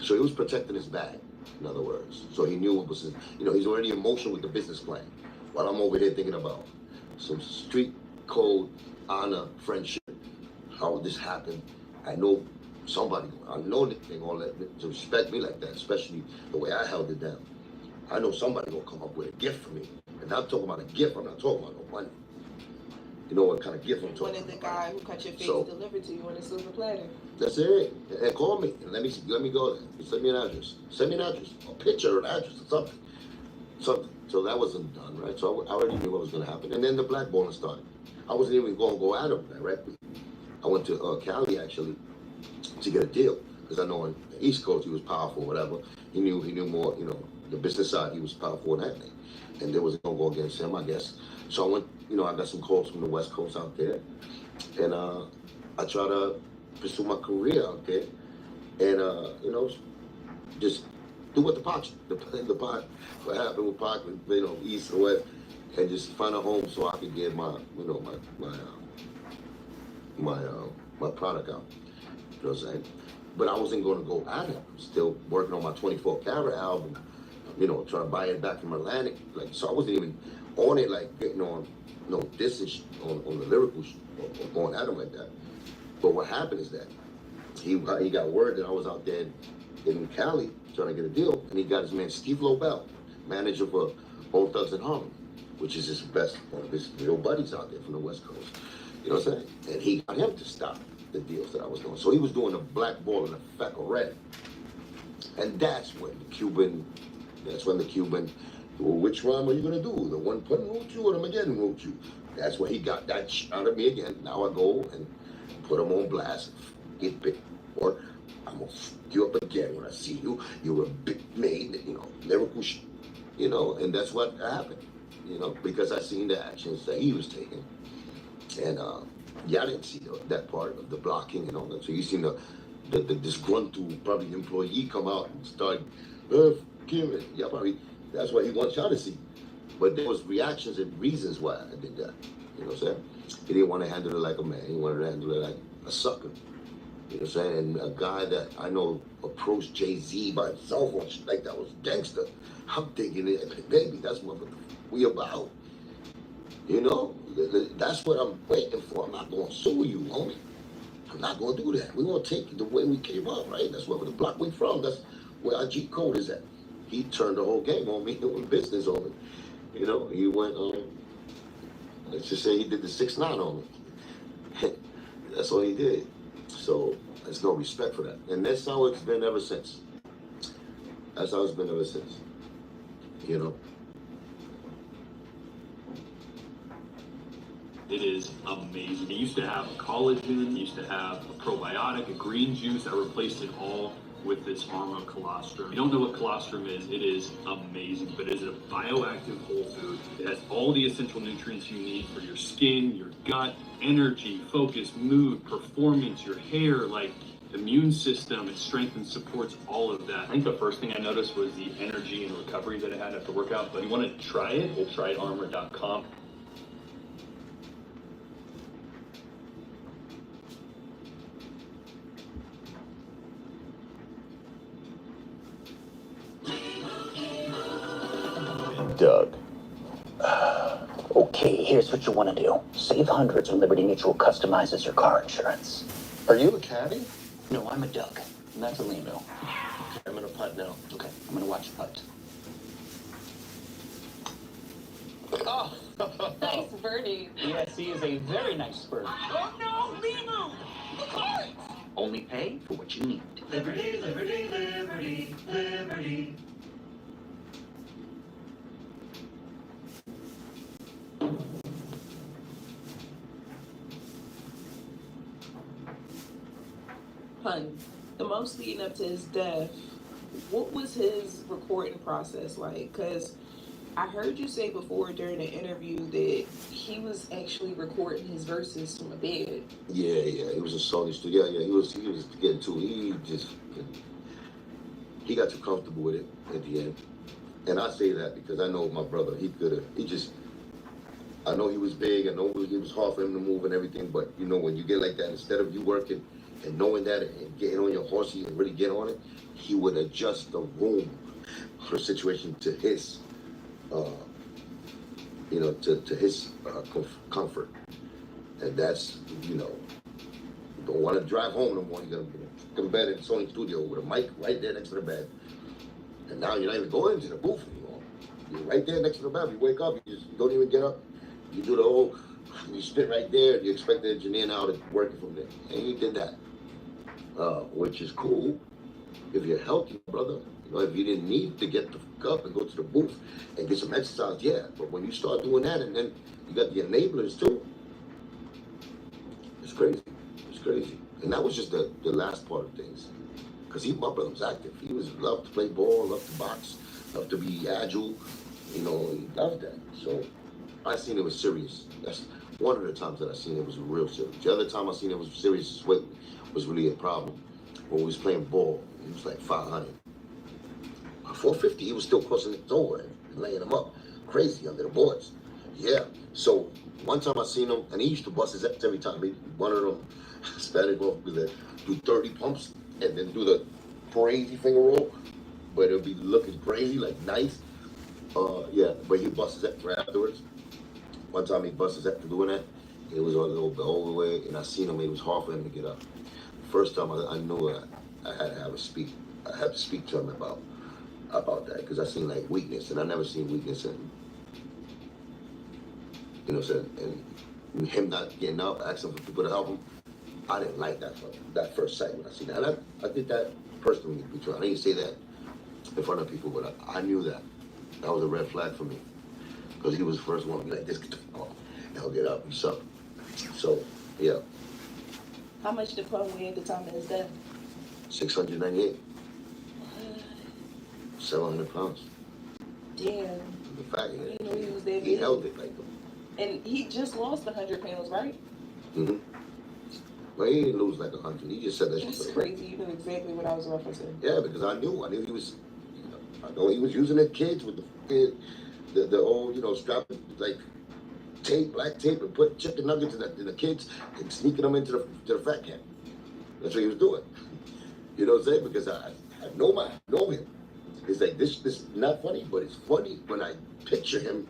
So he was protecting his bag, in other words. So he knew what was, you know, he's already in motion with the business plan while I'm over here thinking about some street code, honor, friendship, how this happened. I know somebody, I know that they're gonna let to respect me like that, especially the way I held it down. I know somebody gonna come up with a gift for me. And I'm talking about a gift, I'm not talking about no money. You know what kind of gift I'm talking about. Wanted the guy who cut your face delivered to you on a silver platter. That's it. And call me and let me go there. Send me an address. Send me an address, a picture, an address, or something. So that wasn't done, right? So I already knew what was gonna happen. And then the blackballing started. I wasn't even gonna go at him directly. I went to Cali actually to get a deal because I know on the East Coast he was powerful, whatever. He knew more, you know, the business side. He was powerful in that thing, and there wasn't gonna go against him, I guess. So I went, you know, I got some calls from the West Coast out there, and I tried to pursue my career out there, and you know, just do what the Pac, what happened with Pac, you know, East and West, and just find a home so I could get my, you know, my product out. You know what I'm saying? But I wasn't going to go at him. Still working on my 24 Karat album, you know, trying to buy it back from Atlantic. Like, so I wasn't even on it, like, getting on, no, this is on the lyrical, or going at him like that. But what happened is that he got word that I was out there in Cali trying to get a deal, and he got his man Steve Lobel, manager for Bone Thugs and Harmony, which is his best, one of his real buddies out there from the West Coast. You know what I'm saying? And he got him to stop the deals that I was doing. So he was doing the black ball and the feck of red. And that's when the Cuban, well, which rhyme are you gonna do? The one putting wrote you or the Mageddon wrote you? That's where he got that out of me again. Now I go and put him on blast, get big, or I'm gonna f you up again when I see you. You're a big made, you know, lyrical you know, and that's what happened, you know, because I seen the actions that he was taking. And yeah, I didn't see that part of the blocking and all that. So you seen the disgruntled probably employee come out and start killing. Yeah, probably that's what he wants y'all to see. But there was reactions and reasons why I did that. You know what I'm saying? He didn't want to handle it like a man. He wanted to handle it like a sucker. You know what I'm saying? And a guy that I know approached Jay-Z by himself like that was gangster. I'm thinking, baby, that's what we about. You know? That's what I'm waiting for. I'm not going to sue you, homie. I'm not going to do that. We're going to take it the way we came up, right? That's where the block we from. That's where our G code is at. He turned the whole game on me, with business on me. You know, he went, let's just say he did the 6ix9ine on me. That's all he did. So there's no respect for that. And that's how it's been ever since. That's how it's been ever since. You know? It is amazing. It used to have collagen, it used to have a probiotic, a green juice that replaced it all with this Arma colostrum. If you don't know what colostrum is, it is amazing, but it is a bioactive whole food. It has all the essential nutrients you need for your skin, your gut, energy, focus, mood, performance, your hair, like immune system. It strengthens, supports all of that. I think the first thing I noticed was the energy and recovery that it had after workout, but if you want to try it, we'll try it armor.com. Doug. Okay, here's what you want to do. Save hundreds when Liberty Mutual customizes your car insurance. Are you a caddy? No, I'm a Doug. And that's a Lino. Okay, I'm gonna putt now. Okay, I'm gonna watch you putt. Oh! Nice birdie. Yes, he is a very nice bird. Oh no, Lino! The cards! Only pay for what you need. Liberty, liberty, liberty, liberty. Hun, the months leading up to his death, what was his recording process like? Because I heard you say before during the interview that he was actually recording his verses from a bed. Yeah, it was a Sony studio. Yeah, he was getting too, he got too comfortable with it at the end. And I say that because I know my brother, I know he was big, I know it was hard for him to move and everything, but you know, when you get like that, instead of you working and knowing that and getting on your horsey and really get on it, he would adjust the room for a situation to his, to his comfort. And that's, you don't want to drive home no more. You're going to go to bed in Sony studio with a mic right there next to the bed. And now you're not even going into the booth anymore. You're right there next to the bed. You wake up, you just don't even get up. You do the whole, you spit right there. You expect the engineer now to work from there. And he did that, which is cool if you're healthy, brother. If you didn't need to get the fuck up and go to the booth and get some exercise, yeah. But when you start doing that and then you got the enablers too, it's crazy. It's crazy. And that was just the last part of things. Because my brother was active. He loved to play ball, loved to box, loved to be agile. He loved that. So I seen it was serious. That's one of the times that I seen it was real serious. The other time I seen it was serious was really a problem. When we was playing ball, he was like 500. 450, he was still crossing it over and laying them up. Crazy under the boards. Yeah. So one time I seen him, and he used to bust his ass every time. One of them Hispanic golfers that do 30 pumps and then do the crazy finger roll, but it'll be looking crazy, like nice. Yeah, but he busts his ass right afterwards. One time he busted his ass for doing that. It was all the way, and I seen him. It was hard for him to get up. First time I knew I had to have a speak. I had to speak to him about that because I seen like weakness, and I never seen weakness in him. You know what I'm saying? And him not getting up, asking for people to help him, I didn't like that first sight when I seen that. And I did that personally. I didn't say that in front of people, but I knew that. That was a red flag for me because he was the first one to be like, "This, I'll get up, you suck." So yeah. How much did Pun weigh at the time of his death? 698. 700 pounds. Damn. The fact is, he held it like them. And he just lost 100 pounds, right? Mm-hmm. Well, he didn't lose like 100. He just said that. That's crazy. You knew exactly what I was referencing. Yeah, because I knew he was. I know he was using the kids with the old, you know, strap, like tape, black tape, and put chicken nuggets in the kids and sneaking them into the fat camp. That's what he was doing. You know what I'm saying? Because I know him. It's like this is not funny, but it's funny when I picture him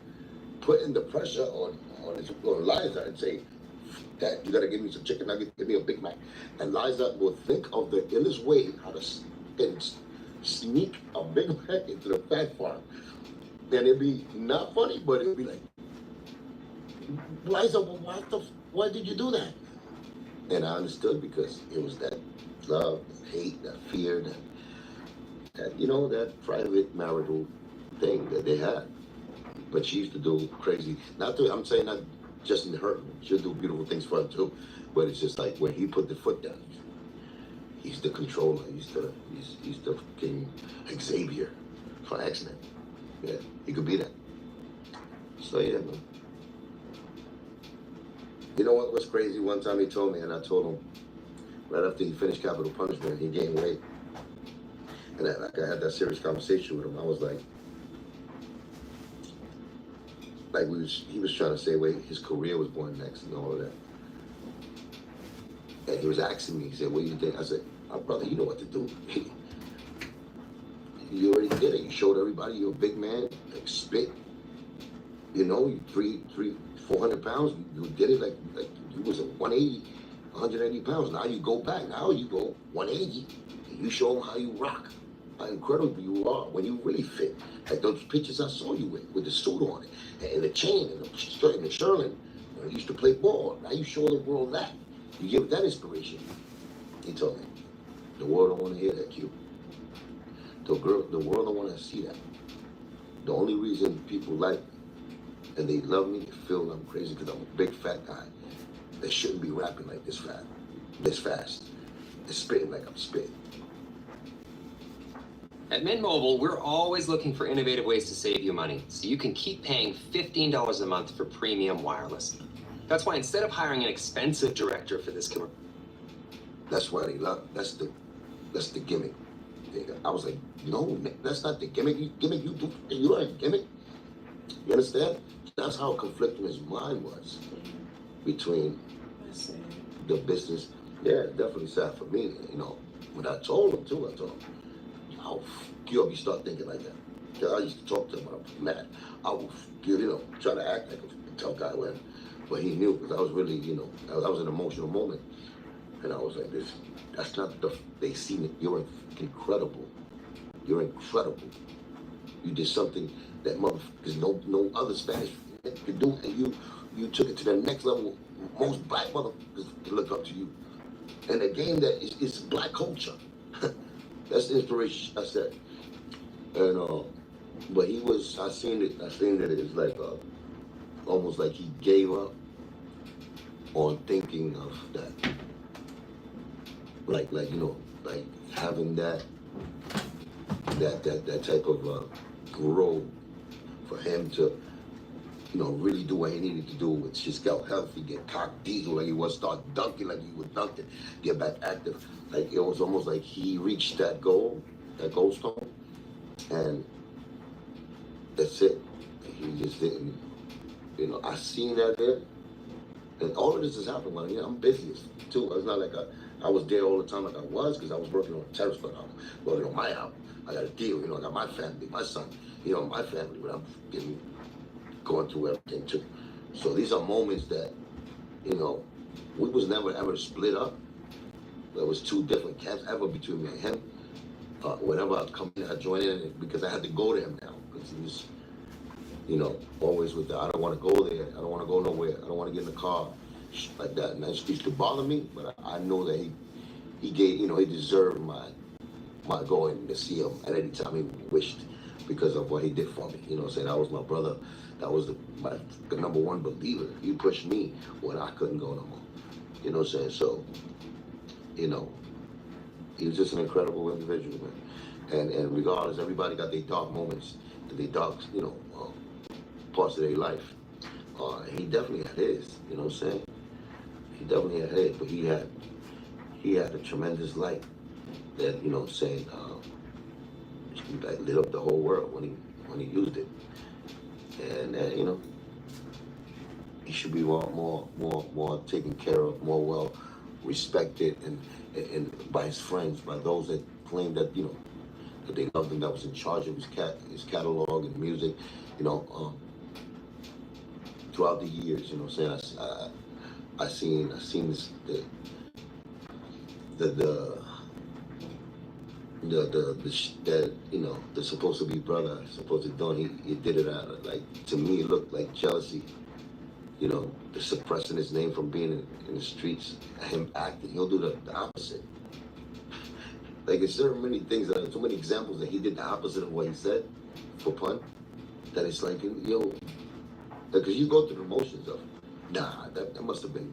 putting the pressure on Liza and say, Dad, you gotta give me some chicken nuggets, give me a Big Mac. And Liza will think of the illest way how to sneak a Big Mac into the fat farm. And it'd be not funny, but it'd be like, Liza, why did you do that? And I understood because it was that love, hate, that fear, that you know, that private marital thing that they had. But she used to do crazy. I'm saying not just in her. She'll do beautiful things for him too. But it's just like when he put the foot down, he's the controller. He's the King Xavier for X-Men. Yeah, he could be that. So yeah, man. You know what was crazy? One time he told me, and I told him right after he finished Capital Punishment, he gained weight. And I had that serious conversation with him. I was like he was trying to say where his career was going next and all of that. And he was asking me, he said, what do you think? I said, oh, brother, you know what to do. You already did it. You showed everybody you're a big man, like spit. You know, you 400 pounds. You did it like you was at 180 pounds. Now you go back. Now you go 180. And you show them how you rock, how incredible you are when you really fit. Like those pictures I saw you with the suit on it, and the chain, and the straight, and the Sherlin. You used to play ball. Now you show the world that. You give that inspiration. He told me, the world don't want to hear that, Q. The world don't want to see that. The only reason people like me and they love me, they feel I'm crazy because I'm a big fat guy. They shouldn't be rapping like this fast. They're spitting like I'm spitting. At Mint Mobile, we're always looking for innovative ways to save you money, so you can keep paying $15 a month for premium wireless. That's why instead of hiring an expensive director for this commercial, that's why they love. That's the gimmick. I was like, no, that's not the gimmick. You don't have a gimmick. You understand? That's how conflicting his mind was between the business. Yeah, definitely sad for me. You know, when I told him too, I told him, I'll f you up. You start thinking like that. Cause I used to talk to him when I was mad. I would, try to act like a tough guy when, but he knew because I was really, that was an emotional moment, and I was like, that's not the. They seen it. You're incredible. You're incredible. You did something that motherfuckers no other Spanish could do, and you took it to the next level. Most black motherfuckers can look up to you, and a game that is black culture. That's the inspiration. I said, and but he was. I seen that it's like almost like he gave up on thinking of that, like having that type of role for him to, really do what he needed to do, which just get healthy, get cock diesel like he was, start dunking like he was dunking, get back active. Like it was almost like he reached that goal stone, and that's it. He just didn't, I seen that there, and all of this has happened when I'm busy too. It's not like I was there all the time like I was, because I was working on a terrorist album, working on my album. I got a deal, I got my family, my son, my family, but I'm going through everything too. So these are moments that, we was never ever split up. There was two different camps ever between me and him. Whenever I come in, I join in because I had to go to him now, because he was, always with the, I don't want to go there, I don't want to go nowhere, I don't want to get in the car, like that. And that used to bother me, but I know that he gave, he deserved my going to see him at any time he wished, because of what he did for me. Saying that was my brother, that was the number one believer. He pushed me when I couldn't go no more. Saying? So, he was just an incredible individual, man. And regardless, everybody got their dark moments, their dark, parts of their life. He definitely had his, you know what I'm saying? He definitely had his, but he had a tremendous light that, like lit up the whole world when he used it. And you know, he should be more taken care of, more well respected, and by his friends, by those that claim that, you know, that they loved him, that was in charge of his catalog and music, you know. Throughout the years, you know what I'm saying, I seen this that, you know, the supposed to be brother, supposed to don't, he did it out of, like, to me, it looked like jealousy. You know, the suppressing his name from being in the streets, him acting, he'll do the opposite. Like, it's so many things, so many examples that he did the opposite of what he said for pun, that it's like, yo, because you go through the motions of, nah, that must have been,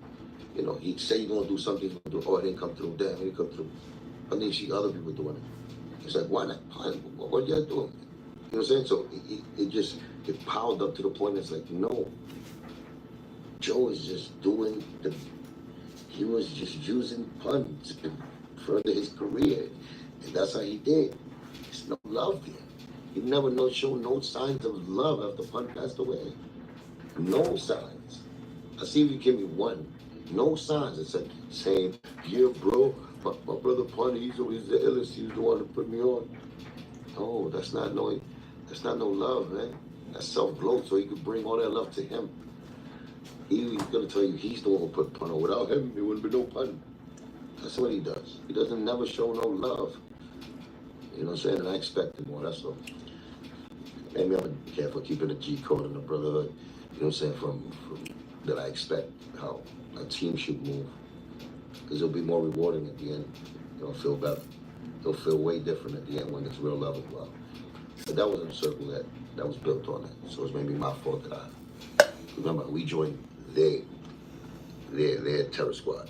you know, he say he's gonna do something, he's gonna do, oh, it didn't come through, damn, it didn't come through. And then you see other people doing it. It's like, why not pun? What are you doing? You know what I'm saying? So it piled up to the point that's like, no, Joe is just doing he was just using puns to further his career. And that's how he did. There's no love there. He never showed no signs of love after Pun passed away. No signs. I see if you give me one. No signs. It's like saying, yeah, bro, my brother Pun, he's always the illest. He's the one to put me on. No, that's not no love, man. That's self-gloat, so he could bring all that love to him. He's gonna tell you he's the one who put Pun on. Without him, there wouldn't be no Pun. That's what he does. He doesn't never show no love. You know what I'm saying? And I expect him more, that's all. Maybe I'm careful keeping the G code in the brotherhood. You know what I'm saying? From that I expect how a team should move. Because it'll be more rewarding at the end. It'll feel better. It'll feel way different at the end when it's real love as well. But that was a circle that was built on it. So it's maybe my fault that remember, we joined their terror squad.